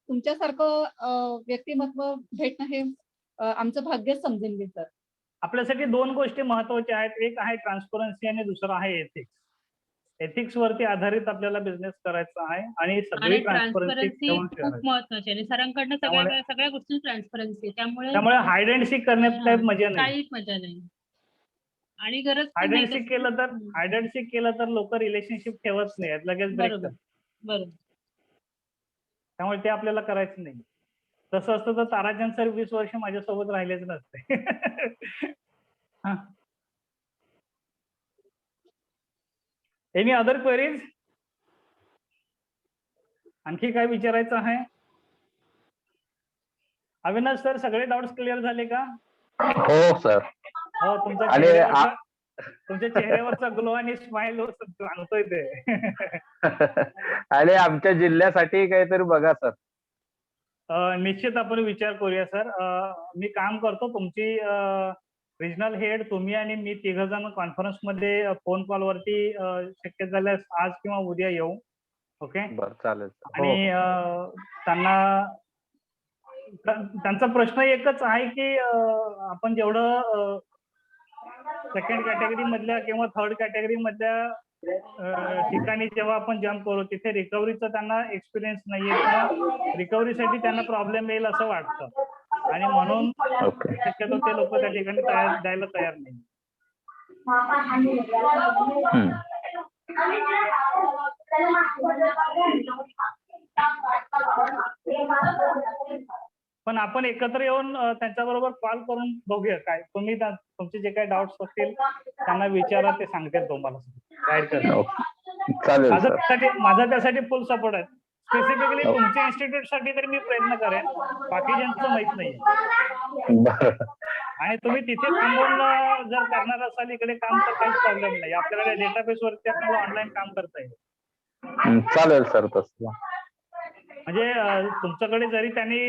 तुमच्यासारखं व्यक्तिमत्व भेटणं हे आमचं भाग्यच समजेन मी सर. आपल्यासाठी 2 गोष्टी महत्वाच्या आहेत. एक आहे ट्रान्सपरन्सी आणि दुसरं आहे एथिक्स. एथिक्स वरती आधारित आपल्याला बिझनेस करायचा आहे आणि सगळी ट्रान्सपरन्सी ठेवून खूप करायची. महत्वाची आणि सरांकडनं सगळ्या गोष्टी ट्रान्सपरन्सी. त्यामुळे हाईड अँड सीक करण्यात काही मजा नाही. काहीच मजा नाही आणि गरज पण हाईड नाही अँड सीक तशी. केलं तर लोक रिलेशनशिप ठेवत नाही, लगेच ब्रेक बरोबर करतात. बरोबर. त्यामुळे ते आपल्याला करायचं नाही. तसं असतं तर ताराचंद सर 20 वर्ष माझ्यासोबत राहिलेच नसते. Any other queries? आणखी काय विचारायचं आहे? अविनाश सर, सगळे डाऊट्स क्लिअर झाले का? हो सर. हो, तुमच्या चेहऱ्यावरचा ग्लो आणि स्माइल सांगतोय ते. आणि आमच्या जिल्ह्यासाठी काहीतरी बघा सर. निश्चित आपण विचार करूया सर. मी काम करतो, तुमची रिजनल हेड तुम्ही आणि मी 3 जण कॉन्फरन्स मध्ये फोन कॉल वरती शक्य झाल्यास आज किंवा उद्या येऊ. ओके, बरं, चालेल. आणि त्यांचा प्रश्न एकच आहे की आपण जेवढं सेकंड कॅटेगरी मधल्या किंवा थर्ड कॅटेगरी मधल्या ठिकाणी जेव्हा आपण जम्प करू तिथे रिकव्हरीचा त्यांना एक्सपिरियन्स नाहीये किंवा रिकव्हरीसाठी त्यांना प्रॉब्लेम येईल असं वाटतं. आणि म्हणून ओके. शक्यतो ते लोक त्या ठिकाणी द्यायला तयार नाही. हम्म. पण आपण एकत्र येऊन त्यांच्याबरोबर कॉल करून बघूया काय तुम्ही तुमचे जे काही डाऊट्स असतील त्यांना विचारा, ते सांगतील तुम्हाला गाईड करतील. ओके. चालेल सर. माझा त्यासाठी फुल सपोर्ट आहे. स्पेसिफिकली तुमच्या इन्स्टिट्यूट साठी तरी मी प्रयत्न करेन, बाकीच्यांचं माहित नाही. बरं. आणि तुम्ही तिथे थांबून जर करणार असाल इकडे काम तर काहीच प्रॉब्लेम नाही. आपल्याकडे डेटाबेस वरती आपल्याला ऑनलाईन काम करता येईल. चालेल सर तसं. म्हणजे तुमच्याकडे जरी त्यांनी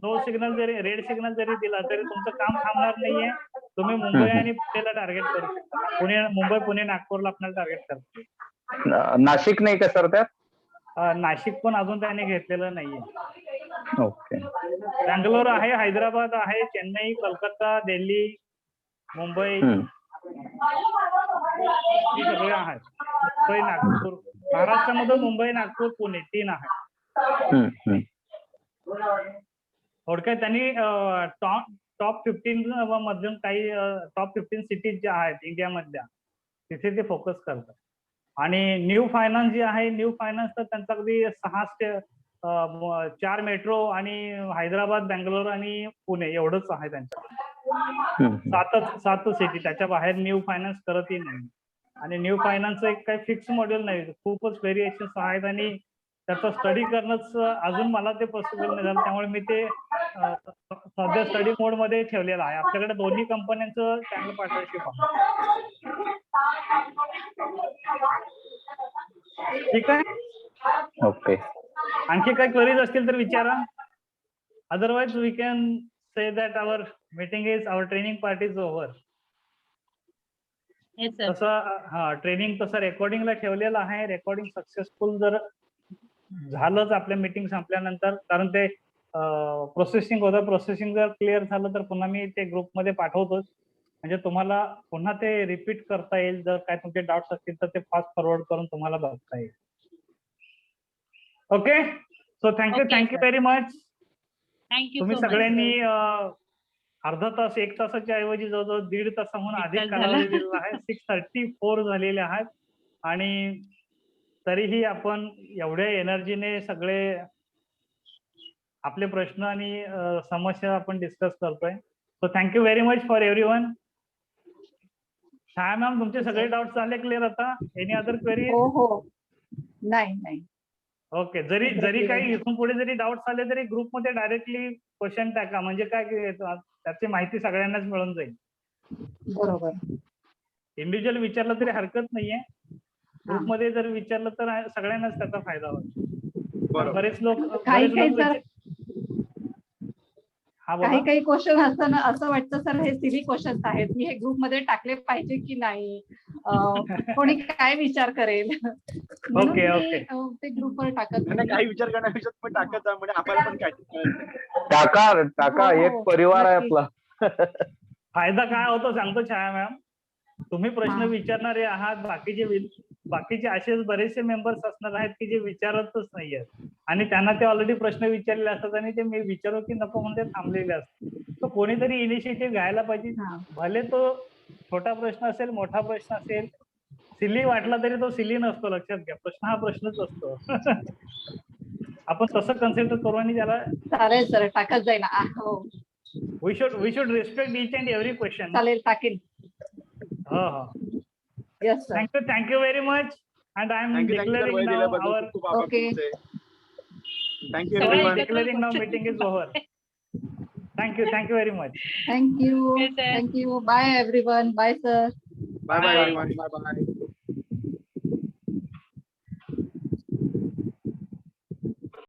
नो सिग्नल जरी रेड सिग्नल जरी दिला तरी तुमचं काम थांबणार नाहीये. तुम्ही मुंबई आणि पुणेला टार्गेट करू शकता. मुंबई पुणे नागपूरला आपल्याला टार्गेट करतो. नाशिक नाही का सर त्यात? नाशिक पण अजून त्यांनी घेतलेलं नाहीये. ओके. बँगलोर आहे, हैदराबाद आहे, चेन्नई, कलकत्ता, दिल्ली, मुंबई हे सगळे आहेत. मुंबई, नागपूर, महाराष्ट्रामध्ये मुंबई, नागपूर, पुणे 3 आहेत. थोडक्यात त्यांनी टॉप 15 मधून काही टॉप 15 सिटीज ज्या आहेत इंडियामधल्या तिथे ते फोकस करतात. आणि न्यू फायनान्स जे आहे, न्यू फायनान्स तर त्यांचा अगदी 4 मेट्रो आणि हैदराबाद, बँगलोर आणि पुणे एवढंच आहे त्यांच्या 7 सिटी. त्याच्या बाहेर न्यू फायनान्स करतही नाही. आणि न्यू फायनान्सचं एक काही फिक्स मॉड्यूल नाही, खूपच व्हेरिएशन्स आहेत आणि त्याचा स्टडी करणंच अजून मला ते पॉसिबल नाही झालं. त्यामुळे मी ते सध्या स्टडी मोड मध्ये ठेवलेलं आहे. आपल्याकडे दोन्ही कंपन्यांचं चांगलं पार्टनरशिप आहे. ठीक आहे. ओके. आणखी काही क्वेरीज असतील तर विचारा. Otherwise we can say that our meeting is our training part is over. तसं ट्रेनिंग तसं रेकॉर्डिंगला ठेवलेलं आहे. रेकॉर्डिंग सक्सेसफुल जर झालंच आपल्या मीटिंग संपल्यानंतर, कारण ते प्रोसेसिंग होतं, प्रोसेसिंग जर क्लिअर झालं तर पुन्हा मी ते ग्रुपमध्ये पाठवतोच. म्हणजे तुम्हाला पुन्हा ते रिपीट करता येईल. जर काय तुमचे डाऊट्स असतील तर ते फास्ट फॉरवर्ड करून तुम्हाला बघता येईल. Okay. So thank you very much. तुम्ही सगळ्यांनी अर्धा तास 1 तासाच्या ऐवजी जवळजवळ 1.5 तासाहून अधिक कालावधी दिलेला आहे. 6:34 झालेले आहेत आणि तरीही आपण एवढ्या एनर्जीने सगळे आपले प्रश्न आणि समस्या आपण डिस्कस करतोय. So thank you very much for everyone. Chhaya ma'am, तुमचे सगळे डाऊट्स झाले क्लिअर आता? Any other query? हो. नाही. ओके. जरी काही इथून पुढे जरी डाऊट्स आले तरी ग्रुपमध्ये डायरेक्टली क्वेश्चन टाका, म्हणजे काय त्याची माहिती सगळ्यांनाच मिळून जाईल. बरोबर. इंडिव्हिज्युअल विचारलं तरी हरकत नाहीये. ग्रुपमध्ये जर विचारलं तर सगळ्यांनाच त्याचा फायदा होईल. बरेच लोक काही क्वेश्चन असताना असं वाटतं सर हे सिली क्वेश्चन आहेत, मी हे ग्रुपमध्ये टाकले पाहिजे की नाही, कोणी काय विचार करेल, ओके ते ग्रुपवर टाकत नाही. काही विचार करण्यापेक्षा तुम्ही टाकत जा, म्हणजे आपल्याला पण काय टाका. एक परिवार आहे आपला. फायदा काय होतो सांगतो छाया मॅम. तुम्ही प्रश्न विचारणारे आहात, बाकीचे असेच बरेचसे मेंबर्स असणार आहेत की जे विचारतच नाहीयेत आणि त्यांना ते ऑलरेडी प्रश्न विचारलेले असतात आणि ते मी विचारू की नको म्हणून थांबलेले असतात. तर कोणीतरी इनिशिएटिव्ह घ्यायला पाहिजे. भले तो छोटा प्रश्न असेल, मोठा प्रश्न असेल, सिली वाटला तरी तो सिली नसतो. लक्षात घ्या, प्रश्न हा प्रश्नच असतो. आपण तसं कन्सिडर करू आणि त्याला चालेल सर, टाकत जाईल. We should respect each and every question. चालेल, टाकेल. हो. Yes, sir. Thank you very much. And I am declaring now our okay. Thank you everyone. Declaring now meeting is over. Thank you very much. Thank you. Bye everyone. Bye sir. Bye everyone. Bye.